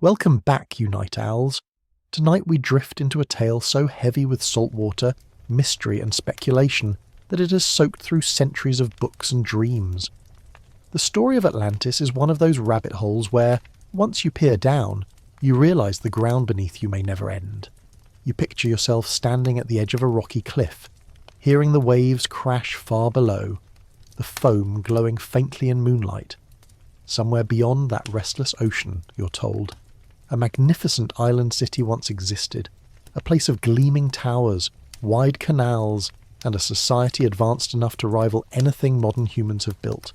Welcome back, you night owls. Tonight we drift into a tale so heavy with salt water, mystery and speculation that it has soaked through centuries of books and dreams. The story of Atlantis is one of those rabbit holes where, once you peer down, you realise the ground beneath you may never end. You picture yourself standing at the edge of a rocky cliff, hearing the waves crash far below, the foam glowing faintly in moonlight. Somewhere beyond that restless ocean, you're told, a magnificent island city once existed, a place of gleaming towers, wide canals, and a society advanced enough to rival anything modern humans have built.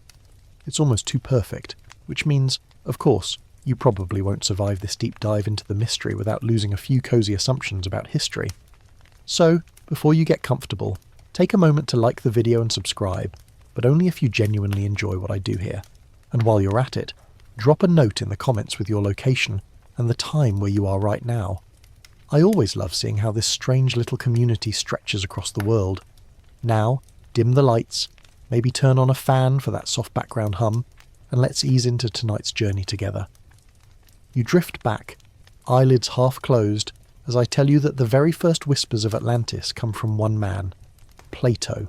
It's almost too perfect, which means, of course, you probably won't survive this deep dive into the mystery without losing a few cosy assumptions about history. So, before you get comfortable, take a moment to like the video and subscribe, but only if you genuinely enjoy what I do here. And while you're at it, drop a note in the comments with your location and the time where you are right now. I always love seeing how this strange little community stretches across the world. Now, dim the lights, maybe turn on a fan for that soft background hum, and let's ease into tonight's journey together. You drift back, eyelids half closed, as I tell you that the very first whispers of Atlantis come from one man, Plato.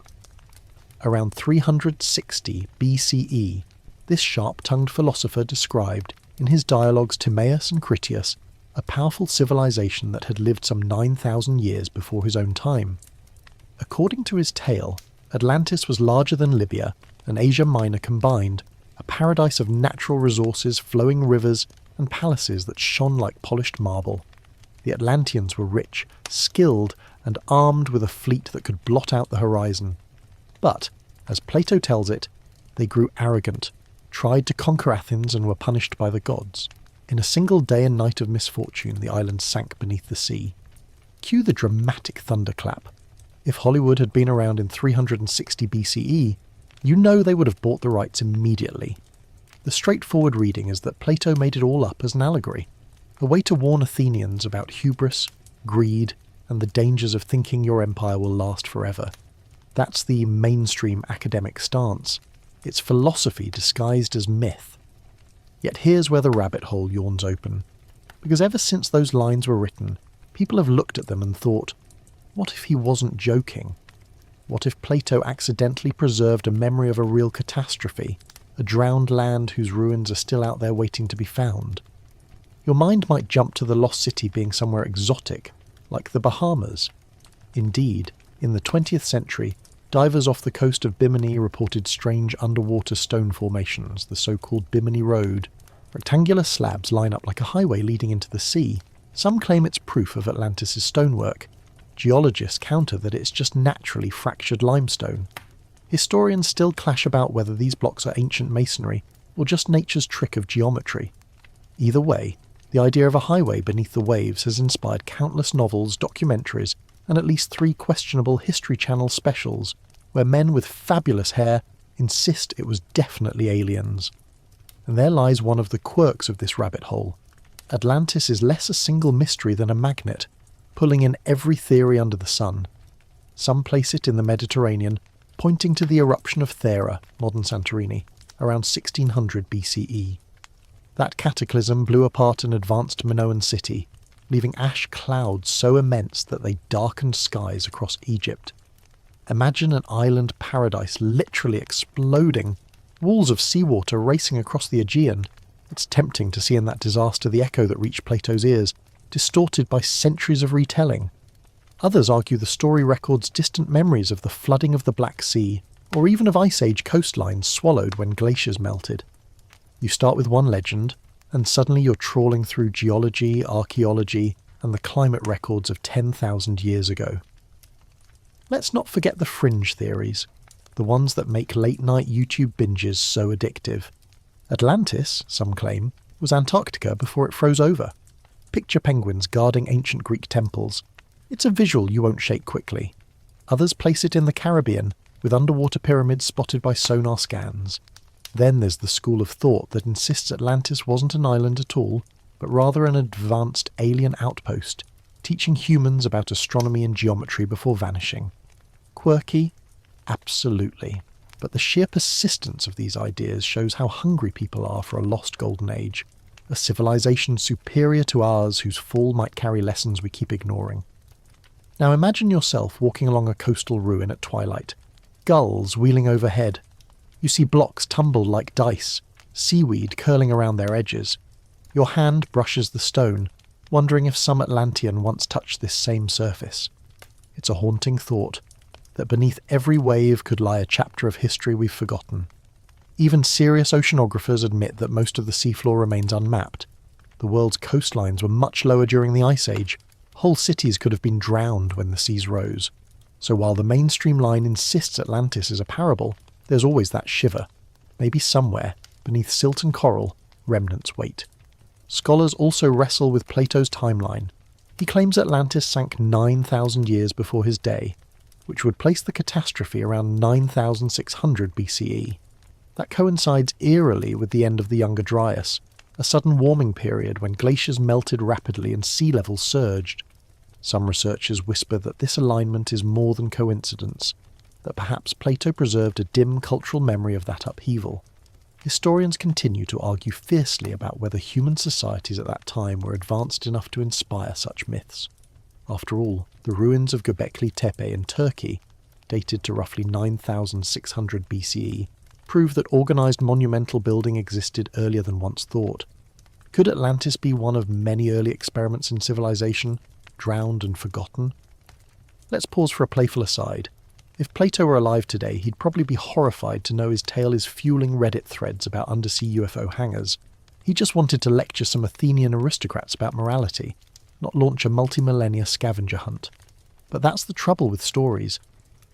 Around 360 BCE, this sharp-tongued philosopher described, in his dialogues Timaeus and Critias, a powerful civilization that had lived some 9,000 years before his own time. According to his tale, Atlantis was larger than Libya and Asia Minor combined, a paradise of natural resources, flowing rivers, and palaces that shone like polished marble. The Atlanteans were rich, skilled, and armed with a fleet that could blot out the horizon. But, as Plato tells it, they grew arrogant, tried to conquer Athens and were punished by the gods. In a single day and night of misfortune, the island sank beneath the sea. Cue the dramatic thunderclap. If Hollywood had been around in 360 BCE, you know they would have bought the rights immediately. The straightforward reading is that Plato made it all up as an allegory, a way to warn Athenians about hubris, greed, and the dangers of thinking your empire will last forever. That's the mainstream academic stance. It's philosophy disguised as myth. Yet here's where the rabbit hole yawns open. Because ever since those lines were written, people have looked at them and thought, what if he wasn't joking? What if Plato accidentally preserved a memory of a real catastrophe, a drowned land whose ruins are still out there waiting to be found? Your mind might jump to the lost city being somewhere exotic, like the Bahamas. Indeed, in the 20th century, divers off the coast of Bimini reported strange underwater stone formations, the so-called Bimini Road. Rectangular slabs line up like a highway leading into the sea. Some claim it's proof of Atlantis' stonework. Geologists counter that it's just naturally fractured limestone. Historians still clash about whether these blocks are ancient masonry or just nature's trick of geometry. Either way, the idea of a highway beneath the waves has inspired countless novels, documentaries, and at least 3 questionable History Channel specials, where men with fabulous hair insist it was definitely aliens. And there lies one of the quirks of this rabbit hole. Atlantis is less a single mystery than a magnet, pulling in every theory under the sun. Some place it in the Mediterranean, pointing to the eruption of Thera, modern Santorini, around 1600 BCE. That cataclysm blew apart an advanced Minoan city, leaving ash clouds so immense that they darkened skies across Egypt. Imagine an island paradise literally exploding, walls of seawater racing across the Aegean. It's tempting to see in that disaster the echo that reached Plato's ears, distorted by centuries of retelling. Others argue the story records distant memories of the flooding of the Black Sea, or even of Ice Age coastlines swallowed when glaciers melted. You start with one legend, and suddenly you're trawling through geology, archaeology, and the climate records of 10,000 years ago. Let's not forget the fringe theories, the ones that make late-night YouTube binges so addictive. Atlantis, some claim, was Antarctica before it froze over. Picture penguins guarding ancient Greek temples. It's a visual you won't shake quickly. Others place it in the Caribbean, with underwater pyramids spotted by sonar scans. Then there's the school of thought that insists Atlantis wasn't an island at all, but rather an advanced alien outpost, teaching humans about astronomy and geometry before vanishing. Quirky? Absolutely. But the sheer persistence of these ideas shows how hungry people are for a lost golden age. a civilization superior to ours whose fall might carry lessons we keep ignoring. Now imagine yourself walking along a coastal ruin at twilight, gulls wheeling overhead. You see blocks tumbled like dice, seaweed curling around their edges. Your hand brushes the stone, wondering if some Atlantean once touched this same surface. It's a haunting thought, that beneath every wave could lie a chapter of history we've forgotten. Even serious oceanographers admit that most of the seafloor remains unmapped. The world's coastlines were much lower during the Ice Age. Whole cities could have been drowned when the seas rose. So while the mainstream line insists Atlantis is a parable, there's always that shiver. Maybe somewhere, beneath silt and coral, remnants wait. Scholars also wrestle with Plato's timeline. He claims Atlantis sank 9,000 years before his day, which would place the catastrophe around 9,600 BCE. That coincides eerily with the end of the Younger Dryas, a sudden warming period when glaciers melted rapidly and sea levels surged. Some researchers whisper that this alignment is more than coincidence, that perhaps Plato preserved a dim cultural memory of that upheaval. Historians continue to argue fiercely about whether human societies at that time were advanced enough to inspire such myths. After all, the ruins of Göbekli Tepe in Turkey, dated to roughly 9,600 BCE, prove that organised monumental building existed earlier than once thought. Could Atlantis be one of many early experiments in civilization, drowned and forgotten? Let's pause for a playful aside. If Plato were alive today, he'd probably be horrified to know his tale is fueling Reddit threads about undersea UFO hangars. He just wanted to lecture some Athenian aristocrats about morality, not launch a multi-millennia scavenger hunt. But that's the trouble with stories.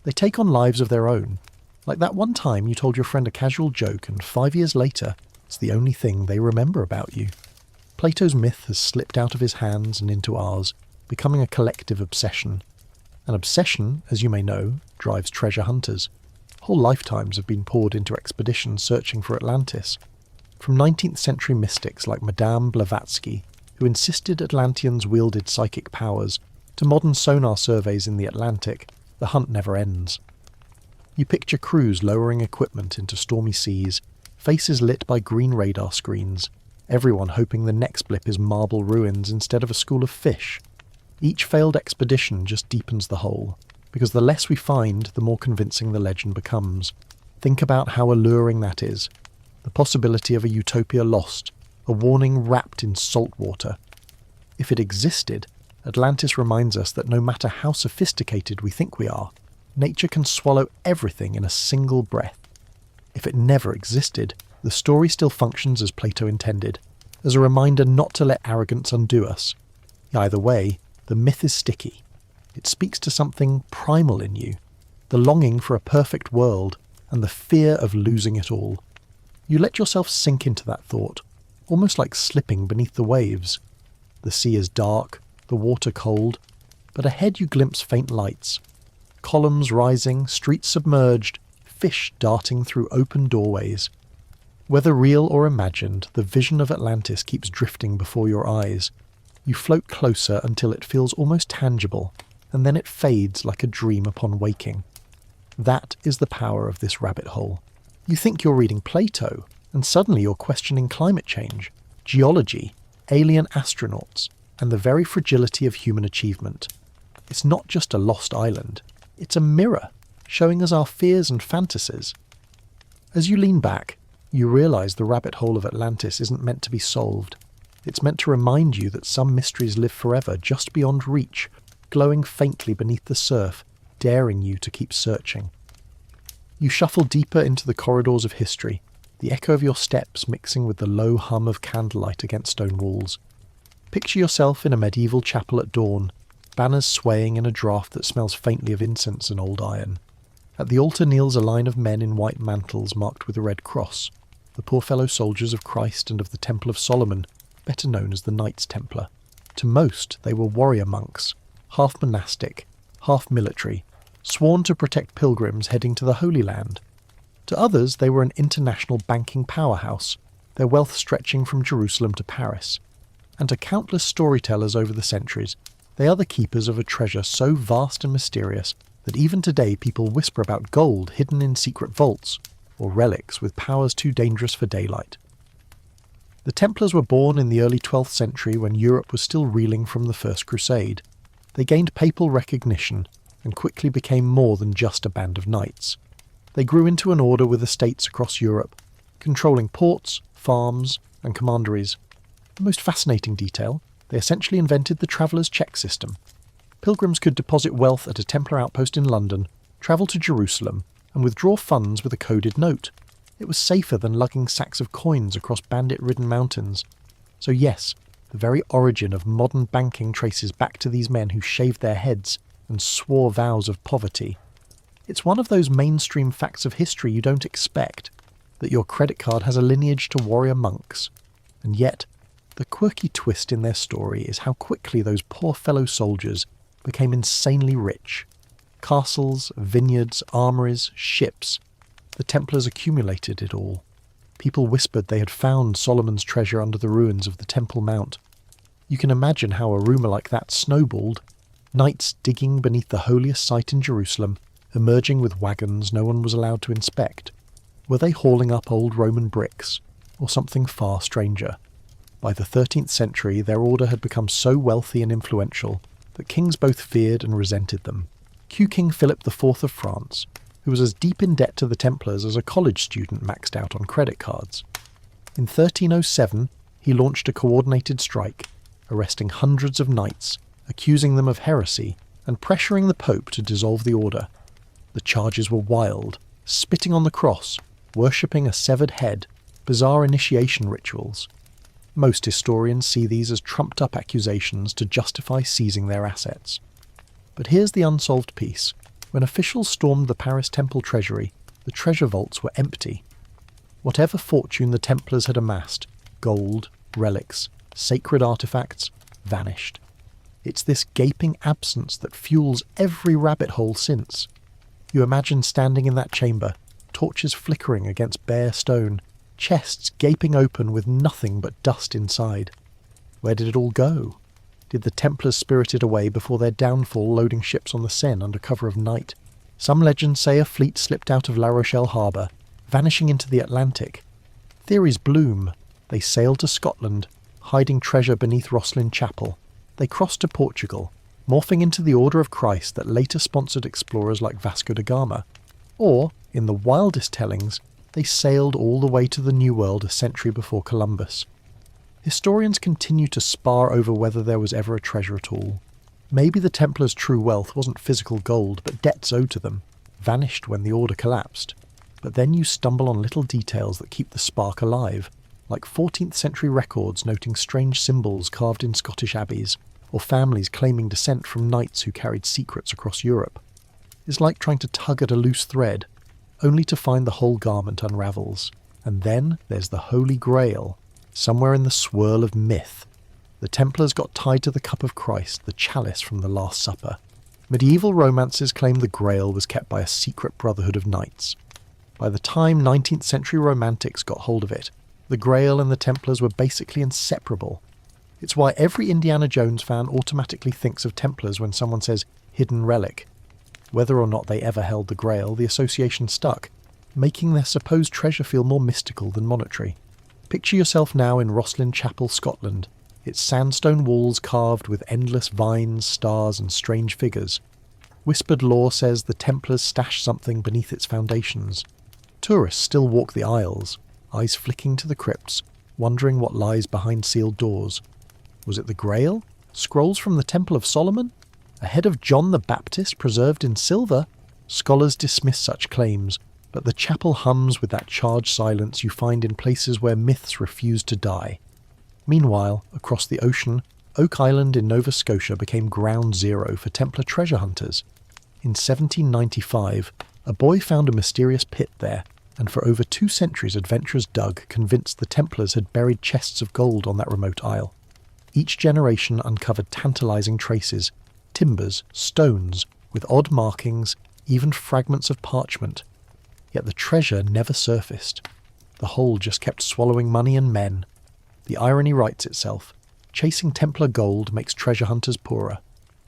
They take on lives of their own. Like that one time you told your friend a casual joke and 5 years later, it's the only thing they remember about you. Plato's myth has slipped out of his hands and into ours, becoming a collective obsession. An obsession, as you may know, drives treasure hunters. Whole lifetimes have been poured into expeditions searching for Atlantis. From 19th century mystics like Madame Blavatsky, who insisted Atlanteans wielded psychic powers, to modern sonar surveys in the Atlantic, the hunt never ends. You picture crews lowering equipment into stormy seas, faces lit by green radar screens, everyone hoping the next blip is marble ruins instead of a school of fish. Each failed expedition just deepens the hole, because the less we find, the more convincing the legend becomes. Think about how alluring that is. The possibility of a utopia lost, a warning wrapped in salt water. If it existed, Atlantis reminds us that no matter how sophisticated we think we are, nature can swallow everything in a single breath. If it never existed, the story still functions as Plato intended, as a reminder not to let arrogance undo us. Either way, the myth is sticky. It speaks to something primal in you, the longing for a perfect world and the fear of losing it all. You let yourself sink into that thought, almost like slipping beneath the waves. The sea is dark, the water cold, but ahead you glimpse faint lights. Columns rising, streets submerged, fish darting through open doorways. Whether real or imagined, the vision of Atlantis keeps drifting before your eyes. You float closer until it feels almost tangible, and then it fades like a dream upon waking. That is the power of this rabbit hole. You think you're reading Plato, and suddenly you're questioning climate change, geology, alien astronauts, and the very fragility of human achievement. It's not just a lost island. It's a mirror, showing us our fears and fantasies. As you lean back, you realise the rabbit hole of Atlantis isn't meant to be solved. It's meant to remind you that some mysteries live forever just beyond reach, glowing faintly beneath the surf, daring you to keep searching. You shuffle deeper into the corridors of history, the echo of your steps mixing with the low hum of candlelight against stone walls. Picture yourself in a medieval chapel at dawn, banners swaying in a draught that smells faintly of incense and old iron. At the altar kneels a line of men in white mantles marked with a red cross, the poor fellow soldiers of Christ and of the Temple of Solomon, better known as the Knights Templar. To most, they were warrior monks, half monastic, half military, sworn to protect pilgrims heading to the Holy Land. To others, they were an international banking powerhouse, their wealth stretching from Jerusalem to Paris. And to countless storytellers over the centuries, they are the keepers of a treasure so vast and mysterious that even today people whisper about gold hidden in secret vaults, or relics with powers too dangerous for daylight. The Templars were born in the early 12th century when Europe was still reeling from the First Crusade. They gained papal recognition and quickly became more than just a band of knights. They grew into an order with estates across Europe, controlling ports, farms, and commanderies. The most fascinating detail, they essentially invented the traveller's check system. Pilgrims could deposit wealth at a Templar outpost in London, travel to Jerusalem, and withdraw funds with a coded note. It was safer than lugging sacks of coins across bandit-ridden mountains. So yes, the very origin of modern banking traces back to these men who shaved their heads and swore vows of poverty. It's one of those mainstream facts of history you don't expect, that your credit card has a lineage to warrior monks. And yet, the quirky twist in their story is how quickly those poor fellow soldiers became insanely rich. Castles, vineyards, armories, ships. The Templars accumulated it all. People whispered they had found Solomon's treasure under the ruins of the Temple Mount. You can imagine how a rumour like that snowballed. Knights digging beneath the holiest site in Jerusalem, emerging with wagons no one was allowed to inspect. Were they hauling up old Roman bricks, or something far stranger? By the 13th century, their order had become so wealthy and influential that kings both feared and resented them. King Philip IV of France, who was as deep in debt to the Templars as a college student maxed out on credit cards. In 1307, he launched a coordinated strike, arresting hundreds of knights, accusing them of heresy, and pressuring the Pope to dissolve the order. The charges were wild, spitting on the cross, worshipping a severed head, bizarre initiation rituals. Most historians see these as trumped-up accusations to justify seizing their assets. But here's the unsolved piece. When officials stormed the Paris Temple treasury, the treasure vaults were empty. Whatever fortune the Templars had amassed, gold, relics, sacred artifacts, vanished. It's this gaping absence that fuels every rabbit hole since. You imagine standing in that chamber, torches flickering against bare stone, chests gaping open with nothing but dust inside. Where did it all go? Did the Templars spirit it away before their downfall loading ships on the Seine under cover of night? Some legends say a fleet slipped out of La Rochelle harbour, vanishing into the Atlantic. Theories bloom. They sailed to Scotland, hiding treasure beneath Rosslyn Chapel. They crossed to Portugal, morphing into the Order of Christ that later sponsored explorers like Vasco da Gama. Or, in the wildest tellings, they sailed all the way to the New World a century before Columbus. Historians continue to spar over whether there was ever a treasure at all. Maybe the Templars' true wealth wasn't physical gold, but debts owed to them, vanished when the order collapsed. But then you stumble on little details that keep the spark alive, like 14th century records noting strange symbols carved in Scottish abbeys, or families claiming descent from knights who carried secrets across Europe. It's like trying to tug at a loose thread, only to find the whole garment unravels. And then there's the Holy Grail, somewhere in the swirl of myth. The Templars got tied to the cup of Christ, the chalice from the Last Supper. Medieval romances claim the Grail was kept by a secret brotherhood of knights. By the time 19th century romantics got hold of it, the Grail and the Templars were basically inseparable. It's why every Indiana Jones fan automatically thinks of Templars when someone says hidden relic. Whether or not they ever held the Grail, the association stuck, making their supposed treasure feel more mystical than monetary. Picture yourself now in Rosslyn Chapel, Scotland, its sandstone walls carved with endless vines, stars and strange figures. Whispered lore says the Templars stashed something beneath its foundations. Tourists still walk the aisles, eyes flicking to the crypts, wondering what lies behind sealed doors. Was it the Grail? Scrolls from the Temple of Solomon? A head of John the Baptist preserved in silver? Scholars dismiss such claims, but the chapel hums with that charged silence you find in places where myths refuse to die. Meanwhile, across the ocean, Oak Island in Nova Scotia became ground zero for Templar treasure hunters. In 1795, a boy found a mysterious pit there, and for over 2 centuries adventurers dug, convinced the Templars had buried chests of gold on that remote isle. Each generation uncovered tantalizing traces, timbers, stones, with odd markings, even fragments of parchment. Yet the treasure never surfaced. The hole just kept swallowing money and men. The irony writes itself. Chasing Templar gold makes treasure hunters poorer.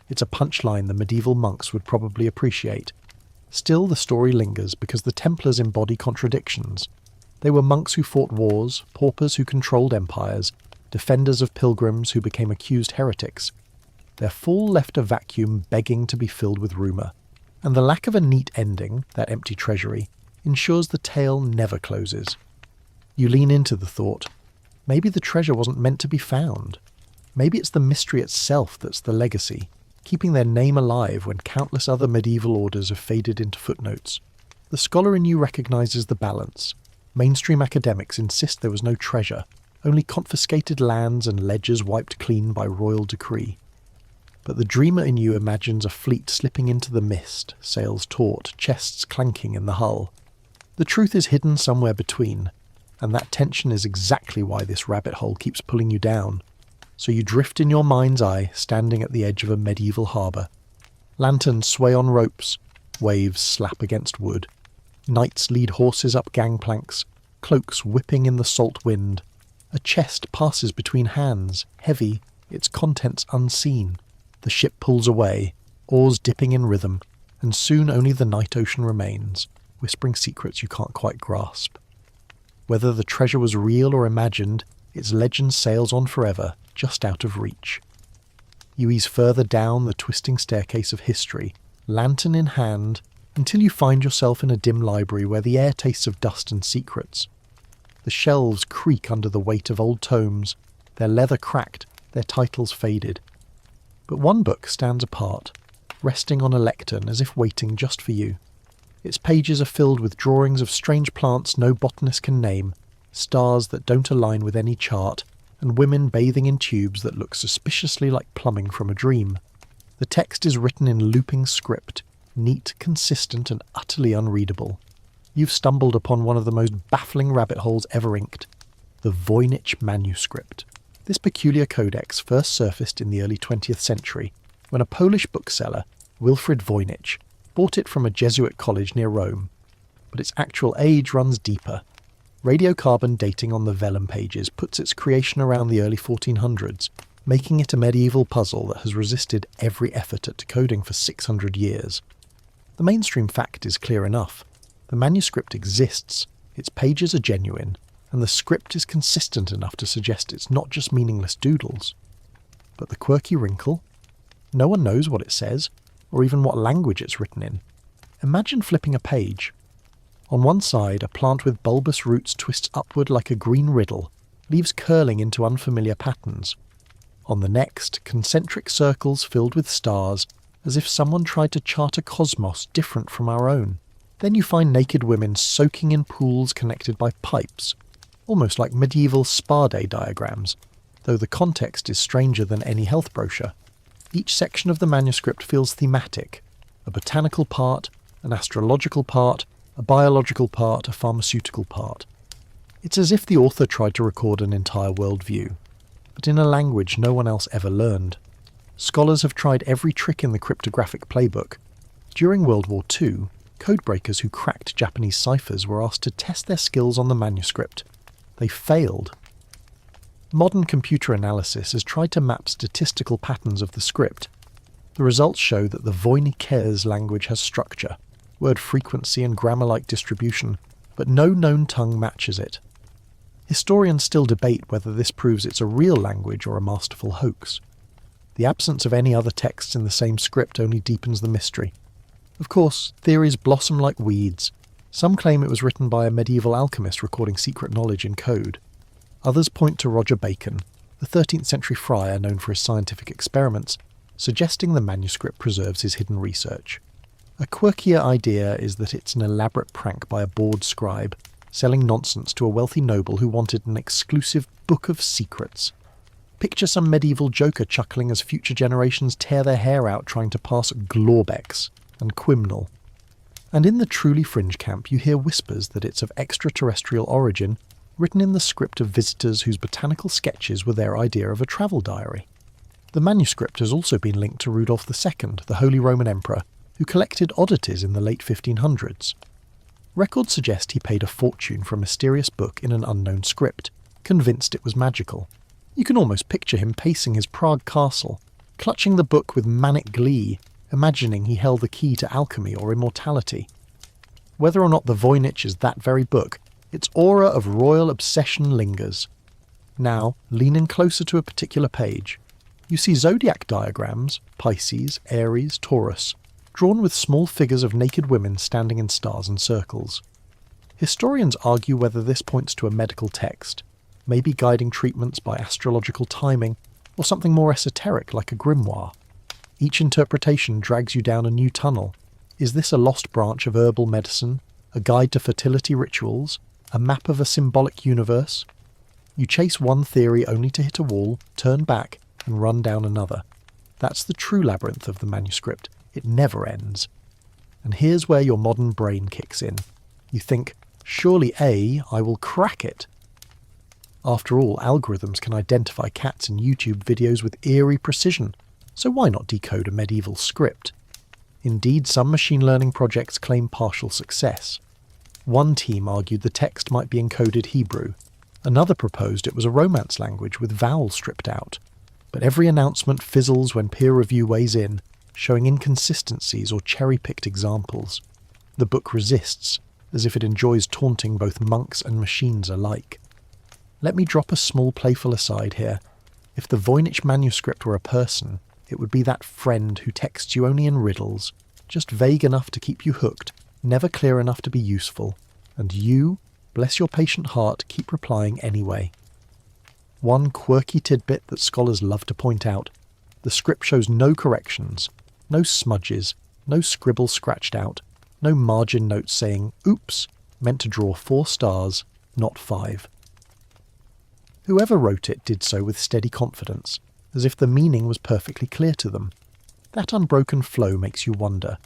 It's a punchline the medieval monks would probably appreciate. Still, the story lingers because the Templars embody contradictions. They were monks who fought wars, paupers who controlled empires, defenders of pilgrims who became accused heretics. Their fall left a vacuum begging to be filled with rumour, and the lack of a neat ending, that empty treasury, ensures the tale never closes. You lean into the thought, maybe the treasure wasn't meant to be found. Maybe it's the mystery itself that's the legacy, keeping their name alive when countless other medieval orders have faded into footnotes. The scholar in you recognises the balance. Mainstream academics insist there was no treasure, only confiscated lands and ledgers wiped clean by royal decree. But the dreamer in you imagines a fleet slipping into the mist, sails taut, chests clanking in the hull. The truth is hidden somewhere between, and that tension is exactly why this rabbit hole keeps pulling you down. So you drift in your mind's eye, standing at the edge of a medieval harbour. Lanterns sway on ropes, waves slap against wood. Knights lead horses up gangplanks, cloaks whipping in the salt wind. A chest passes between hands, heavy, its contents unseen. The ship pulls away, oars dipping in rhythm, and soon only the night ocean remains, whispering secrets you can't quite grasp. Whether the treasure was real or imagined, its legend sails on forever, just out of reach. You ease further down the twisting staircase of history, lantern in hand, until you find yourself in a dim library where the air tastes of dust and secrets. The shelves creak under the weight of old tomes, their leather cracked, their titles faded. But one book stands apart, resting on a lectern as if waiting just for you. Its pages are filled with drawings of strange plants no botanist can name, stars that don't align with any chart, and women bathing in tubes that look suspiciously like plumbing from a dream. The text is written in looping script, neat, consistent, and utterly unreadable. You've stumbled upon one of the most baffling rabbit holes ever inked, the Voynich manuscript. This peculiar codex first surfaced in the early 20th century, when a Polish bookseller, Wilfrid Voynich, bought it from a Jesuit college near Rome. But its actual age runs deeper. Radiocarbon dating on the vellum pages puts its creation around the early 1400s, making it a medieval puzzle that has resisted every effort at decoding for 600 years. The mainstream fact is clear enough. The manuscript exists, its pages are genuine, and the script is consistent enough to suggest it's not just meaningless doodles. But the quirky wrinkle? No one knows what it says, or even what language it's written in. Imagine flipping a page. On one side, a plant with bulbous roots twists upward like a green riddle, leaves curling into unfamiliar patterns. On the next, concentric circles filled with stars, as if someone tried to chart a cosmos different from our own. Then you find naked women soaking in pools connected by pipes, almost like medieval spa day diagrams, though the context is stranger than any health brochure. Each section of the manuscript feels thematic, a botanical part, an astrological part, a biological part, a pharmaceutical part. It's as if the author tried to record an entire worldview, but in a language no one else ever learned. Scholars have tried every trick in the cryptographic playbook. During World War II, codebreakers who cracked Japanese ciphers were asked to test their skills on the manuscript. They failed. Modern computer analysis has tried to map statistical patterns of the script. The results show that the Voyniches language has structure, word frequency and grammar-like distribution, but no known tongue matches it. Historians still debate whether this proves it's a real language or a masterful hoax. The absence of any other texts in the same script only deepens the mystery. Of course, theories blossom like weeds. Some claim it was written by a medieval alchemist recording secret knowledge in code. Others point to Roger Bacon, the 13th century friar known for his scientific experiments, suggesting the manuscript preserves his hidden research. A quirkier idea is that it's an elaborate prank by a bored scribe, selling nonsense to a wealthy noble who wanted an exclusive book of secrets. Picture some medieval joker chuckling as future generations tear their hair out trying to pass Glorbex and Quimnal. And in the truly fringe camp you hear whispers that it's of extraterrestrial origin, written in the script of visitors whose botanical sketches were their idea of a travel diary. The manuscript has also been linked to Rudolph II, the Holy Roman Emperor, who collected oddities in the late 1500s. Records suggest he paid a fortune for a mysterious book in an unknown script, convinced it was magical. You can almost picture him pacing his Prague castle, clutching the book with manic glee, imagining he held the key to alchemy or immortality. Whether or not the Voynich is that very book, Its aura of royal obsession lingers. Now, lean in closer to a particular page. You see zodiac diagrams, Pisces, Aries, Taurus, drawn with small figures of naked women standing in stars and circles. Historians argue whether this points to a medical text, maybe guiding treatments by astrological timing, or something more esoteric like a grimoire. Each interpretation drags you down a new tunnel. Is this a lost branch of herbal medicine, a guide to fertility rituals, a map of a symbolic universe? You chase one theory only to hit a wall, turn back, and run down another. That's the true labyrinth of the manuscript. It never ends. And here's where your modern brain kicks in. You think, surely I will crack it. After all, algorithms can identify cats in YouTube videos with eerie precision, so why not decode a medieval script? Indeed, some machine learning projects claim partial success. One team argued the text might be encoded Hebrew. Another proposed it was a Romance language with vowels stripped out. But every announcement fizzles when peer review weighs in, showing inconsistencies or cherry-picked examples. The book resists, as if it enjoys taunting both monks and machines alike. Let me drop a small playful aside here. If the Voynich manuscript were a person, it would be that friend who texts you only in riddles, just vague enough to keep you hooked, never clear enough to be useful, and you, bless your patient heart, keep replying anyway. One quirky tidbit that scholars love to point out: the script shows no corrections, no smudges, no scribble scratched out, no margin notes saying, oops, meant to draw 4 stars, not 5. Whoever wrote it did so with steady confidence, as if the meaning was perfectly clear to them. That unbroken flow makes you wonder,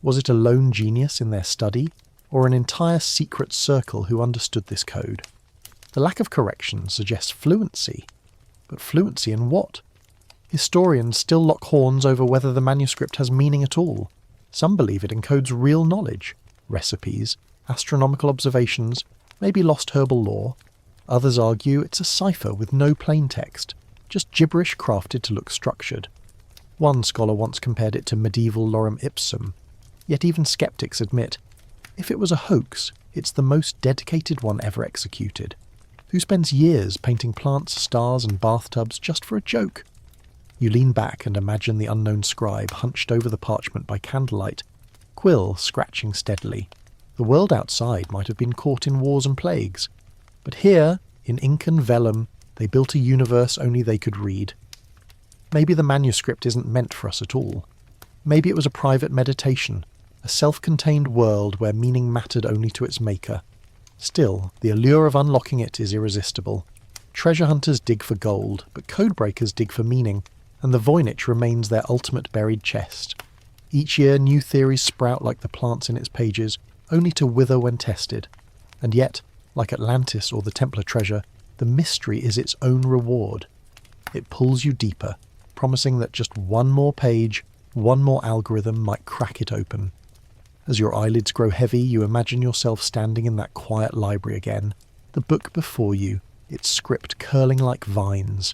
was it a lone genius in their study, or an entire secret circle who understood this code? The lack of correction suggests fluency. But fluency in what? Historians still lock horns over whether the manuscript has meaning at all. Some believe it encodes real knowledge, recipes, astronomical observations, maybe lost herbal lore. Others argue it's a cipher with no plain text, just gibberish crafted to look structured. One scholar once compared it to medieval lorem ipsum, yet even skeptics admit, if it was a hoax, it's the most dedicated one ever executed. Who spends years painting plants, stars and bathtubs just for a joke? You lean back and imagine the unknown scribe hunched over the parchment by candlelight, quill scratching steadily. The world outside might have been caught in wars and plagues, but here, in ink and vellum, they built a universe only they could read. Maybe the manuscript isn't meant for us at all. Maybe it was a private meditation, a self-contained world where meaning mattered only to its maker. Still, the allure of unlocking it is irresistible. Treasure hunters dig for gold, but codebreakers dig for meaning, and the Voynich remains their ultimate buried chest. Each year new theories sprout like the plants in its pages, only to wither when tested. And yet, like Atlantis or the Templar treasure, the mystery is its own reward. It pulls you deeper, promising that just one more page, one more algorithm might crack it open. As your eyelids grow heavy, you imagine yourself standing in that quiet library again, the book before you, its script curling like vines.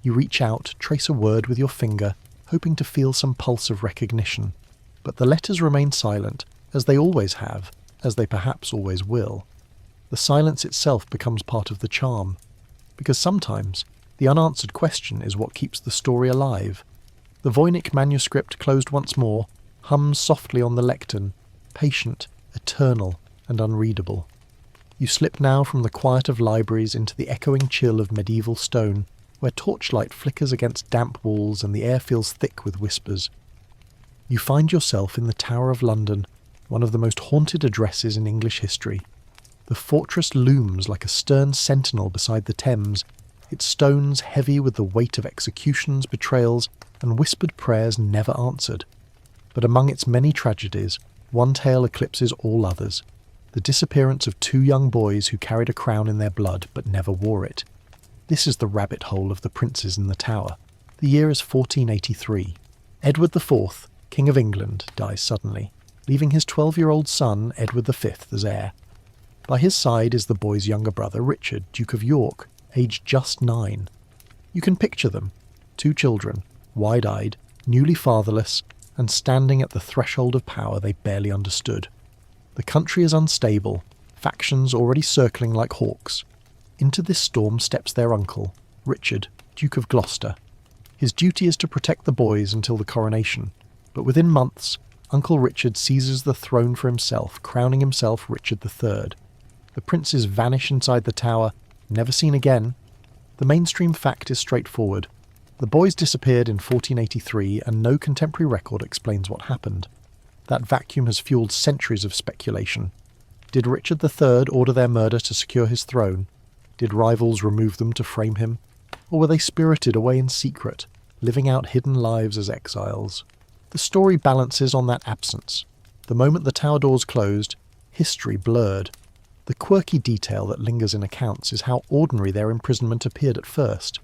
You reach out, trace a word with your finger, hoping to feel some pulse of recognition. But the letters remain silent, as they always have, as they perhaps always will. The silence itself becomes part of the charm, because sometimes the unanswered question is what keeps the story alive. The Voynich manuscript, closed once more, hums softly on the lectern, patient, eternal, and unreadable. You slip now from the quiet of libraries into the echoing chill of medieval stone, where torchlight flickers against damp walls and the air feels thick with whispers. You find yourself in the Tower of London, one of the most haunted addresses in English history. The fortress looms like a stern sentinel beside the Thames, its stones heavy with the weight of executions, betrayals, and whispered prayers never answered. But among its many tragedies, one tale eclipses all others: the disappearance of 2 young boys who carried a crown in their blood but never wore it. This is the rabbit hole of the princes in the Tower. The year is 1483. Edward IV, King of England, dies suddenly, leaving his 12-year-old son, Edward V, as heir. By his side is the boy's younger brother, Richard, Duke of York, aged just 9. You can picture them, 2 children, wide-eyed, newly fatherless, and standing at the threshold of power they barely understood. The country is unstable, factions already circling like hawks. Into this storm steps their uncle, Richard, Duke of Gloucester. His duty is to protect the boys until the coronation, but within months, Uncle Richard seizes the throne for himself, crowning himself Richard III. The princes vanish inside the tower, never seen again. The mainstream fact is straightforward. The boys disappeared in 1483 and no contemporary record explains what happened. That vacuum has fueled centuries of speculation. Did Richard III order their murder to secure his throne? Did rivals remove them to frame him? Or were they spirited away in secret, living out hidden lives as exiles? The story balances on that absence. The moment the tower doors closed, history blurred. The quirky detail that lingers in accounts is how ordinary their imprisonment appeared at first.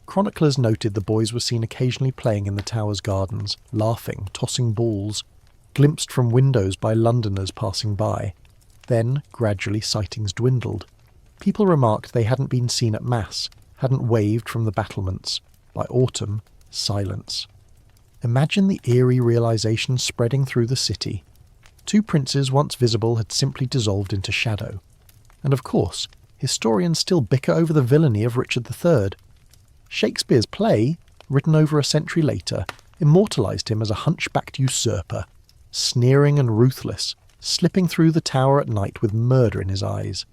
Chroniclers noted the boys were seen occasionally playing in the tower's gardens, laughing, tossing balls, glimpsed from windows by Londoners passing by. Then, gradually, sightings dwindled. People remarked they hadn't been seen at Mass, hadn't waved from the battlements. By autumn, silence. Imagine the eerie realization spreading through the city. Two princes once visible had simply dissolved into shadow. And of course, historians still bicker over the villainy of Richard III. Shakespeare's play, written over a century later, immortalised him as a hunchbacked usurper, sneering and ruthless, slipping through the tower at night with murder in his eyes.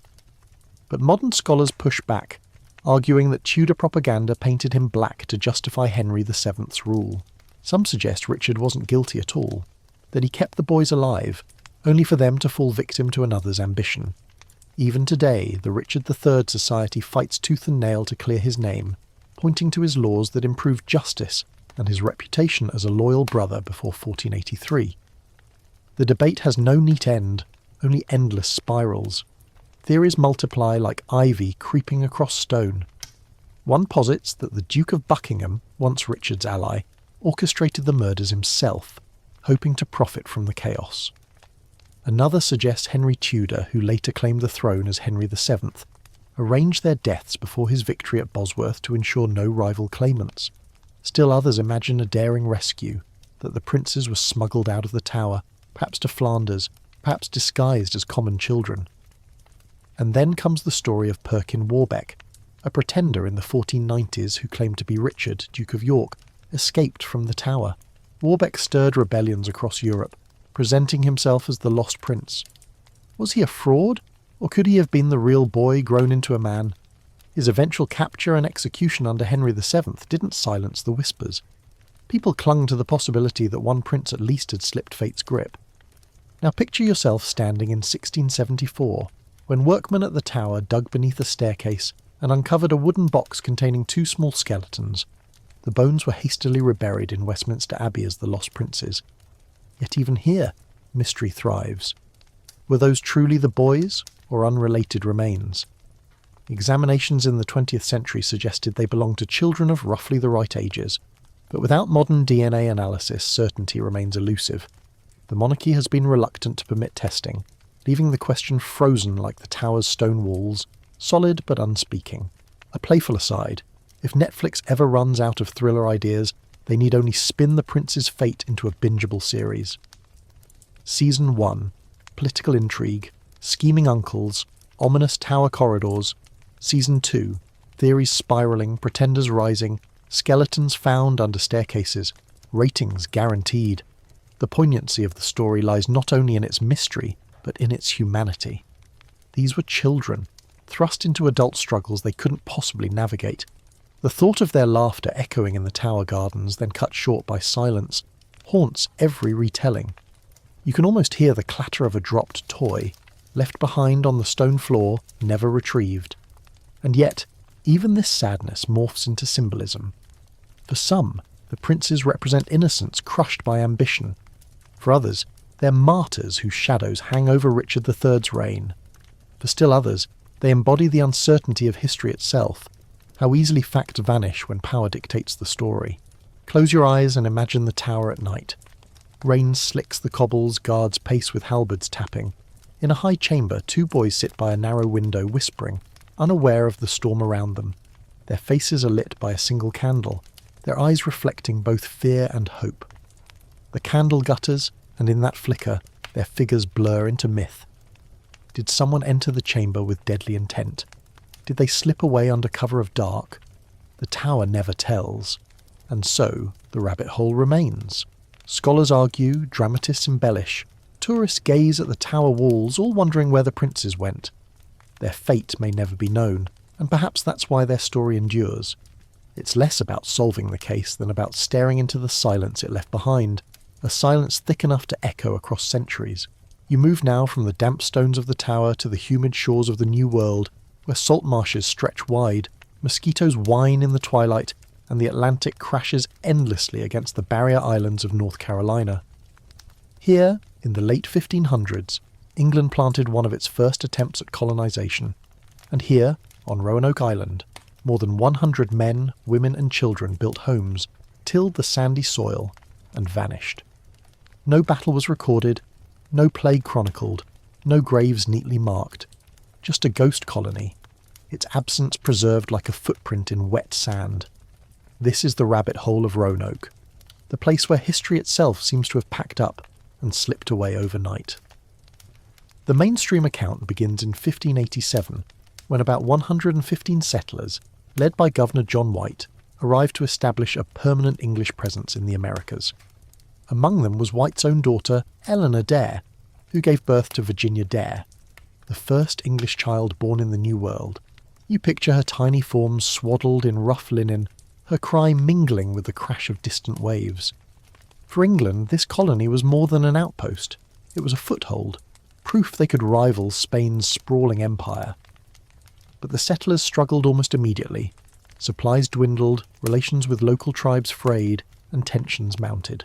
But modern scholars push back, arguing that Tudor propaganda painted him black to justify Henry VII's rule. Some suggest Richard wasn't guilty at all, that he kept the boys alive, only for them to fall victim to another's ambition. Even today, the Richard III Society fights tooth and nail to clear his name, pointing to his laws that improved justice and his reputation as a loyal brother before 1483. The debate has no neat end, only endless spirals. Theories multiply like ivy creeping across stone. One posits that the Duke of Buckingham, once Richard's ally, orchestrated the murders himself, hoping to profit from the chaos. Another suggests Henry Tudor, who later claimed the throne as Henry VII, arranged their deaths before his victory at Bosworth to ensure no rival claimants. Still others imagine a daring rescue, that the princes were smuggled out of the tower, perhaps to Flanders, perhaps disguised as common children. And then comes the story of Perkin Warbeck, a pretender in the 1490s who claimed to be Richard, Duke of York, escaped from the tower. Warbeck stirred rebellions across Europe, presenting himself as the lost prince. Was he a fraud, or could he have been the real boy grown into a man? His eventual capture and execution under Henry VII didn't silence the whispers. People clung to the possibility that one prince at least had slipped fate's grip. Now picture yourself standing in 1674, when workmen at the tower dug beneath a staircase and uncovered a wooden box containing two small skeletons. The bones were hastily reburied in Westminster Abbey as the lost princes. Yet even here, mystery thrives. Were those truly the boys, or unrelated remains? Examinations in the 20th century suggested they belonged to children of roughly the right ages, but without modern DNA analysis, certainty remains elusive. The monarchy has been reluctant to permit testing, leaving the question frozen like the tower's stone walls, solid but unspeaking. A playful aside, if Netflix ever runs out of thriller ideas, they need only spin the prince's fate into a bingeable series. Season 1. Political intrigue, scheming uncles, ominous tower corridors. Season 2. Theories spiralling, pretenders rising, skeletons found under staircases, ratings guaranteed. The poignancy of the story lies not only in its mystery, but in its humanity. These were children, thrust into adult struggles they couldn't possibly navigate. The thought of their laughter echoing in the tower gardens, then cut short by silence, haunts every retelling. You can almost hear the clatter of a dropped toy, left behind on the stone floor, never retrieved. And yet, even this sadness morphs into symbolism. For some, the princes represent innocence crushed by ambition. For others, they're martyrs whose shadows hang over Richard III's reign. For still others, they embody the uncertainty of history itself, how easily facts vanish when power dictates the story. Close your eyes and imagine the tower at night. Rain slicks the cobbles, guards pace with halberds tapping. In a high chamber, two boys sit by a narrow window whispering, unaware of the storm around them. Their faces are lit by a single candle, their eyes reflecting both fear and hope. The candle gutters, and in that flicker, their figures blur into myth. Did someone enter the chamber with deadly intent? Did they slip away under cover of dark? The tower never tells. And so, the rabbit hole remains. Scholars argue, dramatists embellish. Tourists gaze at the tower walls, all wondering where the princes went. Their fate may never be known, and perhaps that's why their story endures. It's less about solving the case than about staring into the silence it left behind, a silence thick enough to echo across centuries. You move now from the damp stones of the tower to the humid shores of the New World, where salt marshes stretch wide, mosquitoes whine in the twilight, and the Atlantic crashes endlessly against the barrier islands of North Carolina. Here, in the late 1500s, England planted one of its first attempts at colonisation, and here, on Roanoke Island, more than 100 men, women and children built homes, tilled the sandy soil, and vanished. No battle was recorded, no plague chronicled, no graves neatly marked, just a ghost colony, its absence preserved like a footprint in wet sand. This is the rabbit hole of Roanoke, the place where history itself seems to have packed up and slipped away overnight. The mainstream account begins in 1587, when about 115 settlers, led by Governor John White, arrived to establish a permanent English presence in the Americas. Among them was White's own daughter, Eleanor Dare, who gave birth to Virginia Dare, the first English child born in the New World. You picture her tiny form swaddled in rough linen, her cry mingling with the crash of distant waves. For England, this colony was more than an outpost. It was a foothold, proof they could rival Spain's sprawling empire. But the settlers struggled almost immediately. Supplies dwindled, relations with local tribes frayed, and tensions mounted.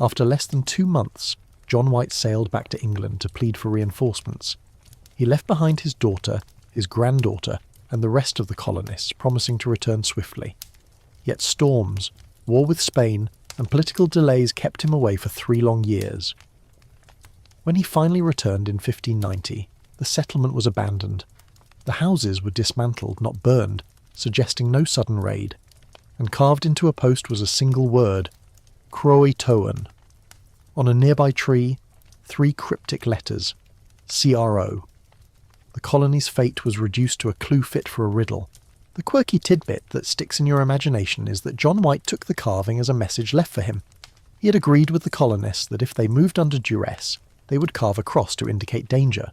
After less than 2 months, John White sailed back to England to plead for reinforcements. He left behind his daughter, his granddaughter, and the rest of the colonists, promising to return swiftly. Yet storms, war with Spain, and political delays kept him away for 3 long years. When he finally returned in 1590, the settlement was abandoned. The houses were dismantled, not burned, suggesting no sudden raid, and carved into a post was a single word, Croatoan. On a nearby tree, 3 cryptic letters, CRO. The colony's fate was reduced to a clue fit for a riddle. The quirky tidbit that sticks in your imagination is that John White took the carving as a message left for him. He had agreed with the colonists that if they moved under duress, they would carve a cross to indicate danger.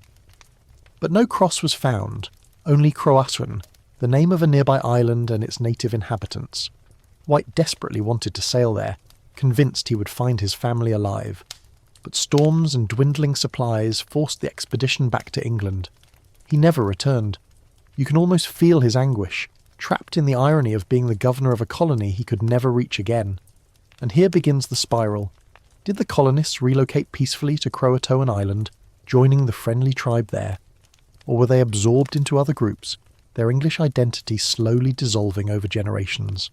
But no cross was found, only Croatoan, the name of a nearby island and its native inhabitants. White desperately wanted to sail there, convinced he would find his family alive. But storms and dwindling supplies forced the expedition back to England. He never returned. You can almost feel his anguish, trapped in the irony of being the governor of a colony he could never reach again. And here begins the spiral. Did the colonists relocate peacefully to Croatoan Island, joining the friendly tribe there? Or were they absorbed into other groups, their English identity slowly dissolving over generations?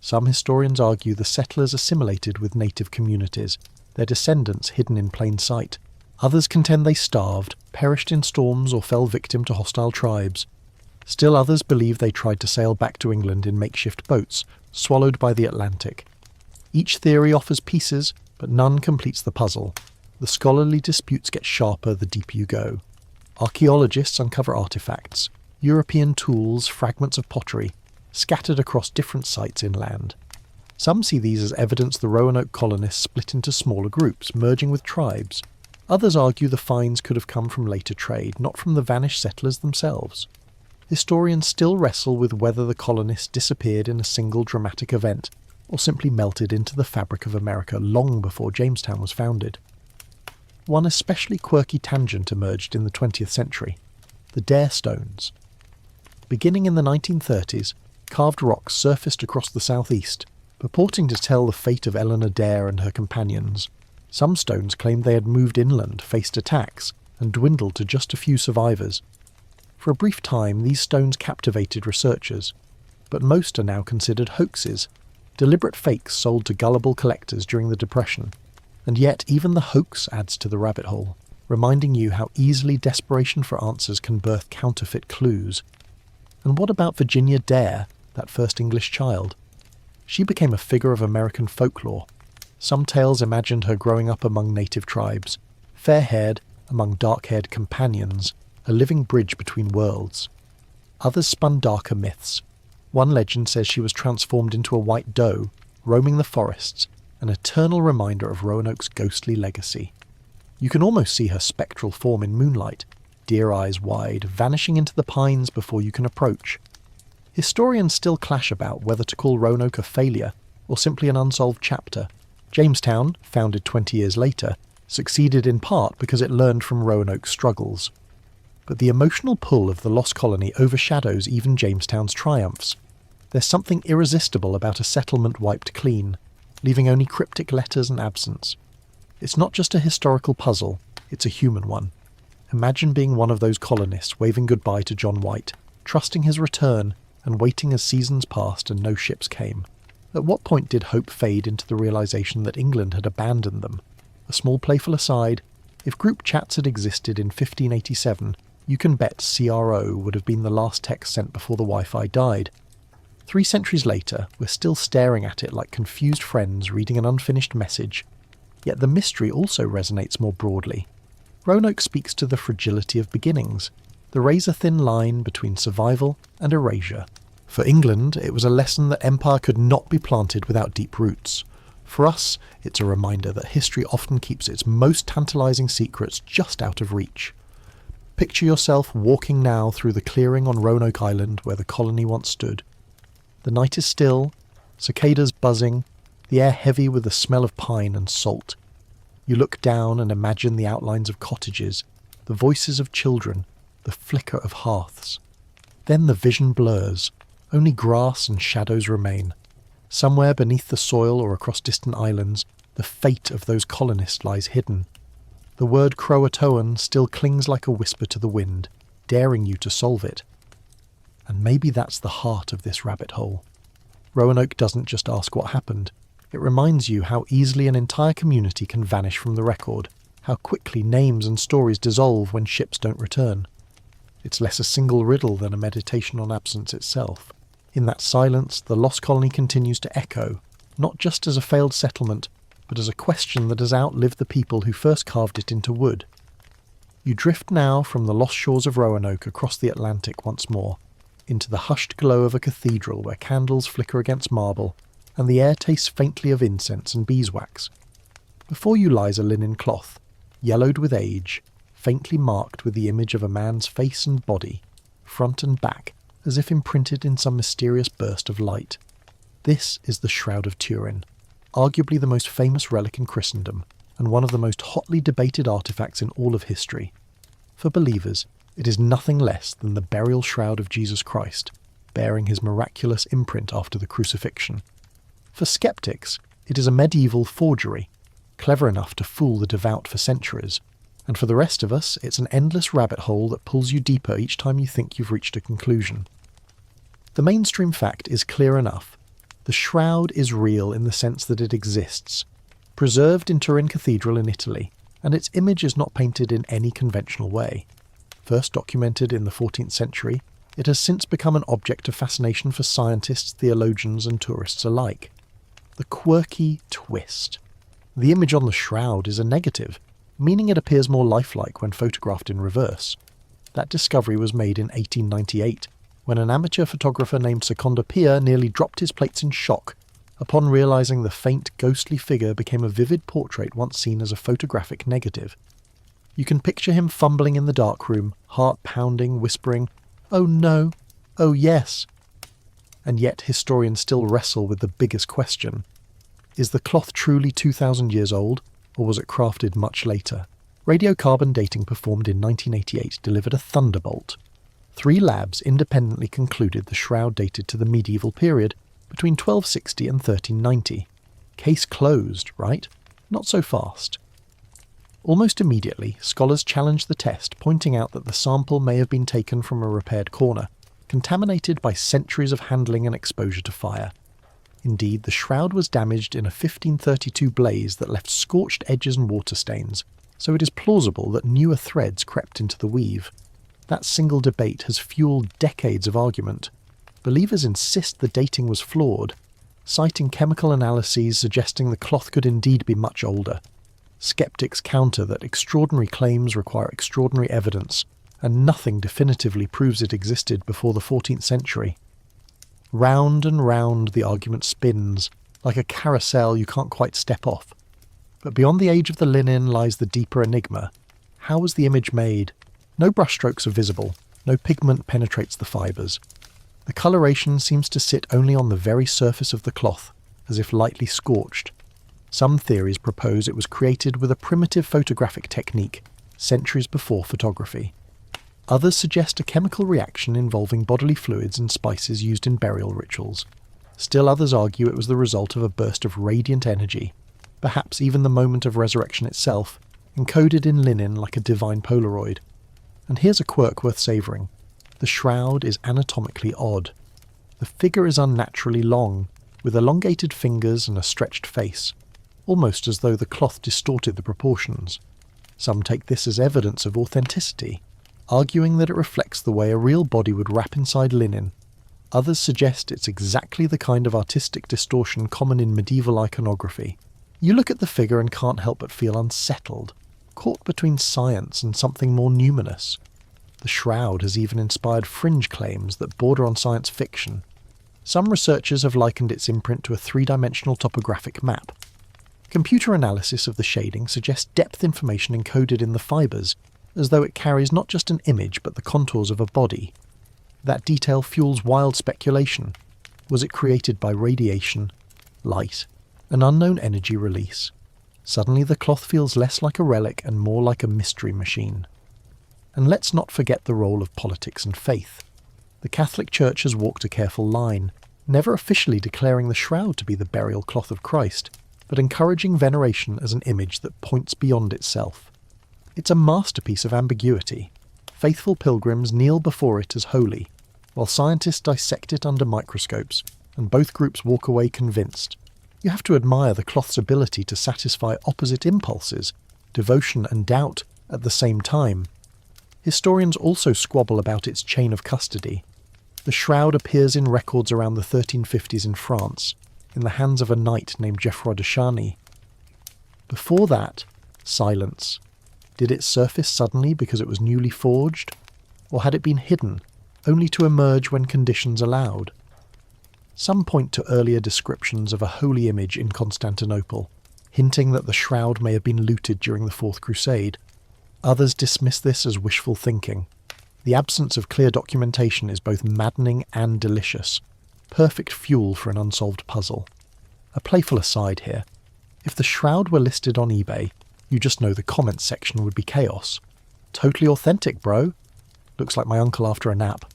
Some historians argue the settlers assimilated with native communities, their descendants hidden in plain sight. Others contend they starved, perished in storms, or fell victim to hostile tribes. Still others believe they tried to sail back to England in makeshift boats, swallowed by the Atlantic. Each theory offers pieces, but none completes the puzzle. The scholarly disputes get sharper the deeper you go. Archaeologists uncover artifacts, European tools, fragments of pottery, scattered across different sites inland. Some see these as evidence the Roanoke colonists split into smaller groups, merging with tribes. Others argue the finds could have come from later trade, not from the vanished settlers themselves. Historians still wrestle with whether the colonists disappeared in a single dramatic event, or simply melted into the fabric of America long before Jamestown was founded. One especially quirky tangent emerged in the 20th century, the Dare Stones. Beginning in the 1930s, carved rocks surfaced across the southeast, purporting to tell the fate of Eleanor Dare and her companions. Some stones claimed they had moved inland, faced attacks, and dwindled to just a few survivors. For a brief time, these stones captivated researchers, but most are now considered hoaxes, deliberate fakes sold to gullible collectors during the Depression. And yet even the hoax adds to the rabbit hole, reminding you how easily desperation for answers can birth counterfeit clues. And what about Virginia Dare, that first English child? She became a figure of American folklore. Some tales imagined her growing up among native tribes, fair-haired, among dark-haired companions, a living bridge between worlds. Others spun darker myths. One legend says she was transformed into a white doe, roaming the forests, an eternal reminder of Roanoke's ghostly legacy. You can almost see her spectral form in moonlight, deer eyes wide, vanishing into the pines before you can approach. Historians still clash about whether to call Roanoke a failure or simply an unsolved chapter. Jamestown, founded 20 years later, succeeded in part because it learned from Roanoke's struggles. But the emotional pull of the lost colony overshadows even Jamestown's triumphs. There's something irresistible about a settlement wiped clean, leaving only cryptic letters and absence. It's not just a historical puzzle, it's a human one. Imagine being one of those colonists waving goodbye to John White, trusting his return and waiting as seasons passed and no ships came. At what point did hope fade into the realization that England had abandoned them? A small playful aside, if group chats had existed in 1587, you can bet CRO would have been the last text sent before the Wi-Fi died. 3 centuries later, we're still staring at it like confused friends reading an unfinished message. Yet the mystery also resonates more broadly. Roanoke speaks to the fragility of beginnings, the razor-thin line between survival and erasure. For England, it was a lesson that empire could not be planted without deep roots. For us, it's a reminder that history often keeps its most tantalizing secrets just out of reach. Picture yourself walking now through the clearing on Roanoke Island where the colony once stood. The night is still, cicadas buzzing, the air heavy with the smell of pine and salt. You look down and imagine the outlines of cottages, the voices of children, the flicker of hearths. Then the vision blurs, only grass and shadows remain. Somewhere beneath the soil or across distant islands, the fate of those colonists lies hidden. The word Croatoan still clings like a whisper to the wind, daring you to solve it. And maybe that's the heart of this rabbit hole. Roanoke doesn't just ask what happened. It reminds you how easily an entire community can vanish from the record, how quickly names and stories dissolve when ships don't return. It's less a single riddle than a meditation on absence itself. In that silence, the lost colony continues to echo, not just as a failed settlement, but as a question that has outlived the people who first carved it into wood. You drift now from the lost shores of Roanoke across the Atlantic once more, into the hushed glow of a cathedral where candles flicker against marble, and the air tastes faintly of incense and beeswax. Before you lies a linen cloth, yellowed with age, faintly marked with the image of a man's face and body, front and back, as if imprinted in some mysterious burst of light. This is the Shroud of Turin, arguably the most famous relic in Christendom, and one of the most hotly debated artefacts in all of history. For believers, it is nothing less than the burial shroud of Jesus Christ, bearing his miraculous imprint after the crucifixion. For skeptics, it is a medieval forgery, clever enough to fool the devout for centuries, and for the rest of us, it's an endless rabbit hole that pulls you deeper each time you think you've reached a conclusion. The mainstream fact is clear enough. The shroud is real in the sense that it exists, preserved in Turin Cathedral in Italy, and its image is not painted in any conventional way. First documented in the 14th century, it has since become an object of fascination for scientists, theologians, and tourists alike. The quirky twist. The image on the shroud is a negative, meaning it appears more lifelike when photographed in reverse. That discovery was made in 1898, when an amateur photographer named Secondo Pia nearly dropped his plates in shock upon realizing the faint, ghostly figure became a vivid portrait once seen as a photographic negative. You can picture him fumbling in the darkroom, heart pounding, whispering, "Oh no, oh yes." And yet historians still wrestle with the biggest question. Is the cloth truly 2,000 years old, or was it crafted much later? Radiocarbon dating performed in 1988 delivered a thunderbolt. 3 labs independently concluded the shroud dated to the medieval period between 1260 and 1390. Case closed, right? Not so fast. Almost immediately, scholars challenged the test, pointing out that the sample may have been taken from a repaired corner, contaminated by centuries of handling and exposure to fire. Indeed, the shroud was damaged in a 1532 blaze that left scorched edges and water stains, so it is plausible that newer threads crept into the weave. That single debate has fueled decades of argument. Believers insist the dating was flawed, citing chemical analyses suggesting the cloth could indeed be much older. Skeptics counter that extraordinary claims require extraordinary evidence, and nothing definitively proves it existed before the 14th century. Round and round the argument spins, like a carousel you can't quite step off. But beyond the age of the linen lies the deeper enigma. How was the image made? No brushstrokes are visible, no pigment penetrates the fibres. The coloration seems to sit only on the very surface of the cloth, as if lightly scorched. Some theories propose it was created with a primitive photographic technique, centuries before photography. Others suggest a chemical reaction involving bodily fluids and spices used in burial rituals. Still others argue it was the result of a burst of radiant energy, perhaps even the moment of resurrection itself, encoded in linen like a divine Polaroid. And here's a quirk worth savouring. The shroud is anatomically odd. The figure is unnaturally long, with elongated fingers and a stretched face, almost as though the cloth distorted the proportions. Some take this as evidence of authenticity, arguing that it reflects the way a real body would wrap inside linen. Others suggest it's exactly the kind of artistic distortion common in medieval iconography. You look at the figure and can't help but feel unsettled, caught between science and something more numinous. The shroud has even inspired fringe claims that border on science fiction. Some researchers have likened its imprint to a three-dimensional topographic map. Computer analysis of the shading suggests depth information encoded in the fibres, as though it carries not just an image but the contours of a body. That detail fuels wild speculation. Was it created by radiation, light, an unknown energy release? Suddenly the cloth feels less like a relic and more like a mystery machine. And let's not forget the role of politics and faith. The Catholic Church has walked a careful line, never officially declaring the shroud to be the burial cloth of Christ, but encouraging veneration as an image that points beyond itself. It's a masterpiece of ambiguity. Faithful pilgrims kneel before it as holy, while scientists dissect it under microscopes, and both groups walk away convinced. You have to admire the cloth's ability to satisfy opposite impulses, devotion and doubt, at the same time. Historians also squabble about its chain of custody. The shroud appears in records around the 1350s in France, in the hands of a knight named Geoffroy de Charny. Before that, silence. Did it surface suddenly because it was newly forged? Or had it been hidden, only to emerge when conditions allowed? Some point to earlier descriptions of a holy image in Constantinople, hinting that the shroud may have been looted during the Fourth Crusade. Others dismiss this as wishful thinking. The absence of clear documentation is both maddening and delicious, perfect fuel for an unsolved puzzle. A playful aside here. If the shroud were listed on eBay, you just know the comments section would be chaos. Totally authentic, bro. Looks like my uncle after a nap.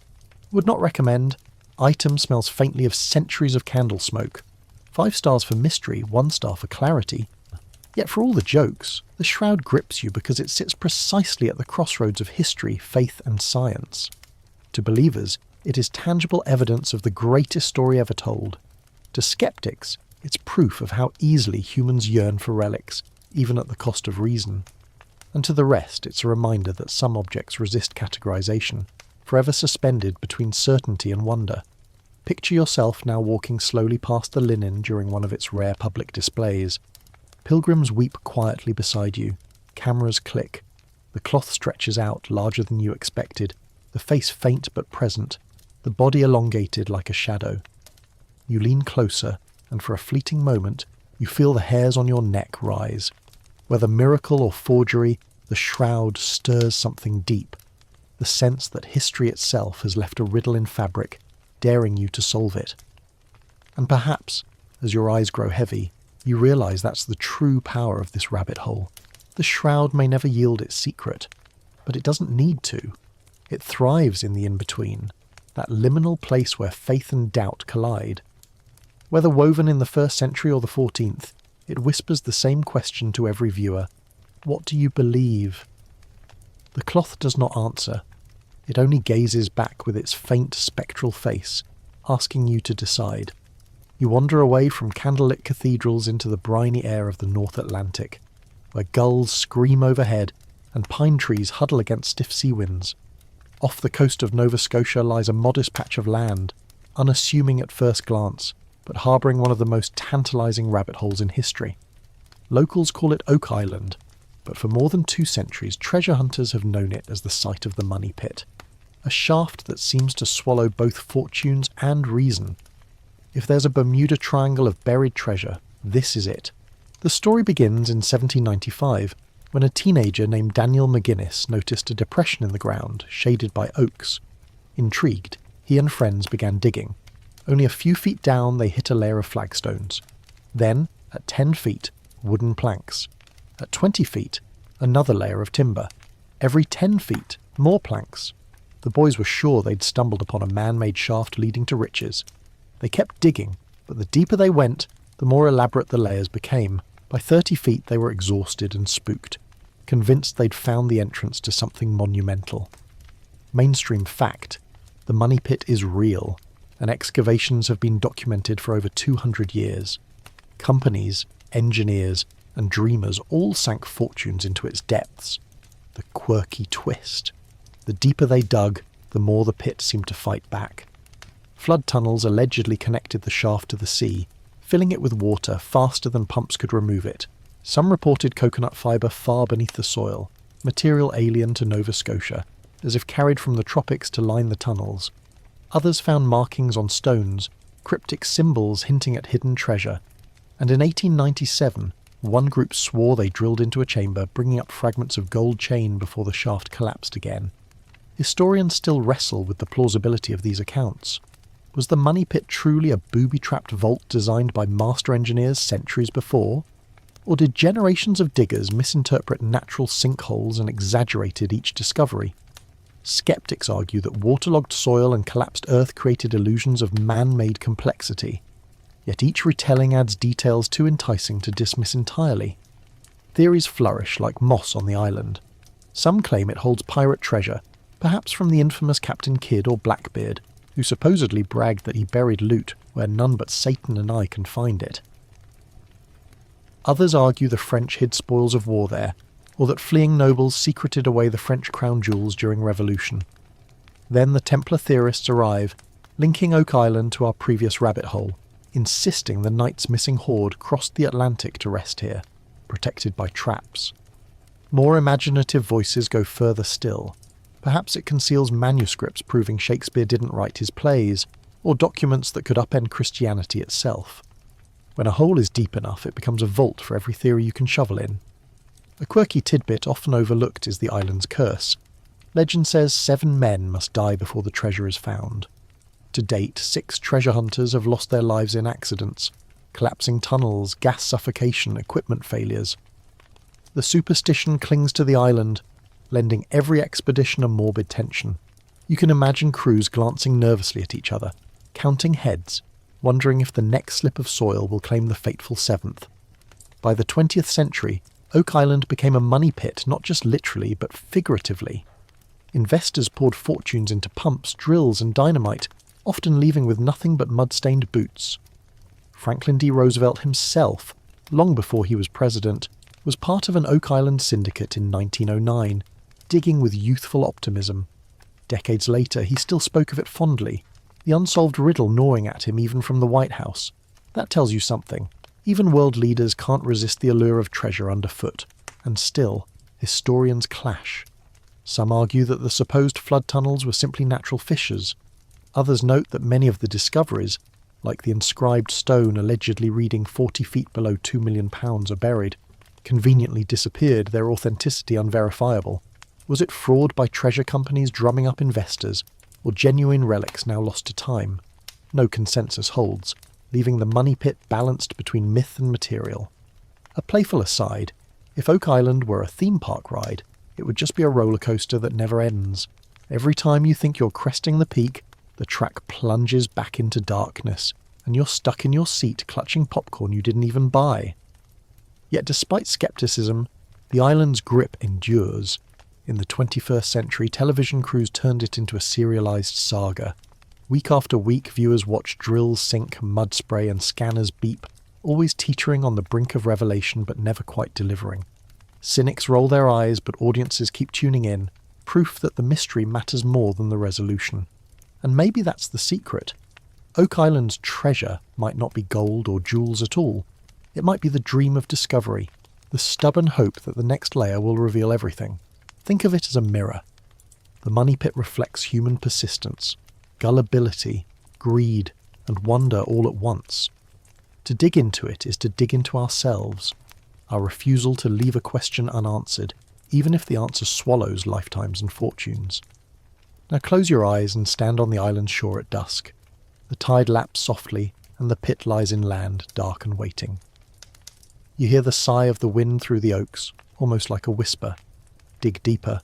Would not recommend. Item smells faintly of centuries of candle smoke. 5 stars for mystery, 1 star for clarity. Yet for all the jokes, the shroud grips you because it sits precisely at the crossroads of history, faith and science. To believers, it is tangible evidence of the greatest story ever told. To skeptics, it's proof of how easily humans yearn for relics, even at the cost of reason. And to the rest, it's a reminder that some objects resist categorization, forever suspended between certainty and wonder. Picture yourself now walking slowly past the linen during one of its rare public displays. Pilgrims weep quietly beside you. Cameras click. The cloth stretches out, larger than you expected, the face faint but present, the body elongated like a shadow. You lean closer, and for a fleeting moment, you feel the hairs on your neck rise. Whether miracle or forgery, the shroud stirs something deep, the sense that history itself has left a riddle in fabric, daring you to solve it. And perhaps, as your eyes grow heavy, you realise that's the true power of this rabbit hole. The shroud may never yield its secret, but it doesn't need to. It thrives in the in-between, that liminal place where faith and doubt collide. Whether woven in the 1st century or the 14th, it whispers the same question to every viewer. What do you believe? The cloth does not answer. It only gazes back with its faint spectral face, asking you to decide. You wander away from candlelit cathedrals into the briny air of the North Atlantic, where gulls scream overhead and pine trees huddle against stiff sea winds. Off the coast of Nova Scotia lies a modest patch of land, unassuming at first glance, but harbouring one of the most tantalising rabbit holes in history. Locals call it Oak Island, but for more than 2 centuries treasure hunters have known it as the site of the Money Pit, a shaft that seems to swallow both fortunes and reason. If there's a Bermuda Triangle of buried treasure, this is it. The story begins in 1795, when a teenager named Daniel McGuinness noticed a depression in the ground, shaded by oaks. Intrigued, he and friends began digging. Only a few feet down they hit a layer of flagstones. Then, at 10 feet, wooden planks. At 20 feet, another layer of timber. Every 10 feet, more planks. The boys were sure they'd stumbled upon a man-made shaft leading to riches. They kept digging, but the deeper they went, the more elaborate the layers became. By 30 feet they were exhausted and spooked, convinced they'd found the entrance to something monumental. Mainstream fact: the Money Pit is real, and excavations have been documented for over 200 years. Companies, engineers, and dreamers all sank fortunes into its depths. The quirky twist: the deeper they dug, the more the pit seemed to fight back. Flood tunnels allegedly connected the shaft to the sea, filling it with water faster than pumps could remove it. Some reported coconut fibre far beneath the soil, material alien to Nova Scotia, as if carried from the tropics to line the tunnels. Others found markings on stones, cryptic symbols hinting at hidden treasure. And in 1897, one group swore they drilled into a chamber, bringing up fragments of gold chain before the shaft collapsed again. Historians still wrestle with the plausibility of these accounts. Was the Money Pit truly a booby-trapped vault designed by master engineers centuries before? Or did generations of diggers misinterpret natural sinkholes and exaggerated each discovery? Skeptics argue that waterlogged soil and collapsed earth created illusions of man-made complexity, yet each retelling adds details too enticing to dismiss entirely. Theories flourish like moss on the island. Some claim it holds pirate treasure, perhaps from the infamous Captain Kidd or Blackbeard, who supposedly bragged that he buried loot where none but Satan and I can find it. Others argue the French hid spoils of war there, or that fleeing nobles secreted away the French crown jewels during Revolution. Then the Templar theorists arrive, linking Oak Island to our previous rabbit hole, insisting the knight's missing hoard crossed the Atlantic to rest here, protected by traps. More imaginative voices go further still. Perhaps it conceals manuscripts proving Shakespeare didn't write his plays, or documents that could upend Christianity itself. When a hole is deep enough, it becomes a vault for every theory you can shovel in. A quirky tidbit often overlooked is the island's curse. Legend says 7 men must die before the treasure is found. To date, 6 treasure hunters have lost their lives in accidents, collapsing tunnels, gas suffocation, equipment failures. The superstition clings to the island, lending every expedition a morbid tension. You can imagine crews glancing nervously at each other, counting heads, wondering if the next slip of soil will claim the fateful 7th. By the 20th century, Oak Island became a money pit not just literally but figuratively. Investors poured fortunes into pumps, drills and dynamite, often leaving with nothing but mud-stained boots. Franklin D. Roosevelt himself, long before he was president, was part of an Oak Island syndicate in 1909, digging with youthful optimism. Decades later, he still spoke of it fondly, the unsolved riddle gnawing at him even from the White House. That tells you something. Even world leaders can't resist the allure of treasure underfoot, and still, historians clash. Some argue that the supposed flood tunnels were simply natural fissures. Others note that many of the discoveries, like the inscribed stone allegedly reading 40 feet below £2 million, are buried, conveniently disappeared, their authenticity unverifiable. Was it fraud by treasure companies drumming up investors, or genuine relics now lost to time? No consensus holds, leaving the money pit balanced between myth and material. A playful aside, if Oak Island were a theme park ride, it would just be a roller coaster that never ends. Every time you think you're cresting the peak, the track plunges back into darkness, and you're stuck in your seat clutching popcorn you didn't even buy. Yet despite skepticism, the island's grip endures. In the 21st century, television crews turned it into a serialized saga. Week after week, viewers watch drills sink, mud spray and scanners beep, always teetering on the brink of revelation but never quite delivering. Cynics roll their eyes, but audiences keep tuning in, proof that the mystery matters more than the resolution. And maybe that's the secret. Oak Island's treasure might not be gold or jewels at all. It might be the dream of discovery, the stubborn hope that the next layer will reveal everything. Think of it as a mirror. The money pit reflects human persistence, gullibility, greed, and wonder all at once. To dig into it is to dig into ourselves, our refusal to leave a question unanswered, even if the answer swallows lifetimes and fortunes. Now close your eyes and stand on the island's shore at dusk. The tide laps softly, and the pit lies inland, dark and waiting. You hear the sigh of the wind through the oaks, almost like a whisper. Dig deeper.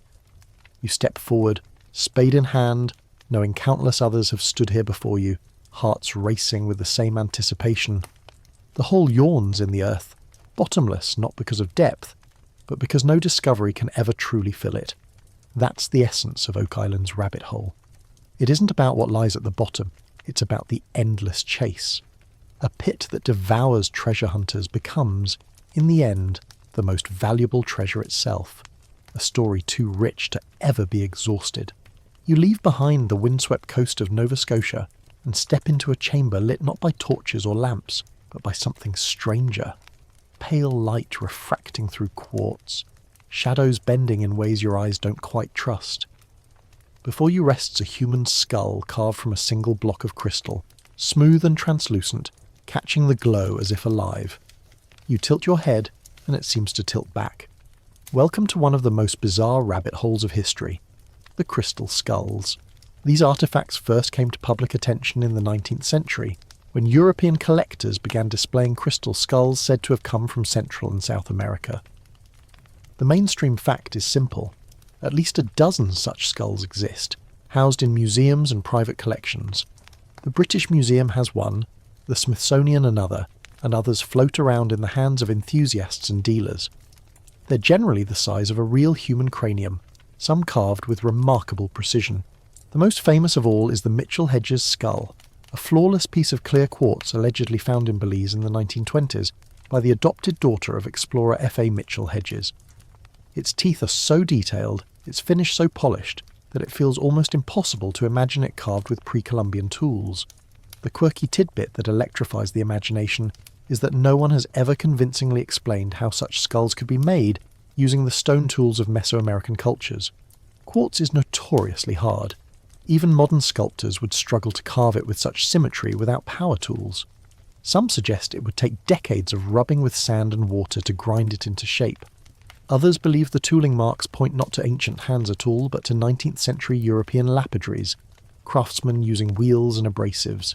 You step forward, spade in hand, knowing countless others have stood here before you, hearts racing with the same anticipation. The hole yawns in the earth, bottomless not because of depth, but because no discovery can ever truly fill it. That's the essence of Oak Island's rabbit hole. It isn't about what lies at the bottom, it's about the endless chase. A pit that devours treasure hunters becomes, in the end, the most valuable treasure itself. A story too rich to ever be exhausted. You leave behind the windswept coast of Nova Scotia and step into a chamber lit not by torches or lamps, but by something stranger. Pale light refracting through quartz, shadows bending in ways your eyes don't quite trust. Before you rests a human skull carved from a single block of crystal, smooth and translucent, catching the glow as if alive. You tilt your head, and it seems to tilt back. Welcome to one of the most bizarre rabbit holes of history, the crystal skulls. These artifacts first came to public attention in the 19th century, when European collectors began displaying crystal skulls said to have come from Central and South America. The mainstream fact is simple. At least a dozen such skulls exist, housed in museums and private collections. The British Museum has one, the Smithsonian another, and others float around in the hands of enthusiasts and dealers. They're generally the size of a real human cranium, some carved with remarkable precision. The most famous of all is the Mitchell Hedges skull, a flawless piece of clear quartz allegedly found in Belize in the 1920s by the adopted daughter of explorer F.A. Mitchell Hedges. Its teeth are so detailed, its finish so polished, that it feels almost impossible to imagine it carved with pre-Columbian tools. The quirky tidbit that electrifies the imagination is that no one has ever convincingly explained how such skulls could be made using the stone tools of Mesoamerican cultures. Quartz is notoriously hard. Even modern sculptors would struggle to carve it with such symmetry without power tools. Some suggest it would take decades of rubbing with sand and water to grind it into shape. Others believe the tooling marks point not to ancient hands at all, but to 19th century European lapidaries, craftsmen using wheels and abrasives.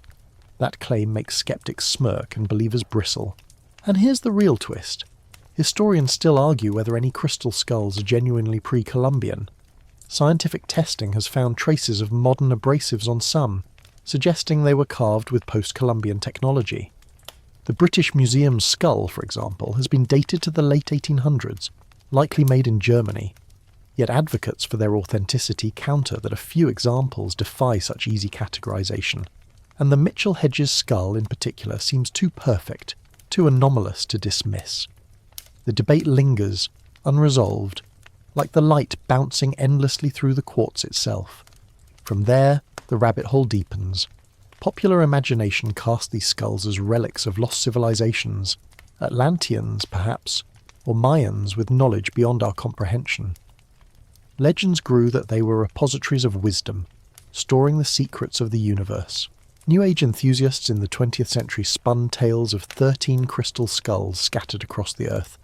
That claim makes skeptics smirk and believers bristle. And here's the real twist. Historians still argue whether any crystal skulls are genuinely pre-Columbian. Scientific testing has found traces of modern abrasives on some, suggesting they were carved with post-Columbian technology. The British Museum's skull, for example, has been dated to the late 1800s, likely made in Germany. Yet advocates for their authenticity counter that a few examples defy such easy categorization, and the Mitchell Hedges skull in particular seems too perfect, too anomalous to dismiss. The debate lingers, unresolved, like the light bouncing endlessly through the quartz itself. From there, the rabbit hole deepens. Popular imagination cast these skulls as relics of lost civilizations, Atlanteans perhaps, or Mayans with knowledge beyond our comprehension. Legends grew that they were repositories of wisdom, storing the secrets of the universe. New Age enthusiasts in the 20th century spun tales of 13 crystal skulls scattered across the earth,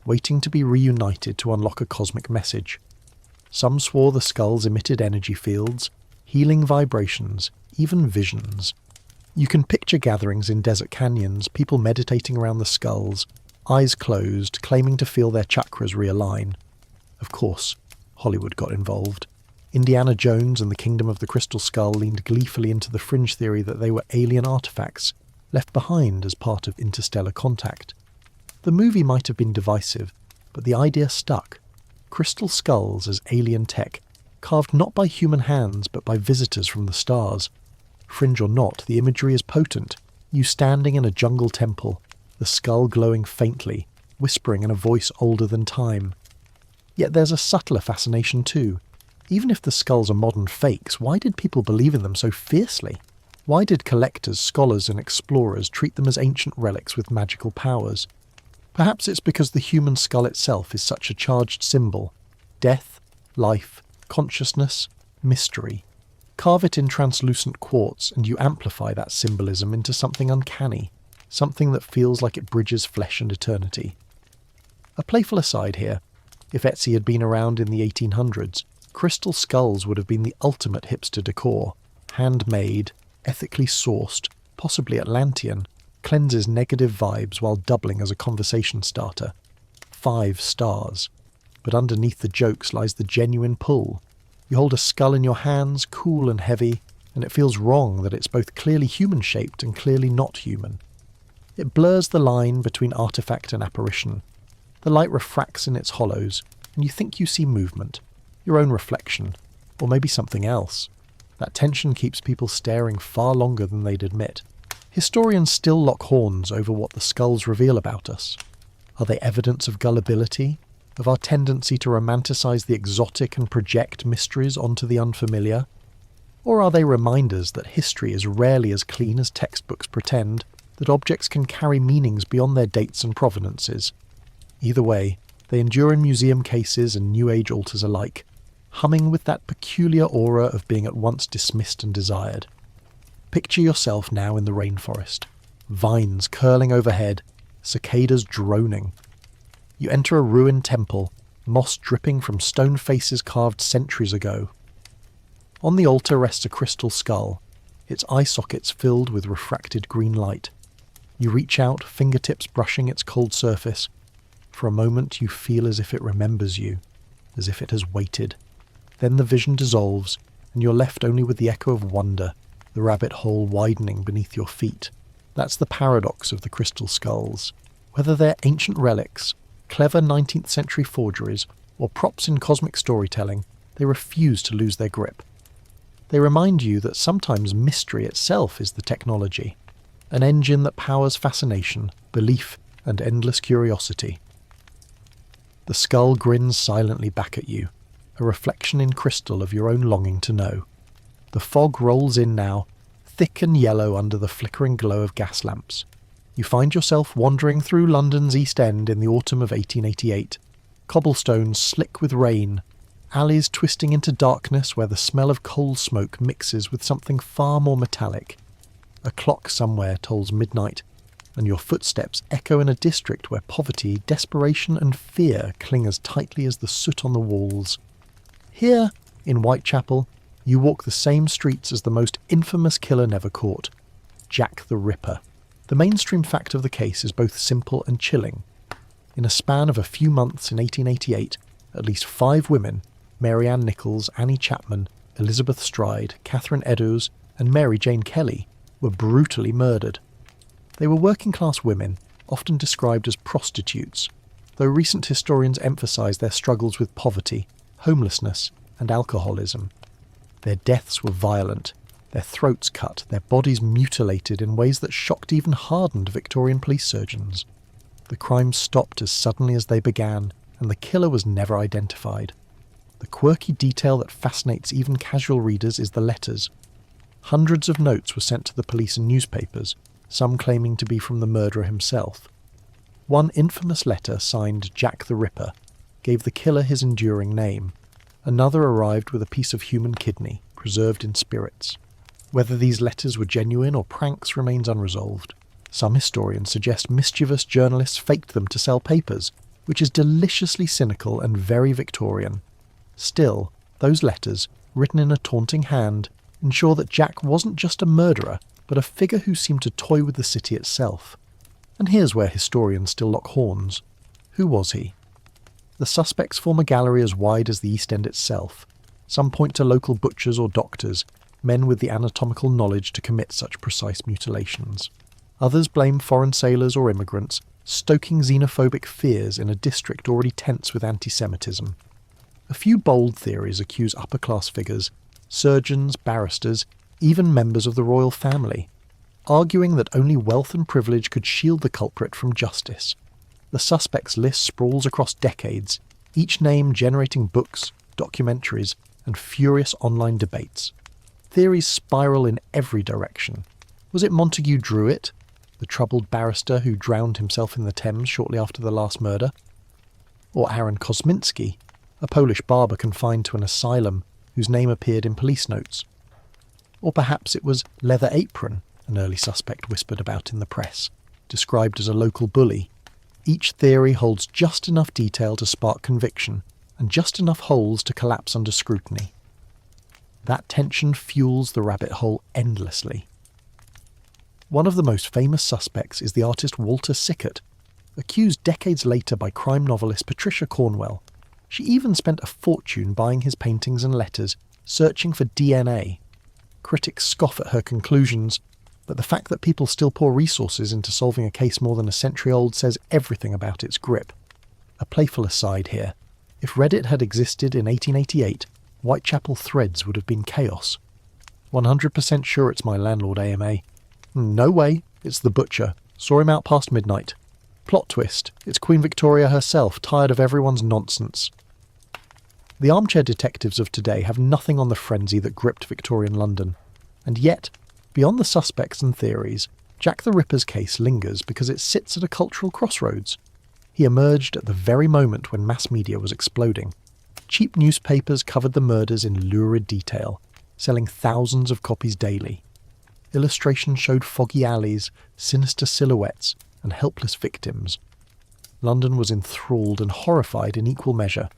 waiting to be reunited to unlock a cosmic message. Some swore the skulls emitted energy fields, healing vibrations, even visions. You can picture gatherings in desert canyons, people meditating around the skulls, eyes closed, claiming to feel their chakras realign. Of course, Hollywood got involved. Indiana Jones and the Kingdom of the Crystal Skull leaned gleefully into the fringe theory that they were alien artifacts, left behind as part of interstellar contact. The movie might have been divisive, but the idea stuck. Crystal skulls as alien tech, carved not by human hands but by visitors from the stars. Fringe or not, the imagery is potent. You standing in a jungle temple, the skull glowing faintly, whispering in a voice older than time. Yet there's a subtler fascination too. Even if the skulls are modern fakes, why did people believe in them so fiercely? Why did collectors, scholars and explorers treat them as ancient relics with magical powers? Perhaps it's because the human skull itself is such a charged symbol. Death, life, consciousness, mystery. Carve it in translucent quartz and you amplify that symbolism into something uncanny, something that feels like it bridges flesh and eternity. A playful aside here, if Etsy had been around in the 1800s, crystal skulls would have been the ultimate hipster decor. Handmade, ethically sourced, possibly Atlantean, cleanses negative vibes while doubling as a conversation starter. 5 stars. But underneath the jokes lies the genuine pull. You hold a skull in your hands, cool and heavy, and it feels wrong that it's both clearly human-shaped and clearly not human. It blurs the line between artifact and apparition. The light refracts in its hollows, and you think you see movement, your own reflection, or maybe something else. That tension keeps people staring far longer than they'd admit. Historians still lock horns over what the skulls reveal about us. Are they evidence of gullibility? Of our tendency to romanticize the exotic and project mysteries onto the unfamiliar? Or are they reminders that history is rarely as clean as textbooks pretend, that objects can carry meanings beyond their dates and provenances? Either way, they endure in museum cases and New Age altars alike, humming with that peculiar aura of being at once dismissed and desired. Picture yourself now in the rainforest, vines curling overhead, cicadas droning. You enter a ruined temple, moss dripping from stone faces carved centuries ago. On the altar rests a crystal skull, its eye sockets filled with refracted green light. You reach out, fingertips brushing its cold surface. For a moment you feel as if it remembers you, as if it has waited. Then the vision dissolves, and you're left only with the echo of wonder, the rabbit hole widening beneath your feet. That's the paradox of the crystal skulls. Whether they're ancient relics, clever 19th century forgeries, or props in cosmic storytelling, they refuse to lose their grip. They remind you that sometimes mystery itself is the technology, an engine that powers fascination, belief, and endless curiosity. The skull grins silently back at you, a reflection in crystal of your own longing to know. The fog rolls in now, thick and yellow under the flickering glow of gas lamps. You find yourself wandering through London's East End in the autumn of 1888. Cobblestones slick with rain, alleys twisting into darkness where the smell of coal smoke mixes with something far more metallic. A clock somewhere tolls midnight, and your footsteps echo in a district where poverty, desperation and fear cling as tightly as the soot on the walls. Here, in Whitechapel, you walk the same streets as the most infamous killer never caught, Jack the Ripper. The mainstream fact of the case is both simple and chilling. In a span of a few months in 1888, at least 5 women, Mary Ann Nichols, Annie Chapman, Elizabeth Stride, Catherine Eddowes and Mary Jane Kelly, were brutally murdered. They were working-class women, often described as prostitutes, though recent historians emphasise their struggles with poverty, homelessness and alcoholism. Their deaths were violent, their throats cut, their bodies mutilated in ways that shocked even hardened Victorian police surgeons. The crimes stopped as suddenly as they began, and the killer was never identified. The quirky detail that fascinates even casual readers is the letters. Hundreds of notes were sent to the police and newspapers, some claiming to be from the murderer himself. One infamous letter, signed Jack the Ripper, gave the killer his enduring name. Another arrived with a piece of human kidney, preserved in spirits. Whether these letters were genuine or pranks remains unresolved. Some historians suggest mischievous journalists faked them to sell papers, which is deliciously cynical and very Victorian. Still, those letters, written in a taunting hand, ensure that Jack wasn't just a murderer, but a figure who seemed to toy with the city itself. And here's where historians still lock horns. Who was he? The suspects form a gallery as wide as the East End itself. Some point to local butchers or doctors, men with the anatomical knowledge to commit such precise mutilations. Others blame foreign sailors or immigrants, stoking xenophobic fears in a district already tense with anti-Semitism. A few bold theories accuse upper-class figures, surgeons, barristers, even members of the royal family, arguing that only wealth and privilege could shield the culprit from justice. The suspects' list sprawls across decades, each name generating books, documentaries, and furious online debates. Theories spiral in every direction. Was it Montague Druitt? the troubled barrister who drowned himself in the Thames shortly after the last murder? Or Aaron Kosminski, a Polish barber confined to an asylum whose name appeared in police notes? Or perhaps it was Leather Apron, an early suspect whispered about in the press, described as a local bully. Each theory holds just enough detail to spark conviction, and just enough holes to collapse under scrutiny. That tension fuels the rabbit hole endlessly. One of the most famous suspects is the artist Walter Sickert, accused decades later by crime novelist Patricia Cornwell. She even spent a fortune buying his paintings and letters, searching for DNA. Critics scoff at her conclusions, but the fact that people still pour resources into solving a case more than a century old says everything about its grip. A playful aside here. If Reddit had existed in 1888, Whitechapel threads would have been chaos. 100% sure it's my landlord AMA. No way, it's the butcher. Saw him out past midnight. Plot twist, it's Queen Victoria herself, tired of everyone's nonsense. The armchair detectives of today have nothing on the frenzy that gripped Victorian London. And yet, beyond the suspects and theories, Jack the Ripper's case lingers because it sits at a cultural crossroads. He emerged at the very moment when mass media was exploding. Cheap newspapers covered the murders in lurid detail, selling thousands of copies daily. Illustrations showed foggy alleys, sinister silhouettes, and helpless victims. London was enthralled and horrified in equal measure.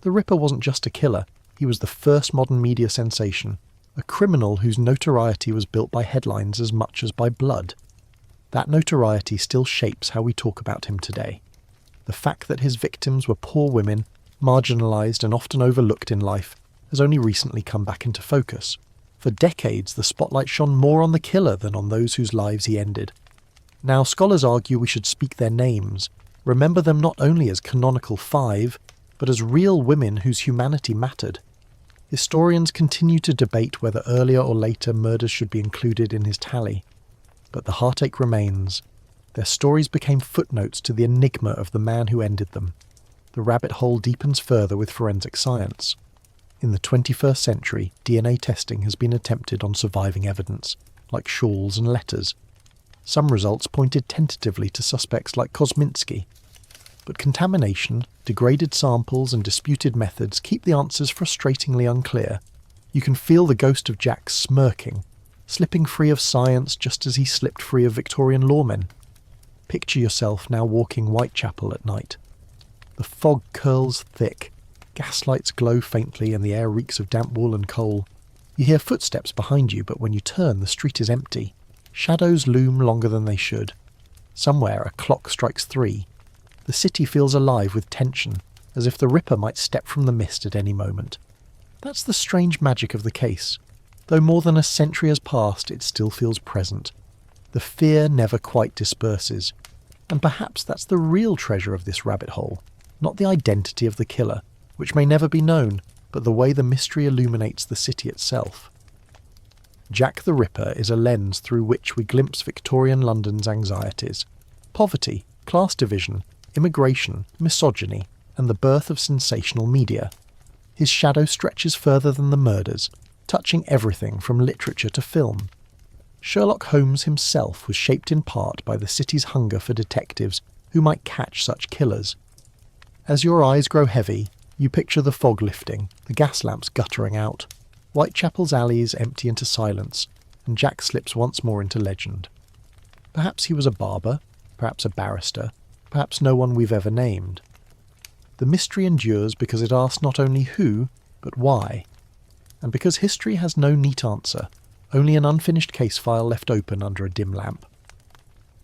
The Ripper wasn't just a killer, he was the first modern media sensation, a criminal whose notoriety was built by headlines as much as by blood. That notoriety still shapes how we talk about him today. The fact that his victims were poor women, marginalised and often overlooked in life, has only recently come back into focus. For decades, the spotlight shone more on the killer than on those whose lives he ended. Now, scholars argue we should speak their names, remember them not only as canonical five, but as real women whose humanity mattered. Historians continue to debate whether earlier or later murders should be included in his tally. But the heartache remains. Their stories became footnotes to the enigma of the man who ended them. The rabbit hole deepens further with forensic science. In the 21st century, DNA testing has been attempted on surviving evidence, like shawls and letters. Some results pointed tentatively to suspects like Kosminski. But contamination, degraded samples and disputed methods keep the answers frustratingly unclear. You can feel the ghost of Jack smirking, slipping free of science just as he slipped free of Victorian lawmen. Picture yourself now walking Whitechapel at night. The fog curls thick, gaslights glow faintly and the air reeks of damp wool and coal. You hear footsteps behind you, but when you turn, the street is empty. Shadows loom longer than they should. Somewhere a clock strikes 3. The city feels alive with tension, as if the Ripper might step from the mist at any moment. That's the strange magic of the case. Though more than a century has passed, it still feels present. The fear never quite disperses. And perhaps that's the real treasure of this rabbit hole. Not the identity of the killer, which may never be known, but the way the mystery illuminates the city itself. Jack the Ripper is a lens through which we glimpse Victorian London's anxieties. Poverty, class division, immigration, misogyny, and the birth of sensational media. His shadow stretches further than the murders, touching everything from literature to film. Sherlock Holmes himself was shaped in part by the city's hunger for detectives who might catch such killers. As your eyes grow heavy, you picture the fog lifting, the gas lamps guttering out, Whitechapel's alleys empty into silence, and Jack slips once more into legend. Perhaps he was a barber, perhaps a barrister, perhaps no one we've ever named. The mystery endures because it asks not only who, but why. And because history has no neat answer, only an unfinished case file left open under a dim lamp.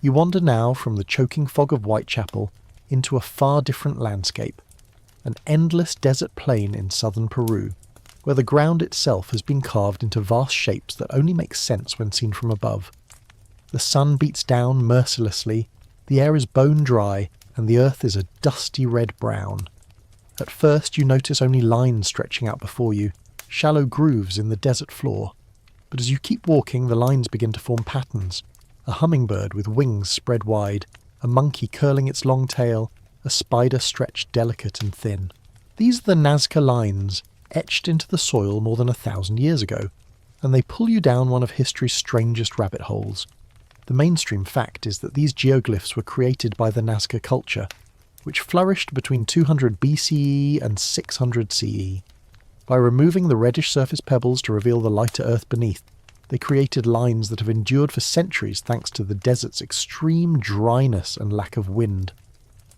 You wander now from the choking fog of Whitechapel into a far different landscape, an endless desert plain in southern Peru, where the ground itself has been carved into vast shapes that only make sense when seen from above. The sun beats down mercilessly, the air is bone dry, and the earth is a dusty red brown. At first you notice only lines stretching out before you, shallow grooves in the desert floor. But as you keep walking, the lines begin to form patterns. A hummingbird with wings spread wide, a monkey curling its long tail, a spider stretched delicate and thin. These are the Nazca lines, etched into the soil more than 1,000 years ago, and they pull you down one of history's strangest rabbit holes. The mainstream fact is that these geoglyphs were created by the Nazca culture, which flourished between 200 BCE and 600 CE. By removing the reddish surface pebbles to reveal the lighter earth beneath, they created lines that have endured for centuries thanks to the desert's extreme dryness and lack of wind.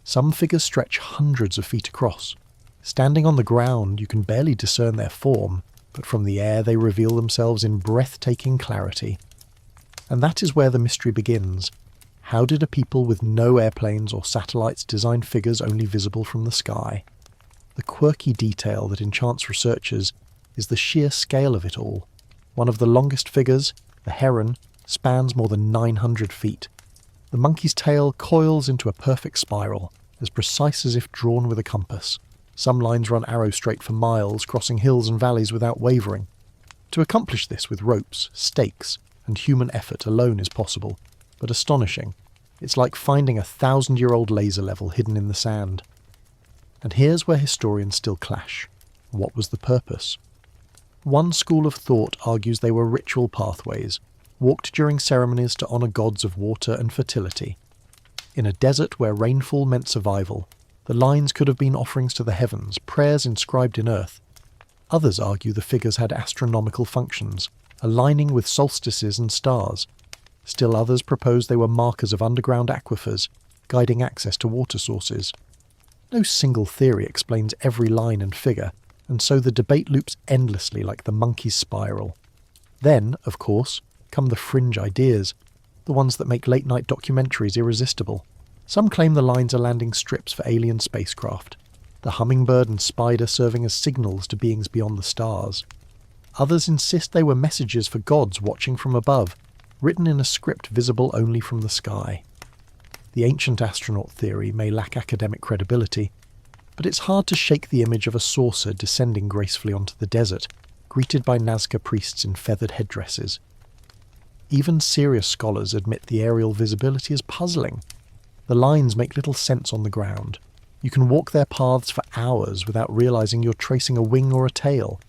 Some figures stretch hundreds of feet across. Standing on the ground, you can barely discern their form, but from the air they reveal themselves in breathtaking clarity. And that is where the mystery begins. How did a people with no airplanes or satellites design figures only visible from the sky? The quirky detail that enchants researchers is the sheer scale of it all. One of the longest figures, the heron, spans more than 900 feet. The monkey's tail coils into a perfect spiral, as precise as if drawn with a compass. Some lines run arrow straight for miles, crossing hills and valleys without wavering. To accomplish this with ropes, stakes, and human effort alone is possible, but astonishing. It's like finding a 1,000-year-old laser level hidden in the sand. And here's where historians still clash. What was the purpose? One school of thought argues they were ritual pathways, walked during ceremonies to honour gods of water and fertility. In a desert where rainfall meant survival, the lines could have been offerings to the heavens, prayers inscribed in earth. Others argue the figures had astronomical functions, aligning with solstices and stars. Still others propose they were markers of underground aquifers, guiding access to water sources. No single theory explains every line and figure, and so the debate loops endlessly like the monkey's spiral. Then, of course, come the fringe ideas, the ones that make late-night documentaries irresistible. Some claim the lines are landing strips for alien spacecraft, the hummingbird and spider serving as signals to beings beyond the stars. Others insist they were messages for gods watching from above, written in a script visible only from the sky. The ancient astronaut theory may lack academic credibility, but it's hard to shake the image of a saucer descending gracefully onto the desert, greeted by Nazca priests in feathered headdresses. Even serious scholars admit the aerial visibility is puzzling. The lines make little sense on the ground. You can walk their paths for hours without realizing you're tracing a wing or a tail.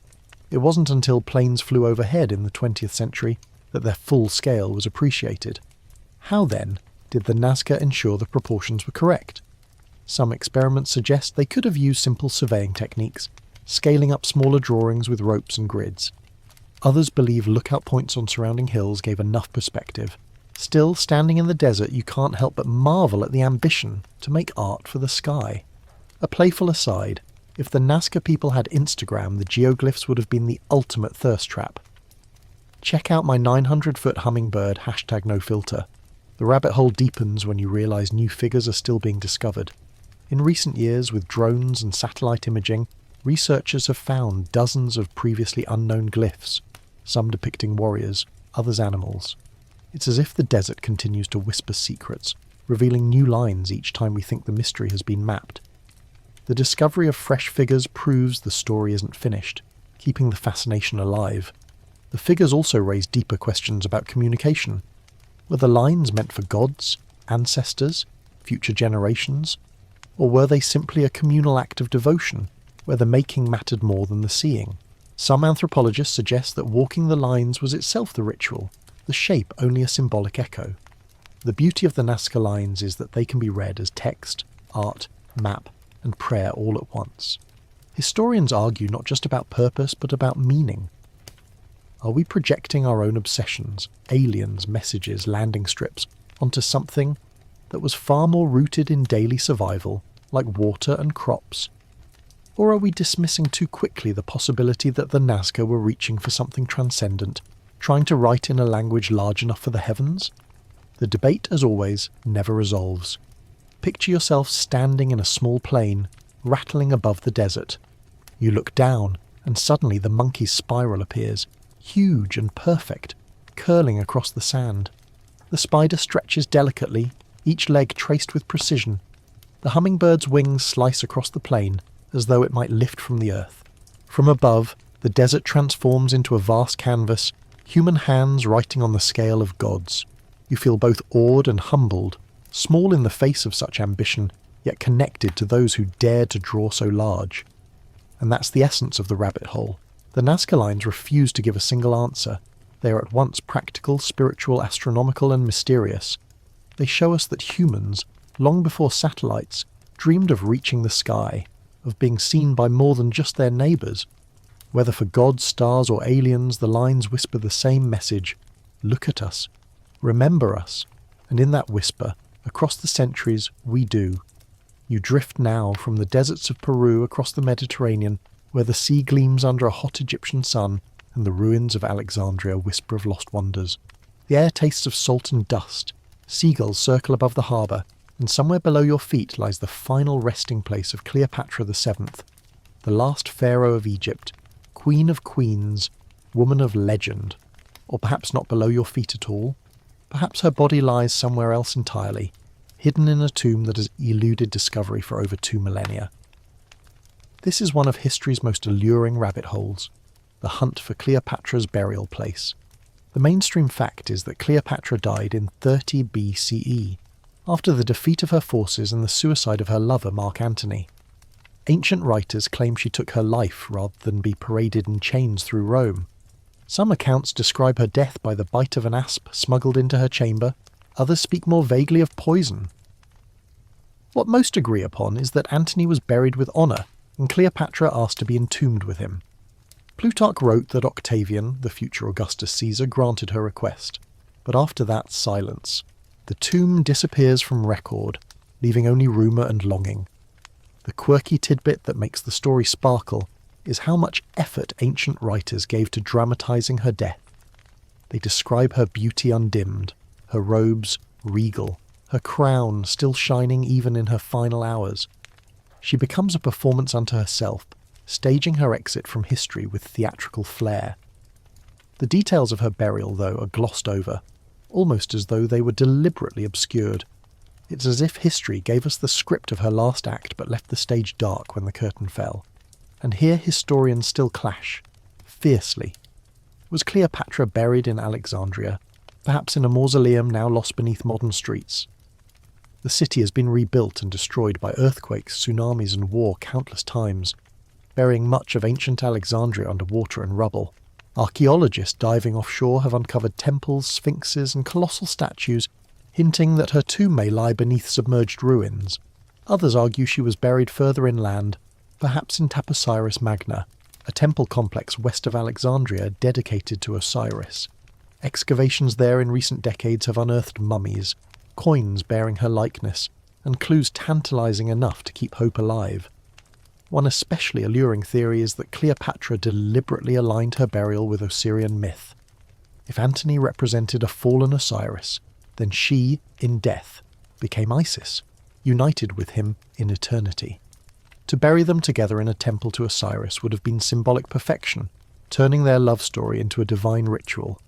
It wasn't until planes flew overhead in the 20th century that their full scale was appreciated. How, then, did the Nazca ensure the proportions were correct? Some experiments suggest they could have used simple surveying techniques, scaling up smaller drawings with ropes and grids. Others believe lookout points on surrounding hills gave enough perspective. Still, standing in the desert, you can't help but marvel at the ambition to make art for the sky. A playful aside, if the Nazca people had Instagram, the geoglyphs would have been the ultimate thirst trap. Check out my 900-foot hummingbird #NoFilter. The rabbit hole deepens when you realise new figures are still being discovered. In recent years, with drones and satellite imaging, researchers have found dozens of previously unknown glyphs, some depicting warriors, others animals. It's as if the desert continues to whisper secrets, revealing new lines each time we think the mystery has been mapped. The discovery of fresh figures proves the story isn't finished, keeping the fascination alive. The figures also raise deeper questions about communication. Were the lines meant for gods, ancestors, future generations? Or were they simply a communal act of devotion, where the making mattered more than the seeing? Some anthropologists suggest that walking the lines was itself the ritual, the shape only a symbolic echo. The beauty of the Nazca lines is that they can be read as text, art, map, and prayer all at once. Historians argue not just about purpose, but about meaning. Are we projecting our own obsessions, aliens, messages, landing strips, onto something that was far more rooted in daily survival, like water and crops? Or are we dismissing too quickly the possibility that the Nazca were reaching for something transcendent, trying to write in a language large enough for the heavens? The debate, as always, never resolves. Picture yourself standing in a small plain, rattling above the desert. You look down, and suddenly the monkey's spiral appears, huge and perfect, curling across the sand. The spider stretches delicately, each leg traced with precision. The hummingbird's wings slice across the plain, as though it might lift from the earth. From above, the desert transforms into a vast canvas, human hands writing on the scale of gods. You feel both awed and humbled, small in the face of such ambition, yet connected to those who dared to draw so large. And that's the essence of the rabbit hole. The Nazca lines refuse to give a single answer. They are at once practical, spiritual, astronomical, and mysterious. They show us that humans, long before satellites, dreamed of reaching the sky, of being seen by more than just their neighbours. Whether for gods, stars, or aliens, the lines whisper the same message: look at us, remember us, and in that whisper, across the centuries, we do. You drift now from the deserts of Peru across the Mediterranean, where the sea gleams under a hot Egyptian sun, and the ruins of Alexandria whisper of lost wonders. The air tastes of salt and dust. Seagulls circle above the harbour, and somewhere below your feet lies the final resting place of Cleopatra VII, the last pharaoh of Egypt, queen of queens, woman of legend. Or perhaps not below your feet at all. Perhaps her body lies somewhere else entirely, hidden in a tomb that has eluded discovery for over 2 millennia. This is one of history's most alluring rabbit holes, the hunt for Cleopatra's burial place. The mainstream fact is that Cleopatra died in 30 BCE, after the defeat of her forces and the suicide of her lover Mark Antony. Ancient writers claim she took her life rather than be paraded in chains through Rome. Some accounts describe her death by the bite of an asp smuggled into her chamber, others speak more vaguely of poison. What most agree upon is that Antony was buried with honour, and Cleopatra asked to be entombed with him. Plutarch wrote that Octavian, the future Augustus Caesar, granted her request, but after that, silence. The tomb disappears from record, leaving only rumour and longing. The quirky tidbit that makes the story sparkle is how much effort ancient writers gave to dramatising her death. They describe her beauty undimmed, her robes regal, her crown still shining even in her final hours. She becomes a performance unto herself, staging her exit from history with theatrical flair. The details of her burial, though, are glossed over, almost as though they were deliberately obscured. It's as if history gave us the script of her last act but left the stage dark when the curtain fell. And here historians still clash, fiercely. Was Cleopatra buried in Alexandria, perhaps in a mausoleum now lost beneath modern streets? The city has been rebuilt and destroyed by earthquakes, tsunamis and war countless times, burying much of ancient Alexandria under water and rubble. Archaeologists diving offshore have uncovered temples, sphinxes and colossal statues, hinting that her tomb may lie beneath submerged ruins. Others argue she was buried further inland, perhaps in Taposiris Magna, a temple complex west of Alexandria dedicated to Osiris. Excavations there in recent decades have unearthed mummies, coins bearing her likeness, and clues tantalising enough to keep hope alive. One especially alluring theory is that Cleopatra deliberately aligned her burial with Osirian myth. If Antony represented a fallen Osiris, then she, in death, became Isis, united with him in eternity. To bury them together in a temple to Osiris would have been symbolic perfection, turning their love story into a divine ritual.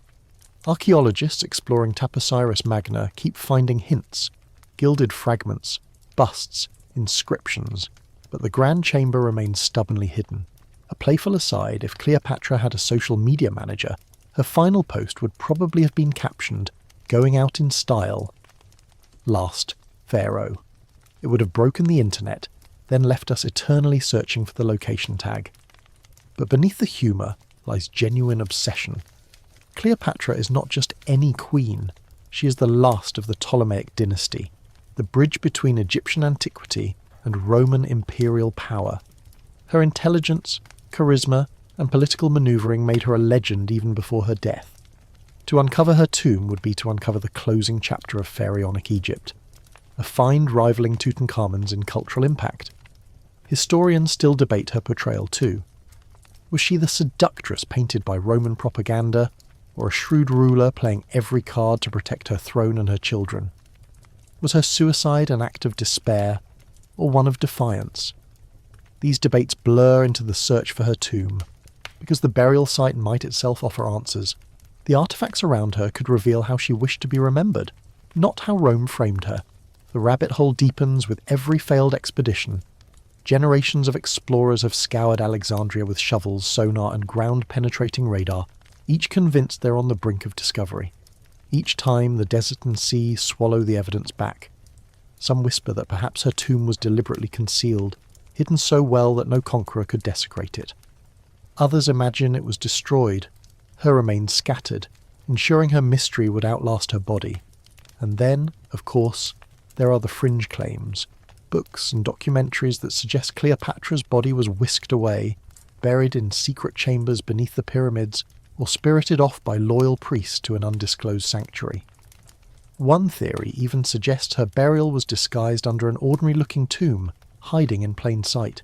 Archaeologists exploring Taposiris Magna keep finding hints, gilded fragments, busts, inscriptions, but the grand chamber remains stubbornly hidden. A playful aside, if Cleopatra had a social media manager, her final post would probably have been captioned, "Going out in style. Last Pharaoh." It would have broken the internet, then left us eternally searching for the location tag. But beneath the humour lies genuine obsession. Cleopatra is not just any queen, she is the last of the Ptolemaic dynasty, the bridge between Egyptian antiquity and Roman imperial power. Her intelligence, charisma, and political manoeuvring made her a legend even before her death. To uncover her tomb would be to uncover the closing chapter of pharaonic Egypt, a find rivaling Tutankhamun's in cultural impact. Historians still debate her portrayal too. Was she the seductress painted by Roman propaganda, or a shrewd ruler playing every card to protect her throne and her children? Was her suicide an act of despair, or one of defiance? These debates blur into the search for her tomb. Because the burial site might itself offer answers, the artefacts around her could reveal how she wished to be remembered, not how Rome framed her. The rabbit hole deepens with every failed expedition. Generations of explorers have scoured Alexandria with shovels, sonar and ground-penetrating radar, each convinced they're on the brink of discovery. Each time the desert and sea swallow the evidence back. Some whisper that perhaps her tomb was deliberately concealed, hidden so well that no conqueror could desecrate it. Others imagine it was destroyed, her remains scattered, ensuring her mystery would outlast her body. And then, of course, there are the fringe claims, books and documentaries that suggest Cleopatra's body was whisked away, buried in secret chambers beneath the pyramids, or spirited off by loyal priests to an undisclosed sanctuary. One theory even suggests her burial was disguised under an ordinary-looking tomb, hiding in plain sight.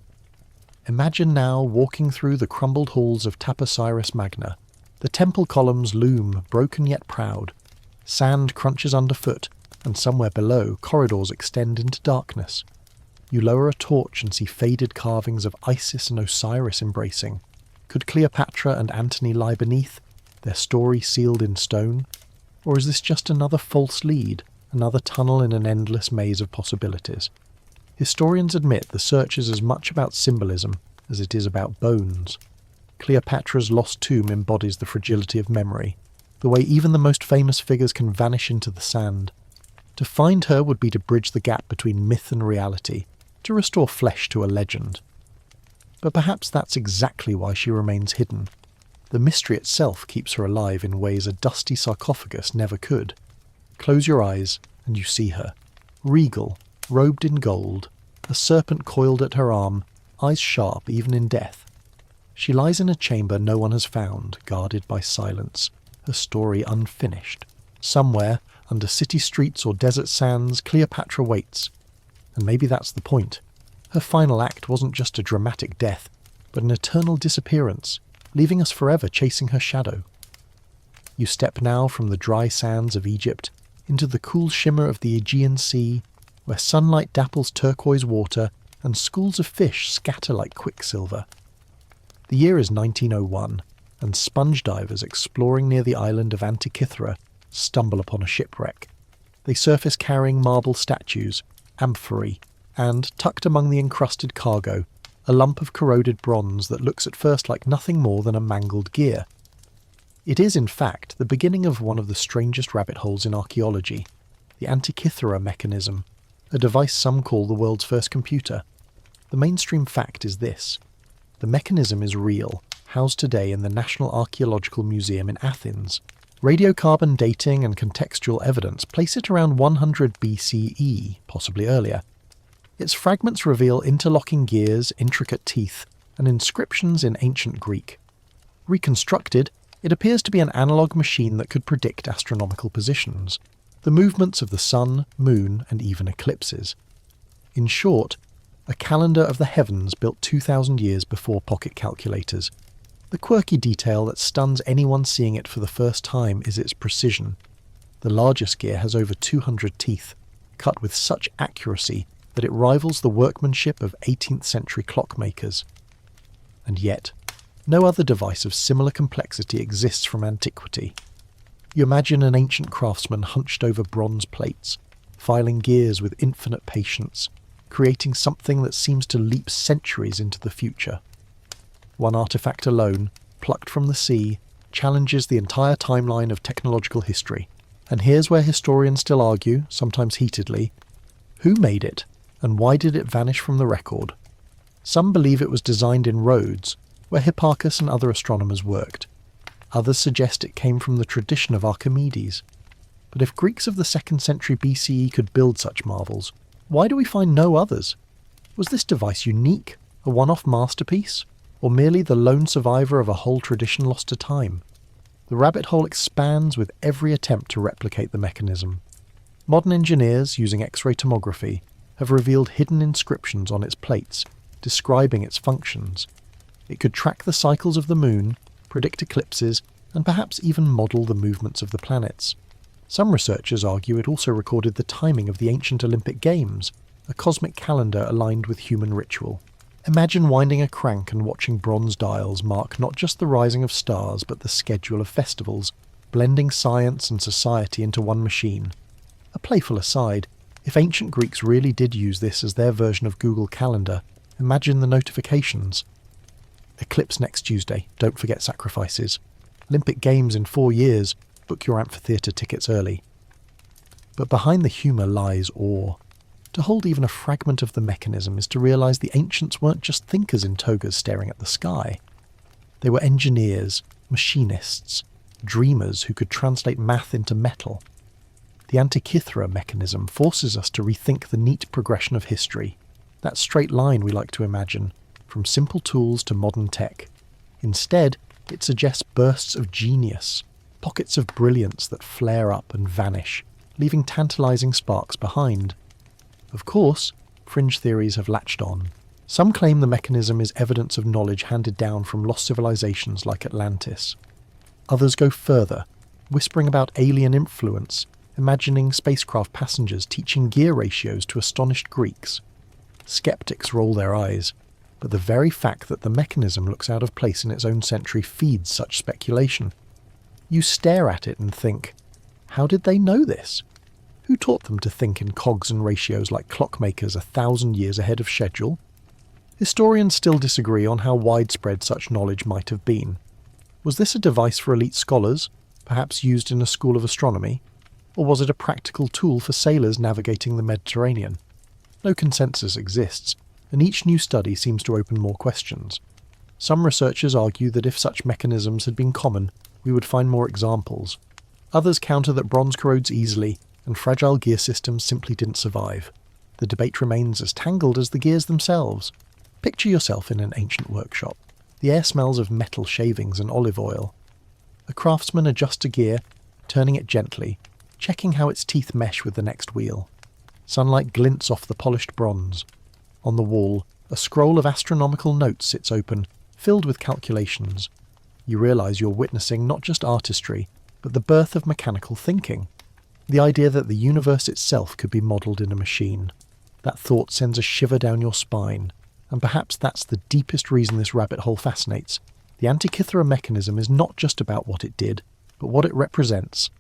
Imagine now walking through the crumbled halls of Taposiris Magna. The temple columns loom, broken yet proud. Sand crunches underfoot, and somewhere below, corridors extend into darkness. You lower a torch and see faded carvings of Isis and Osiris embracing. Could Cleopatra and Antony lie beneath, their story sealed in stone? Or is this just another false lead, another tunnel in an endless maze of possibilities? Historians admit the search is as much about symbolism as it is about bones. Cleopatra's lost tomb embodies the fragility of memory, the way even the most famous figures can vanish into the sand. To find her would be to bridge the gap between myth and reality, to restore flesh to a legend. But perhaps that's exactly why she remains hidden. The mystery itself keeps her alive in ways a dusty sarcophagus never could. Close your eyes and you see her, regal, robed in gold, a serpent coiled at her arm, eyes sharp even in death. She lies in a chamber no one has found, guarded by silence, her story unfinished. Somewhere, under city streets or desert sands, Cleopatra waits. And maybe that's the point. Her final act wasn't just a dramatic death, but an eternal disappearance, leaving us forever chasing her shadow. You step now from the dry sands of Egypt into the cool shimmer of the Aegean Sea, where sunlight dapples turquoise water and schools of fish scatter like quicksilver. The year is 1901, and sponge divers exploring near the island of Antikythera stumble upon a shipwreck. They surface carrying marble statues, amphorae, and, tucked among the encrusted cargo, a lump of corroded bronze that looks at first like nothing more than a mangled gear. It is, in fact, the beginning of one of the strangest rabbit holes in archaeology, the Antikythera mechanism, a device some call the world's first computer. The mainstream fact is this. The mechanism is real, housed today in the National Archaeological Museum in Athens. Radiocarbon dating and contextual evidence place it around 100 BCE, possibly earlier. Its fragments reveal interlocking gears, intricate teeth, and inscriptions in ancient Greek. Reconstructed, it appears to be an analogue machine that could predict astronomical positions, the movements of the sun, moon, and even eclipses. In short, a calendar of the heavens built 2,000 years before pocket calculators. The quirky detail that stuns anyone seeing it for the first time is its precision. The largest gear has over 200 teeth, cut with such accuracy that it rivals the workmanship of 18th century clockmakers. And yet, no other device of similar complexity exists from antiquity. You imagine an ancient craftsman hunched over bronze plates, filing gears with infinite patience, creating something that seems to leap centuries into the future. One artifact alone, plucked from the sea, challenges the entire timeline of technological history. And here's where historians still argue, sometimes heatedly, who made it, and why did it vanish from the record? Some believe it was designed in Rhodes, where Hipparchus and other astronomers worked. Others suggest it came from the tradition of Archimedes. But if Greeks of the 2nd century BCE could build such marvels, why do we find no others? Was this device unique, a one-off masterpiece, or merely the lone survivor of a whole tradition lost to time? The rabbit hole expands with every attempt to replicate the mechanism. Modern engineers, using X-ray tomography, have revealed hidden inscriptions on its plates, describing its functions. It could track the cycles of the moon, predict eclipses, and perhaps even model the movements of the planets. Some researchers argue it also recorded the timing of the ancient Olympic Games, a cosmic calendar aligned with human ritual. Imagine winding a crank and watching bronze dials mark not just the rising of stars but the schedule of festivals, blending science and society into one machine. A playful aside, if ancient Greeks really did use this as their version of Google Calendar, imagine the notifications. Eclipse next Tuesday, don't forget sacrifices. Olympic Games in 4 years, book your amphitheatre tickets early. But behind the humour lies awe. To hold even a fragment of the mechanism is to realise the ancients weren't just thinkers in togas staring at the sky. They were engineers, machinists, dreamers who could translate math into metal. The Antikythera mechanism forces us to rethink the neat progression of history, that straight line we like to imagine, from simple tools to modern tech. Instead, it suggests bursts of genius, pockets of brilliance that flare up and vanish, leaving tantalizing sparks behind. Of course, fringe theories have latched on. Some claim the mechanism is evidence of knowledge handed down from lost civilizations like Atlantis. Others go further, whispering about alien influence, imagining spacecraft passengers teaching gear ratios to astonished Greeks. Skeptics roll their eyes, but the very fact that the mechanism looks out of place in its own century feeds such speculation. You stare at it and think, how did they know this? Who taught them to think in cogs and ratios like clockmakers 1,000 years ahead of schedule? Historians still disagree on how widespread such knowledge might have been. Was this a device for elite scholars, perhaps used in a school of astronomy? Or was it a practical tool for sailors navigating the Mediterranean? No consensus exists, and each new study seems to open more questions. Some researchers argue that if such mechanisms had been common, we would find more examples. Others counter that bronze corrodes easily, and fragile gear systems simply didn't survive. The debate remains as tangled as the gears themselves. Picture yourself in an ancient workshop. The air smells of metal shavings and olive oil. A craftsman adjusts a gear, turning it gently, checking how its teeth mesh with the next wheel. Sunlight glints off the polished bronze. On the wall, a scroll of astronomical notes sits open, filled with calculations. You realise you're witnessing not just artistry, but the birth of mechanical thinking. The idea that the universe itself could be modelled in a machine. That thought sends a shiver down your spine, and perhaps that's the deepest reason this rabbit hole fascinates. The Antikythera mechanism is not just about what it did, but what it represents.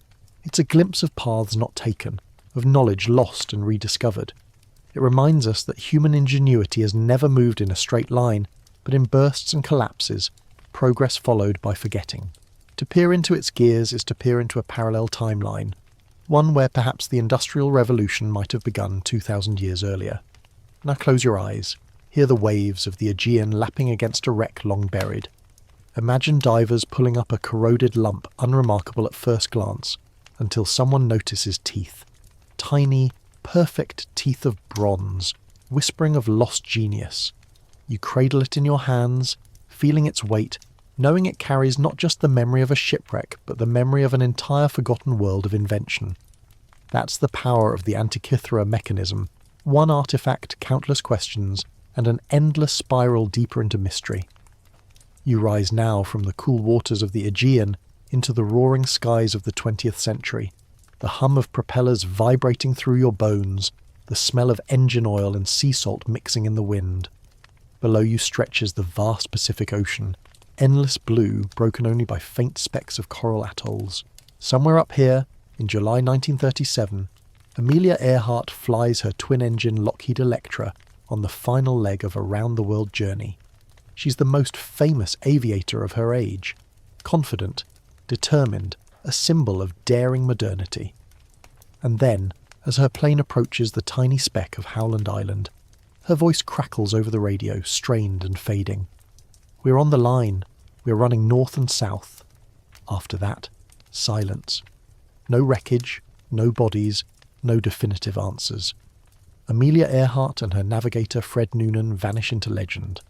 It's a glimpse of paths not taken, of knowledge lost and rediscovered. It reminds us that human ingenuity has never moved in a straight line, but in bursts and collapses, progress followed by forgetting. To peer into its gears is to peer into a parallel timeline, one where perhaps the Industrial Revolution might have begun 2,000 years earlier. Now close your eyes. Hear the waves of the Aegean lapping against a wreck long buried. Imagine divers pulling up a corroded lump unremarkable at first glance, until someone notices teeth. Tiny, perfect teeth of bronze, whispering of lost genius. You cradle it in your hands, feeling its weight, knowing it carries not just the memory of a shipwreck, but the memory of an entire forgotten world of invention. That's the power of the Antikythera mechanism. One artifact, countless questions, and an endless spiral deeper into mystery. You rise now from the cool waters of the Aegean into the roaring skies of the 20th century, the hum of propellers vibrating through your bones, the smell of engine oil and sea salt mixing in the wind. Below you stretches the vast Pacific Ocean, endless blue broken only by faint specks of coral atolls. Somewhere up here, in July 1937, Amelia Earhart flies her twin-engine Lockheed Electra on the final leg of a round-the-world journey. She's the most famous aviator of her age, confident, determined, a symbol of daring modernity. And then, as her plane approaches the tiny speck of Howland Island, her voice crackles over the radio, strained and fading. We're on the line. We're running north and south. After that, silence. No wreckage, no bodies, no definitive answers. Amelia Earhart and her navigator Fred Noonan vanish into legend.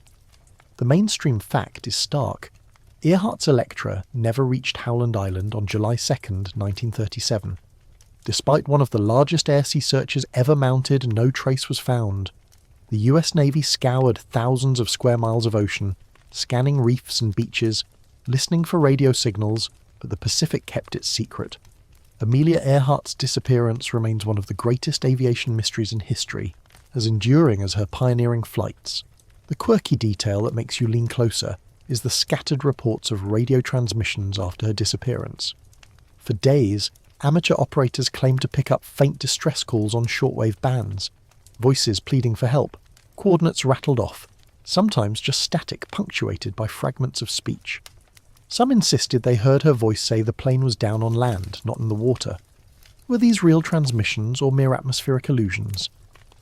The mainstream fact is stark. Earhart's Electra never reached Howland Island on July 2nd, 1937. Despite one of the largest air-sea searches ever mounted, no trace was found. The US Navy scoured thousands of square miles of ocean, scanning reefs and beaches, listening for radio signals, but the Pacific kept it secret. Amelia Earhart's disappearance remains one of the greatest aviation mysteries in history, as enduring as her pioneering flights. The quirky detail that makes you lean closer is the scattered reports of radio transmissions after her disappearance. For days, amateur operators claimed to pick up faint distress calls on shortwave bands, voices pleading for help, coordinates rattled off, sometimes just static punctuated by fragments of speech. Some insisted they heard her voice say the plane was down on land, not in the water. Were these real transmissions or mere atmospheric illusions?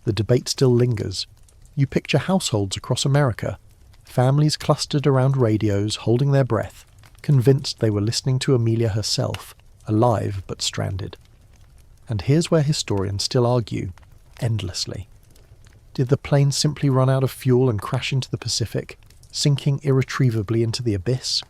The debate still lingers. You picture households across America, families clustered around radios, holding their breath, convinced they were listening to Amelia herself, alive but stranded. And here's where historians still argue, endlessly. Did the plane simply run out of fuel and crash into the Pacific, sinking irretrievably into the abyss?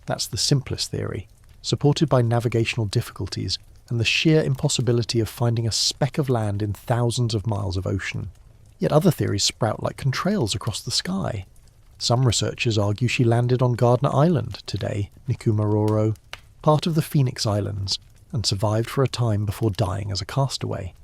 That's the simplest theory, supported by navigational difficulties and the sheer impossibility of finding a speck of land in thousands of miles of ocean. Yet other theories sprout like contrails across the sky. Some researchers argue she landed on Gardner Island, today Nikumaroro, part of the Phoenix Islands, and survived for a time before dying as a castaway.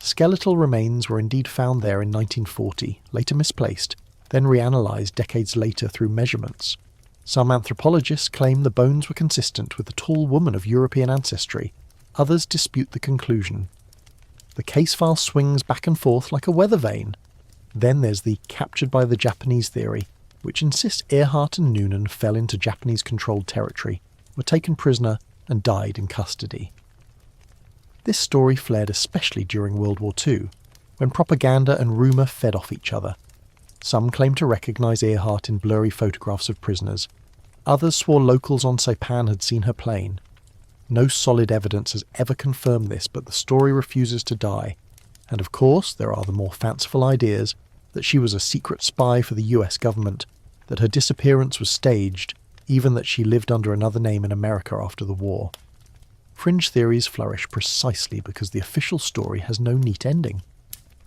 Skeletal remains were indeed found there in 1940, later misplaced, then reanalysed decades later through measurements. Some anthropologists claim the bones were consistent with a tall woman of European ancestry. Others dispute the conclusion. The case file swings back and forth like a weather vane. Then there's the captured by the Japanese theory, which insists Earhart and Noonan fell into Japanese-controlled territory, were taken prisoner, and died in custody. This story flared especially during World War II, when propaganda and rumour fed off each other. Some claimed to recognise Earhart in blurry photographs of prisoners. Others swore locals on Saipan had seen her plane. No solid evidence has ever confirmed this, but the story refuses to die. And of course, there are the more fanciful ideas that she was a secret spy for the US government, that her disappearance was staged, even that she lived under another name in America after the war. Fringe theories flourish precisely because the official story has no neat ending.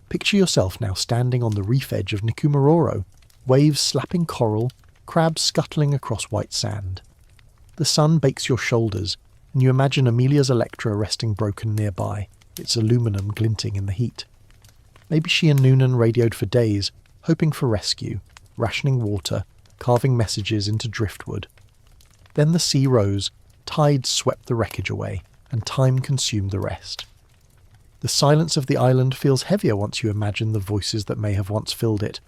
Picture yourself now standing on the reef edge of Nikumaroro, waves slapping coral, crabs scuttling across white sand. The sun bakes your shoulders, and you imagine Amelia's Electra resting broken nearby, its aluminum glinting in the heat. Maybe she and Noonan radioed for days, hoping for rescue, rationing water, carving messages into driftwood. Then the sea rose, tides swept the wreckage away, and time consumed the rest. The silence of the island feels heavier once you imagine the voices that may have once filled it.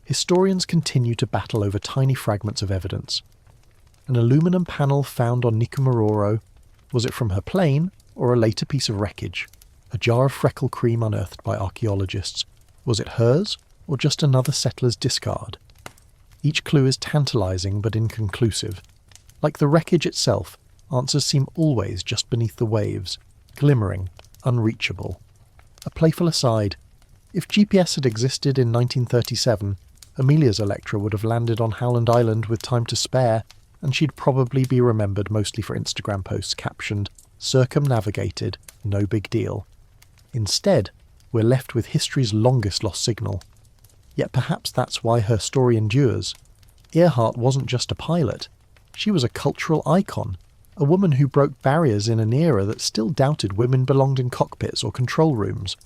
Historians continue to battle over tiny fragments of evidence. An aluminum panel found on Nikumaroro, was it from her plane or a later piece of wreckage? A jar of freckle cream unearthed by archaeologists, was it hers or just another settler's discard? Each clue is tantalising but inconclusive. Like the wreckage itself, answers seem always just beneath the waves, glimmering, unreachable. A playful aside, if GPS had existed in 1937, Amelia's Electra would have landed on Howland Island with time to spare, and she'd probably be remembered mostly for Instagram posts captioned, "Circumnavigated, no big deal." Instead, we're left with history's longest lost signal. Yet perhaps that's why her story endures. Earhart wasn't just a pilot. She was a cultural icon, a woman who broke barriers in an era that still doubted women belonged in cockpits or control rooms.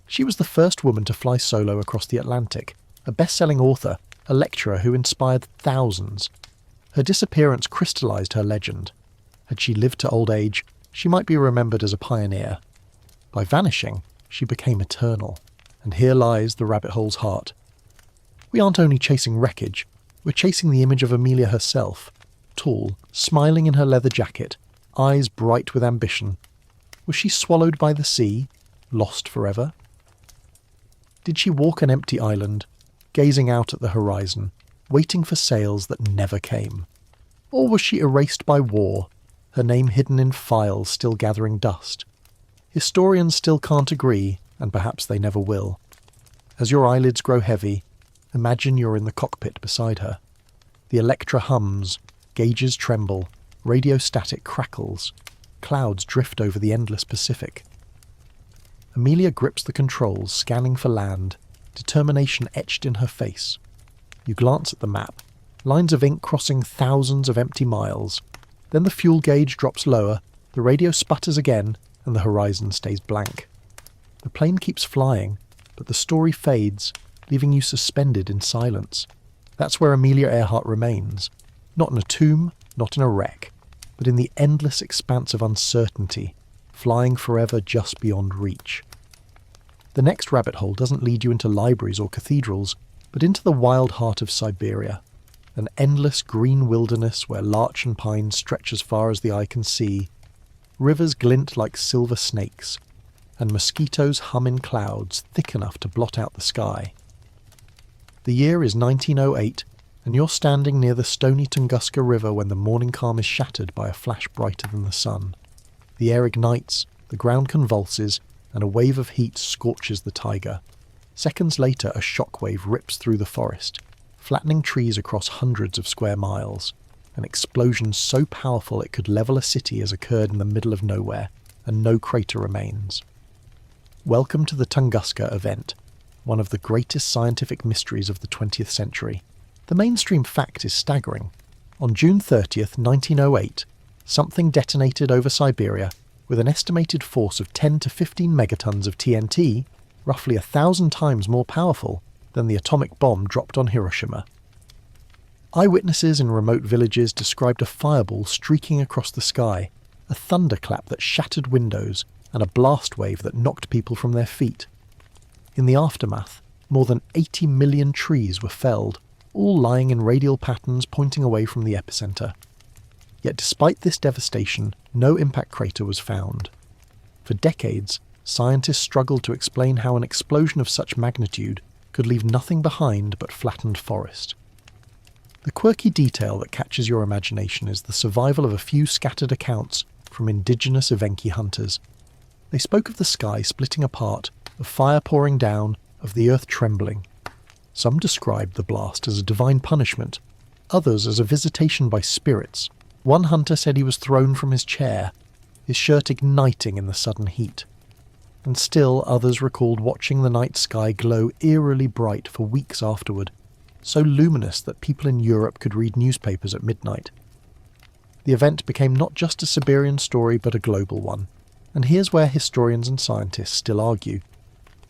She was the first woman to fly solo across the Atlantic, a best-selling author, a lecturer who inspired thousands. Her disappearance crystallised her legend. Had she lived to old age, she might be remembered as a pioneer. By vanishing, she became eternal. And here lies the rabbit hole's heart. We aren't only chasing wreckage, we're chasing the image of Amelia herself, tall, smiling in her leather jacket, eyes bright with ambition. Was she swallowed by the sea, lost forever? Did she walk an empty island, gazing out at the horizon, waiting for sails that never came? Or was she erased by war, her name hidden in files still gathering dust? Historians still can't agree, and perhaps they never will. As your eyelids grow heavy, imagine you're in the cockpit beside her. The Electra hums, gauges tremble, radio static crackles, clouds drift over the endless Pacific. Amelia grips the controls, scanning for land, determination etched in her face. You glance at the map, lines of ink crossing thousands of empty miles. Then the fuel gauge drops lower, the radio sputters again, and the horizon stays blank. The plane keeps flying, but the story fades, leaving you suspended in silence. That's where Amelia Earhart remains. Not in a tomb, not in a wreck, but in the endless expanse of uncertainty, flying forever just beyond reach. The next rabbit hole doesn't lead you into libraries or cathedrals, but into the wild heart of Siberia, an endless green wilderness where larch and pine stretch as far as the eye can see, rivers glint like silver snakes, and mosquitoes hum in clouds thick enough to blot out the sky. The year is 1908, and you're standing near the stony Tunguska River when the morning calm is shattered by a flash brighter than the sun. The air ignites, the ground convulses, and a wave of heat scorches the taiga. Seconds later, a shockwave rips through the forest, flattening trees across hundreds of square miles. An explosion so powerful it could level a city has occurred in the middle of nowhere, and no crater remains. Welcome to the Tunguska event, one of the greatest scientific mysteries of the 20th century. The mainstream fact is staggering. On June 30th, 1908, something detonated over Siberia with an estimated force of 10 to 15 megatons of TNT, roughly 1,000 times more powerful than the atomic bomb dropped on Hiroshima. Eyewitnesses in remote villages described a fireball streaking across the sky, a thunderclap that shattered windows, and a blast wave that knocked people from their feet. In the aftermath, more than 80 million trees were felled, all lying in radial patterns pointing away from the epicenter. Yet despite this devastation, no impact crater was found. For decades, scientists struggled to explain how an explosion of such magnitude could leave nothing behind but flattened forest. The quirky detail that catches your imagination is the survival of a few scattered accounts from indigenous Evenki hunters. They spoke of the sky splitting apart, of fire pouring down, of the earth trembling. Some described the blast as a divine punishment, others as a visitation by spirits. One hunter said he was thrown from his chair, his shirt igniting in the sudden heat. And still others recalled watching the night sky glow eerily bright for weeks afterward, so luminous that people in Europe could read newspapers at midnight. The event became not just a Siberian story but a global one, and here's where historians and scientists still argue.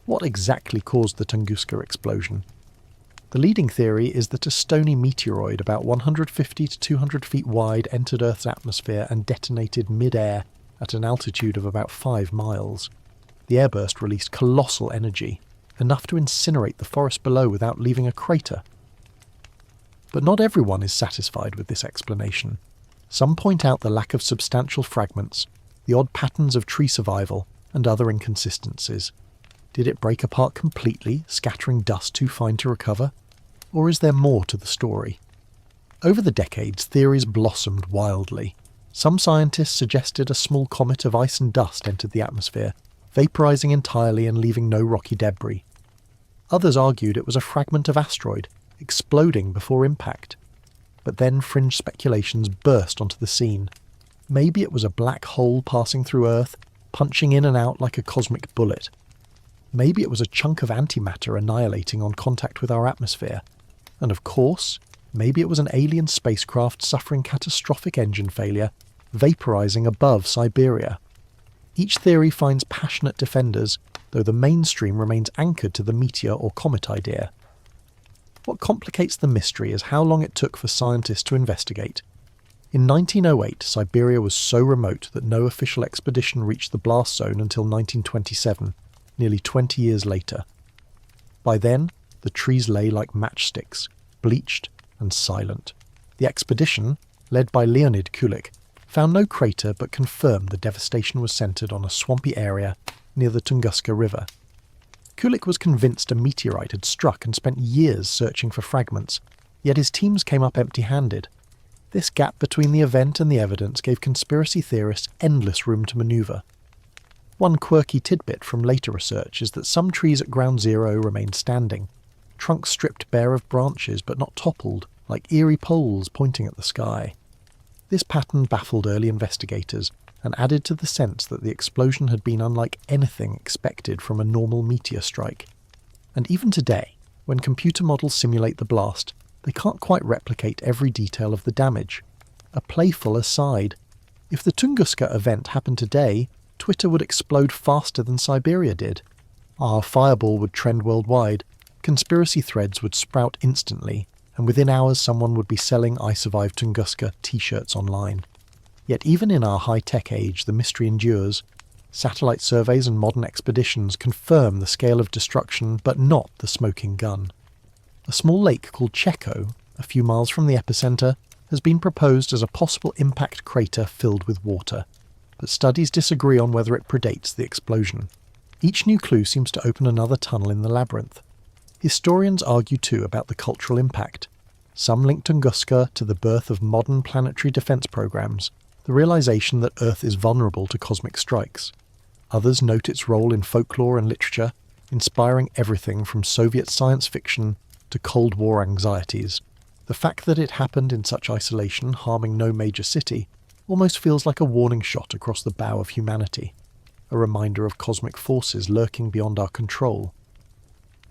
What exactly caused the Tunguska explosion? The leading theory is that a stony meteoroid about 150 to 200 feet wide entered Earth's atmosphere and detonated mid-air at an altitude of about 5 miles. The airburst released colossal energy, enough to incinerate the forest below without leaving a crater. But not everyone is satisfied with this explanation. Some point out the lack of substantial fragments, the odd patterns of tree survival, and other inconsistencies. Did it break apart completely, scattering dust too fine to recover? Or is there more to the story? Over the decades, theories blossomed wildly. Some scientists suggested a small comet of ice and dust entered the atmosphere, vaporizing entirely and leaving no rocky debris. Others argued it was a fragment of asteroid, exploding before impact. But then fringe speculations burst onto the scene. Maybe it was a black hole passing through Earth, punching in and out like a cosmic bullet. Maybe it was a chunk of antimatter annihilating on contact with our atmosphere. And of course, maybe it was an alien spacecraft suffering catastrophic engine failure, vaporizing above Siberia. Each theory finds passionate defenders, though the mainstream remains anchored to the meteor or comet idea. What complicates the mystery is how long it took for scientists to investigate. In 1908, Siberia was so remote that no official expedition reached the blast zone until 1927, nearly 20 years later. By then, the trees lay like matchsticks, bleached and silent. The expedition, led by Leonid Kulik, found no crater but confirmed the devastation was centered on a swampy area near the Tunguska River. Kulik was convinced a meteorite had struck and spent years searching for fragments, yet his teams came up empty-handed. This gap between the event and the evidence gave conspiracy theorists endless room to maneuver. One quirky tidbit from later research is that some trees at ground zero remained standing, trunks stripped bare of branches but not toppled, like eerie poles pointing at the sky. This pattern baffled early investigators and added to the sense that the explosion had been unlike anything expected from a normal meteor strike. And even today, when computer models simulate the blast, they can't quite replicate every detail of the damage. A playful aside: if the Tunguska event happened today, Twitter would explode faster than Siberia did. Our fireball would trend worldwide, conspiracy threads would sprout instantly, and within hours someone would be selling I Survived Tunguska t-shirts online. Yet even in our high-tech age, the mystery endures. Satellite surveys and modern expeditions confirm the scale of destruction, but not the smoking gun. A small lake called Cheko, a few miles from the epicenter, has been proposed as a possible impact crater filled with water, but studies disagree on whether it predates the explosion. Each new clue seems to open another tunnel in the labyrinth. Historians argue too about the cultural impact. Some link Tunguska to the birth of modern planetary defense programs, the realization that Earth is vulnerable to cosmic strikes. Others note its role in folklore and literature, inspiring everything from Soviet science fiction to Cold War anxieties. The fact that it happened in such isolation, harming no major city, almost feels like a warning shot across the bow of humanity, a reminder of cosmic forces lurking beyond our control.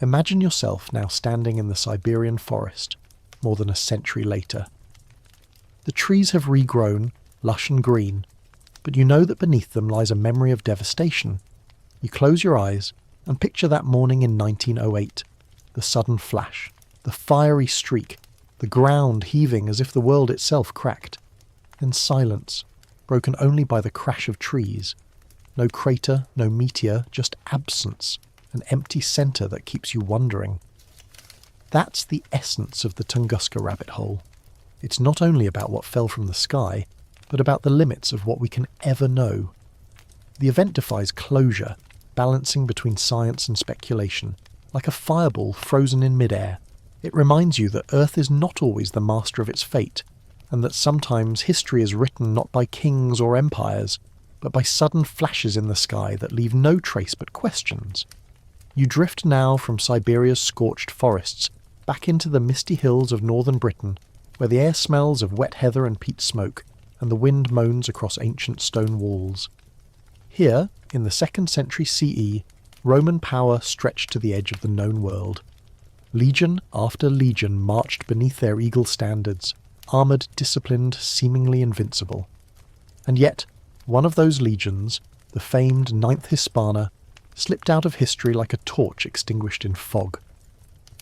Imagine yourself now standing in the Siberian forest, more than a century later. The trees have regrown, lush and green, but you know that beneath them lies a memory of devastation. You close your eyes and picture that morning in 1908, the sudden flash, the fiery streak, the ground heaving as if the world itself cracked. Then silence, broken only by the crash of trees. No crater, no meteor, just absence, an empty centre that keeps you wondering. That's the essence of the Tunguska rabbit hole. It's not only about what fell from the sky, but about the limits of what we can ever know. The event defies closure, balancing between science and speculation, like a fireball frozen in midair. It reminds you that Earth is not always the master of its fate, and that sometimes history is written not by kings or empires, but by sudden flashes in the sky that leave no trace but questions. You drift now from Siberia's scorched forests back into the misty hills of northern Britain, where the air smells of wet heather and peat smoke, and the wind moans across ancient stone walls. Here, in the 2nd century CE, Roman power stretched to the edge of the known world. Legion after legion marched beneath their eagle standards, armoured, disciplined, seemingly invincible. And yet, one of those legions, the famed 9th Hispana, slipped out of history like a torch extinguished in fog.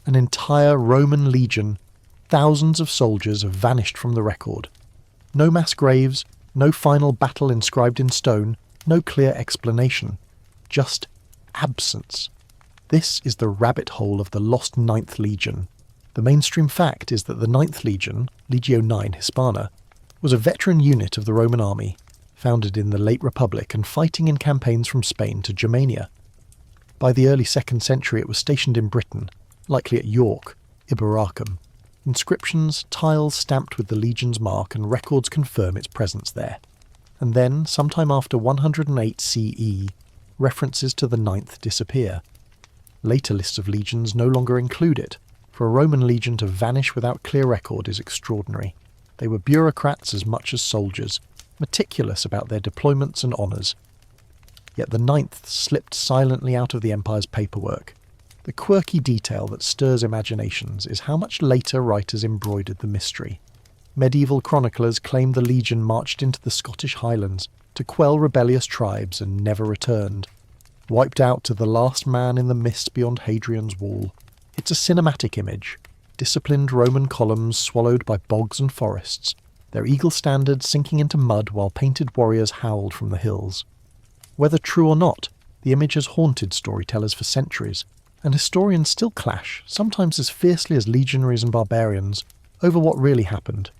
An entire Roman legion, thousands of soldiers have vanished from the record. No mass graves, no final battle inscribed in stone, no clear explanation. Just absence. This is the rabbit hole of the lost 9th Legion. The mainstream fact is that the 9th Legion, Legio IX Hispana, was a veteran unit of the Roman army, founded in the late Republic and fighting in campaigns from Spain to Germania. By the early 2nd century it was stationed in Britain, likely at York, Iberacum. Inscriptions, tiles stamped with the Legion's mark, and records confirm its presence there. And then, sometime after 108 CE, references to the 9th disappear. Later lists of legions no longer include it. For a Roman legion to vanish without clear record is extraordinary. They were bureaucrats as much as soldiers, meticulous about their deployments and honours. Yet the 9th slipped silently out of the Empire's paperwork. The quirky detail that stirs imaginations is how much later writers embroidered the mystery. Medieval chroniclers claimed the legion marched into the Scottish Highlands to quell rebellious tribes and never returned. Wiped out to the last man in the mist beyond Hadrian's Wall. It's a cinematic image. Disciplined Roman columns swallowed by bogs and forests, their eagle standards sinking into mud while painted warriors howled from the hills. Whether true or not, the image has haunted storytellers for centuries, and historians still clash, sometimes as fiercely as legionaries and barbarians, over what really happened.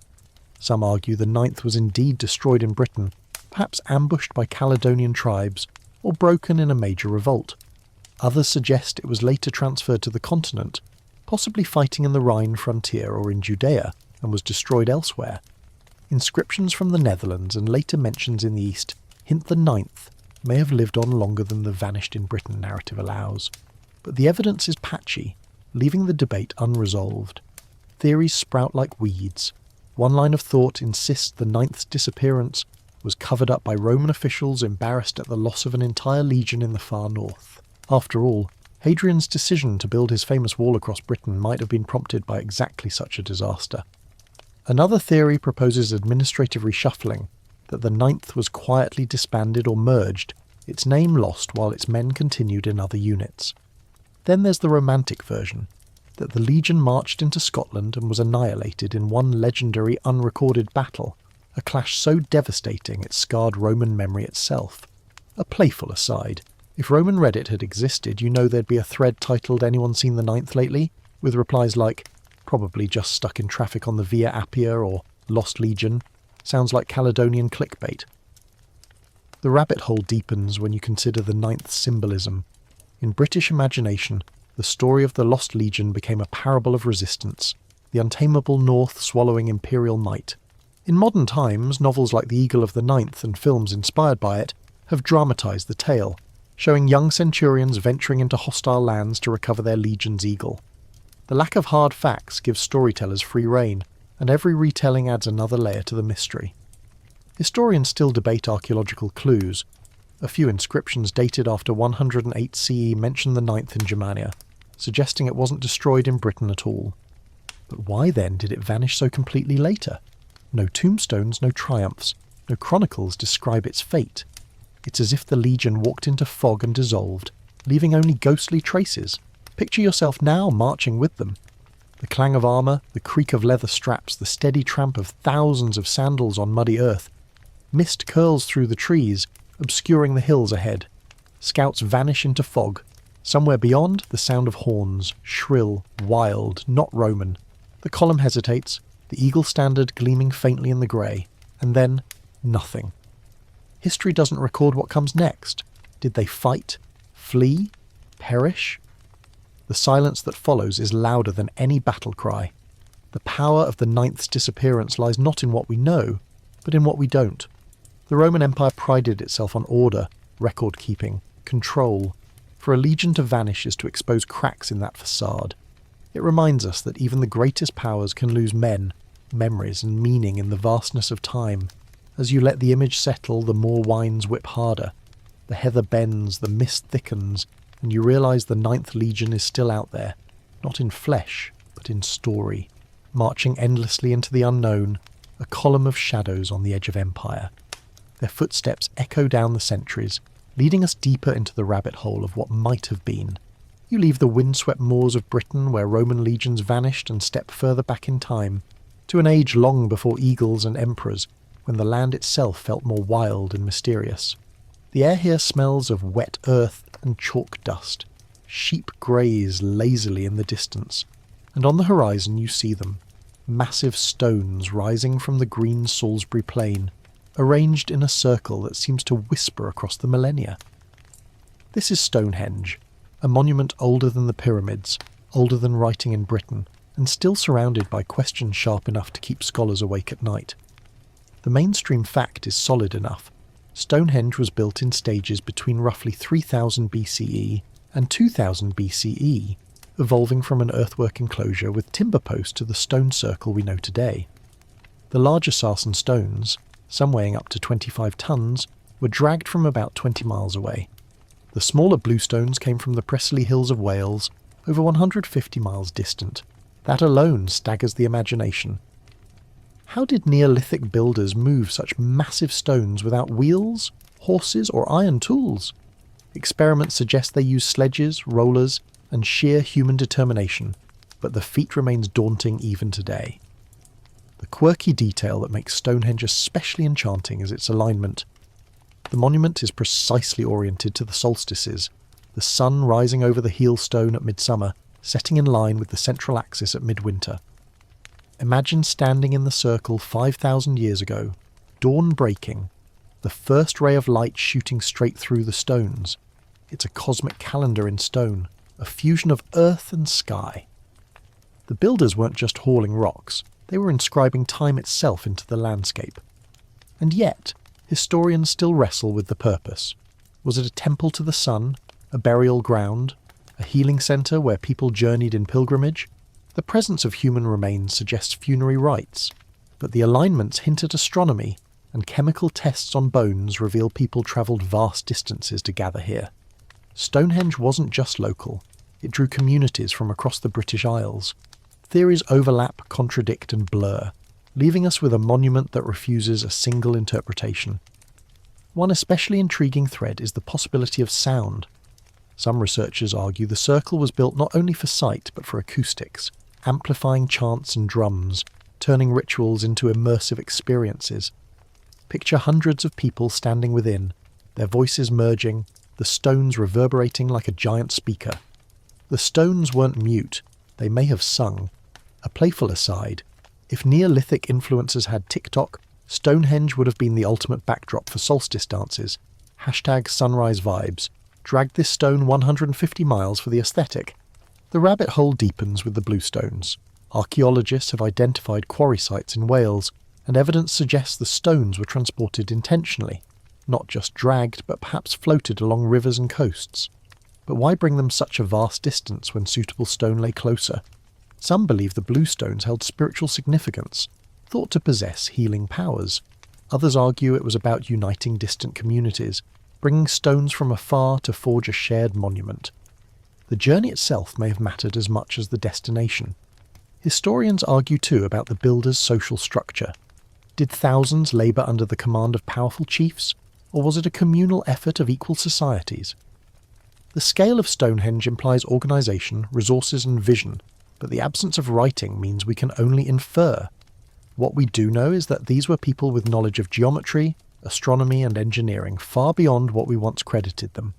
Some argue the 9th was indeed destroyed in Britain, perhaps ambushed by Caledonian tribes, or broken in a major revolt. Others suggest it was later transferred to the continent, possibly fighting in the Rhine frontier or in Judea, and was destroyed elsewhere. Inscriptions from the Netherlands and later mentions in the East hint the 9th may have lived on longer than the vanished in Britain narrative allows. But the evidence is patchy, leaving the debate unresolved. Theories sprout like weeds. One line of thought insists the 9th's disappearance was covered up by Roman officials embarrassed at the loss of an entire legion in the far north. After all, Hadrian's decision to build his famous wall across Britain might have been prompted by exactly such a disaster. Another theory proposes administrative reshuffling, that the 9th was quietly disbanded or merged, its name lost while its men continued in other units. Then there's the romantic version, that the legion marched into Scotland and was annihilated in one legendary unrecorded battle, a clash so devastating it scarred Roman memory itself. A playful aside, if Roman Reddit had existed, you know there'd be a thread titled "Anyone seen the 9th lately?" with replies like, "Probably just stuck in traffic on the Via Appia," or "Lost Legion." Sounds like Caledonian clickbait. The rabbit hole deepens when you consider the 9th symbolism. In British imagination, the story of the Lost Legion became a parable of resistance, the untamable north swallowing imperial might. In modern times, novels like The Eagle of the Ninth and films inspired by it have dramatised the tale, showing young centurions venturing into hostile lands to recover their legion's eagle. The lack of hard facts gives storytellers free rein, and every retelling adds another layer to the mystery. Historians still debate archaeological clues. A few inscriptions dated after 108 CE mention the Ninth in Germania, suggesting it wasn't destroyed in Britain at all. But why then did it vanish so completely later? No tombstones, no triumphs, no chronicles describe its fate. It's as if the legion walked into fog and dissolved, leaving only ghostly traces. Picture yourself now marching with them. The clang of armour, the creak of leather straps, the steady tramp of thousands of sandals on muddy earth. Mist curls through the trees, obscuring the hills ahead. Scouts vanish into fog. Somewhere beyond, the sound of horns, shrill, wild, not Roman. The column hesitates, the eagle standard gleaming faintly in the grey, and then nothing. History doesn't record what comes next. Did they fight? Flee? Perish? The silence that follows is louder than any battle cry. The power of the Ninth's disappearance lies not in what we know, but in what we don't. The Roman Empire prided itself on order, record-keeping, control. For a legion to vanish is to expose cracks in that facade. It reminds us that even the greatest powers can lose men, memories and meaning in the vastness of time. As you let the image settle, the more winds whip harder. The heather bends, the mist thickens, and you realise the Ninth Legion is still out there, not in flesh, but in story, marching endlessly into the unknown, a column of shadows on the edge of empire. Their footsteps echo down the centuries, leading us deeper into the rabbit hole of what might have been. You leave the windswept moors of Britain where Roman legions vanished and step further back in time, to an age long before eagles and emperors, when the land itself felt more wild and mysterious. The air here smells of wet earth and chalk dust. Sheep graze lazily in the distance, and on the horizon you see them, massive stones rising from the green Salisbury plain, arranged in a circle that seems to whisper across the millennia. This is Stonehenge, a monument older than the pyramids, older than writing in Britain, and still surrounded by questions sharp enough to keep scholars awake at night. The mainstream fact is solid enough. Stonehenge was built in stages between roughly 3000 BCE and 2000 BCE, evolving from an earthwork enclosure with timber posts to the stone circle we know today. The larger sarsen stones, some weighing up to 25 tons, were dragged from about 20 miles away. The smaller bluestones came from the Preseli Hills of Wales, over 150 miles distant. That alone staggers the imagination. How did Neolithic builders move such massive stones without wheels, horses, or iron tools? Experiments suggest they used sledges, rollers, and sheer human determination, but the feat remains daunting even today. The quirky detail that makes Stonehenge especially enchanting is its alignment. The monument is precisely oriented to the solstices, the sun rising over the heel stone at midsummer, setting in line with the central axis at midwinter. Imagine standing in the circle 5,000 years ago, dawn breaking, the first ray of light shooting straight through the stones. It's a cosmic calendar in stone, a fusion of earth and sky. The builders weren't just hauling rocks, they were inscribing time itself into the landscape. And yet, historians still wrestle with the purpose. Was it a temple to the sun, a burial ground, a healing centre where people journeyed in pilgrimage? The presence of human remains suggests funerary rites, but the alignments hint at astronomy, and chemical tests on bones reveal people travelled vast distances to gather here. Stonehenge wasn't just local, it drew communities from across the British Isles. Theories overlap, contradict and blur, leaving us with a monument that refuses a single interpretation. One especially intriguing thread is the possibility of sound. Some researchers argue the circle was built not only for sight but for acoustics, amplifying chants and drums, turning rituals into immersive experiences. Picture hundreds of people standing within, their voices merging, the stones reverberating like a giant speaker. The stones weren't mute, they may have sung. A playful aside, if Neolithic influencers had TikTok, Stonehenge would have been the ultimate backdrop for solstice dances. #sunrise vibes. Drag this stone 150 miles for the aesthetic. The rabbit hole deepens with the bluestones. Archaeologists have identified quarry sites in Wales, and evidence suggests the stones were transported intentionally, not just dragged but perhaps floated along rivers and coasts. But why bring them such a vast distance when suitable stone lay closer? Some believe the blue stones held spiritual significance, thought to possess healing powers. Others argue it was about uniting distant communities, bringing stones from afar to forge a shared monument. The journey itself may have mattered as much as the destination. Historians argue too about the builders' social structure. Did thousands labour under the command of powerful chiefs, or was it a communal effort of equal societies? The scale of Stonehenge implies organisation, resources and vision, but the absence of writing means we can only infer. What we do know is that these were people with knowledge of geometry, astronomy and engineering far beyond what we once credited them.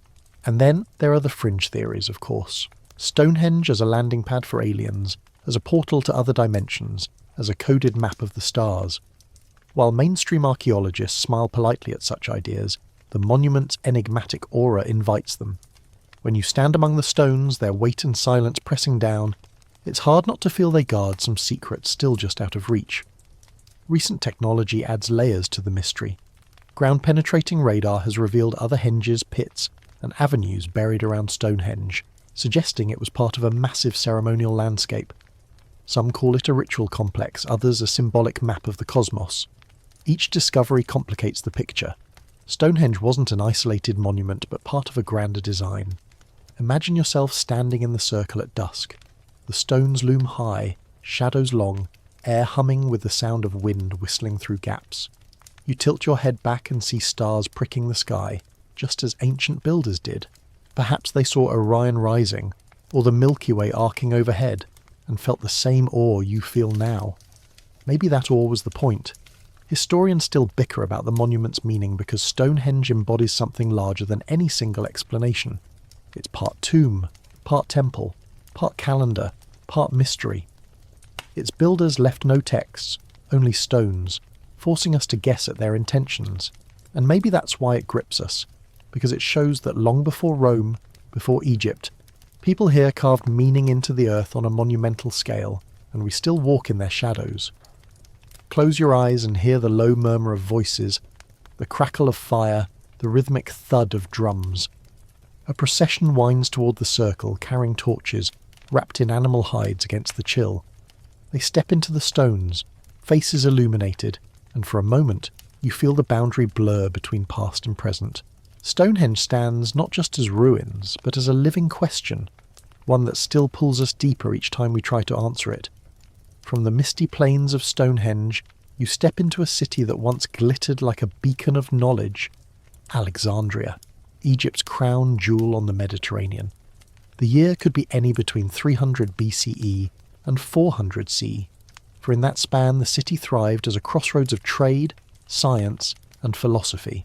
And then there are the fringe theories, of course. Stonehenge as a landing pad for aliens, as a portal to other dimensions, as a coded map of the stars. While mainstream archaeologists smile politely at such ideas, the monument's enigmatic aura invites them. When you stand among the stones, their weight and silence pressing down, it's hard not to feel they guard some secret still just out of reach. Recent technology adds layers to the mystery. Ground-penetrating radar has revealed other henges, pits, and avenues buried around Stonehenge, suggesting it was part of a massive ceremonial landscape. Some call it a ritual complex, others a symbolic map of the cosmos. Each discovery complicates the picture. Stonehenge wasn't an isolated monument, but part of a grander design. Imagine yourself standing in the circle at dusk. The stones loom high, shadows long, air humming with the sound of wind whistling through gaps. You tilt your head back and see stars pricking the sky, just as ancient builders did. Perhaps they saw Orion rising, or the Milky Way arcing overhead, and felt the same awe you feel now. Maybe that awe was the point. Historians still bicker about the monument's meaning because Stonehenge embodies something larger than any single explanation. It's part tomb, part temple, part calendar, part mystery. Its builders left no texts, only stones, forcing us to guess at their intentions. And maybe that's why it grips us, because it shows that long before Rome, before Egypt, people here carved meaning into the earth on a monumental scale, and we still walk in their shadows. Close your eyes and hear the low murmur of voices, the crackle of fire, the rhythmic thud of drums. A procession winds toward the circle, carrying torches, wrapped in animal hides against the chill. They step into the stones, faces illuminated, and for a moment you feel the boundary blur between past and present. Stonehenge stands not just as ruins, but as a living question, one that still pulls us deeper each time we try to answer it. From the misty plains of Stonehenge, you step into a city that once glittered like a beacon of knowledge, Alexandria, Egypt's crown jewel on the Mediterranean. The year could be any between 300 BCE and 400 CE, for in that span the city thrived as a crossroads of trade, science, and philosophy.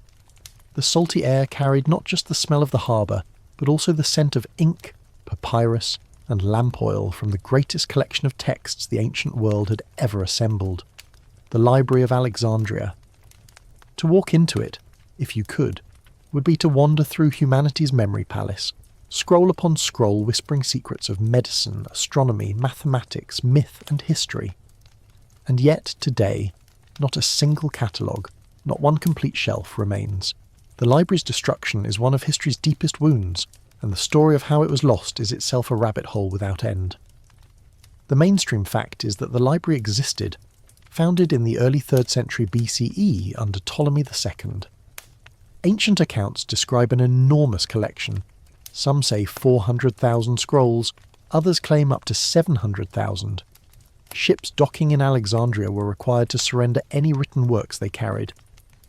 The salty air carried not just the smell of the harbour, but also the scent of ink, papyrus, and lamp oil from the greatest collection of texts the ancient world had ever assembled, the Library of Alexandria. To walk into it, if you could, would be to wander through humanity's memory palace, scroll upon scroll whispering secrets of medicine, astronomy, mathematics, myth and history. And yet, today, not a single catalogue, not one complete shelf remains. The library's destruction is one of history's deepest wounds, and the story of how it was lost is itself a rabbit hole without end. The mainstream fact is that the library existed, founded in the early 3rd century BCE under Ptolemy II. Ancient accounts describe an enormous collection. Some say 400,000 scrolls, others claim up to 700,000. Ships docking in Alexandria were required to surrender any written works they carried.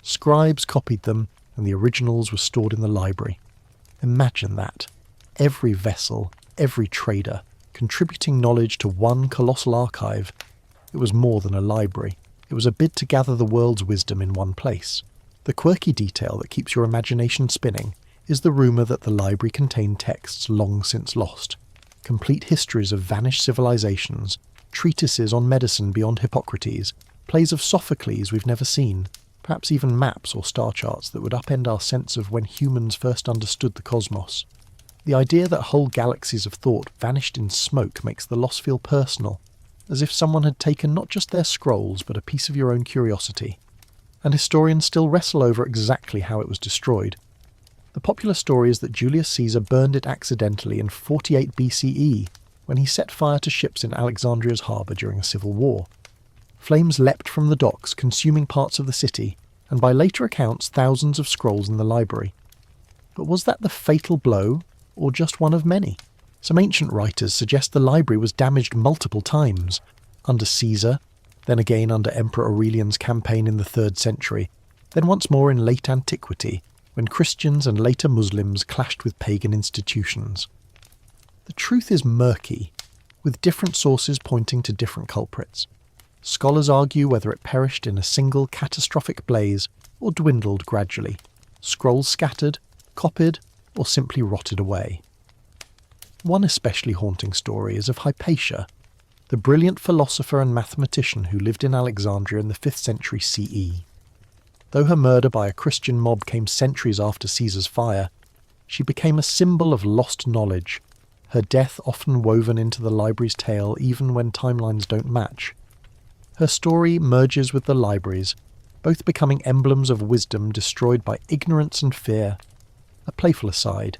Scribes copied them, and the originals were stored in the library. Imagine that. Every vessel, every trader, contributing knowledge to one colossal archive. It was more than a library. It was a bid to gather the world's wisdom in one place. The quirky detail that keeps your imagination spinning is the rumour that the library contained texts long since lost, complete histories of vanished civilizations, treatises on medicine beyond Hippocrates, plays of Sophocles we've never seen, perhaps even maps or star charts that would upend our sense of when humans first understood the cosmos. The idea that whole galaxies of thought vanished in smoke makes the loss feel personal. as if someone had taken not just their scrolls but a piece of your own curiosity. And historians still wrestle over exactly how it was destroyed. The popular story is that Julius Caesar burned it accidentally in 48 BCE when he set fire to ships in Alexandria's harbour during a civil war. Flames leapt from the docks, consuming parts of the city, and by later accounts thousands of scrolls in the library. But was that the fatal blow, or just one of many? Some ancient writers suggest the library was damaged multiple times, under Caesar, then again under Emperor Aurelian's campaign in the 3rd century, then once more in late antiquity, when Christians and later Muslims clashed with pagan institutions. The truth is murky, with different sources pointing to different culprits. Scholars argue whether it perished in a single catastrophic blaze or dwindled gradually, scrolls scattered, copied, or simply rotted away. One especially haunting story is of Hypatia, the brilliant philosopher and mathematician who lived in Alexandria in the 5th century CE. Though her murder by a Christian mob came centuries after Caesar's fire, she became a symbol of lost knowledge, her death often woven into the library's tale even when timelines don't match. Her story merges with the library's, both becoming emblems of wisdom destroyed by ignorance and fear. A playful aside,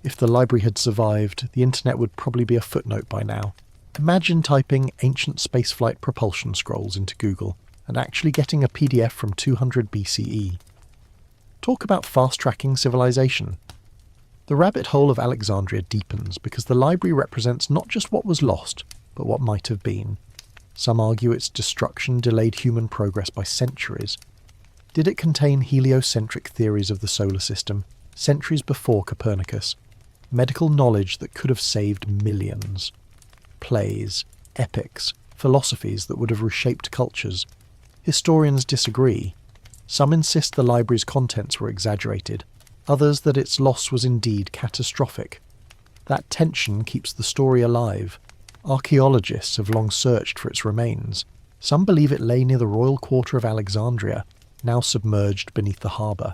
if the library had survived, the internet would probably be a footnote by now. Imagine typing ancient spaceflight propulsion scrolls into Google and actually getting a PDF from 200 BCE. Talk about fast-tracking civilization. The rabbit hole of Alexandria deepens because the library represents not just what was lost, but what might have been. Some argue its destruction delayed human progress by centuries. Did it contain heliocentric theories of the solar system, centuries before Copernicus? Medical knowledge that could have saved millions? Plays, epics, philosophies that would have reshaped cultures? Historians disagree. Some insist the library's contents were exaggerated, others that its loss was indeed catastrophic. That tension keeps the story alive. Archaeologists have long searched for its remains. Some believe it lay near the royal quarter of Alexandria, now submerged beneath the harbour.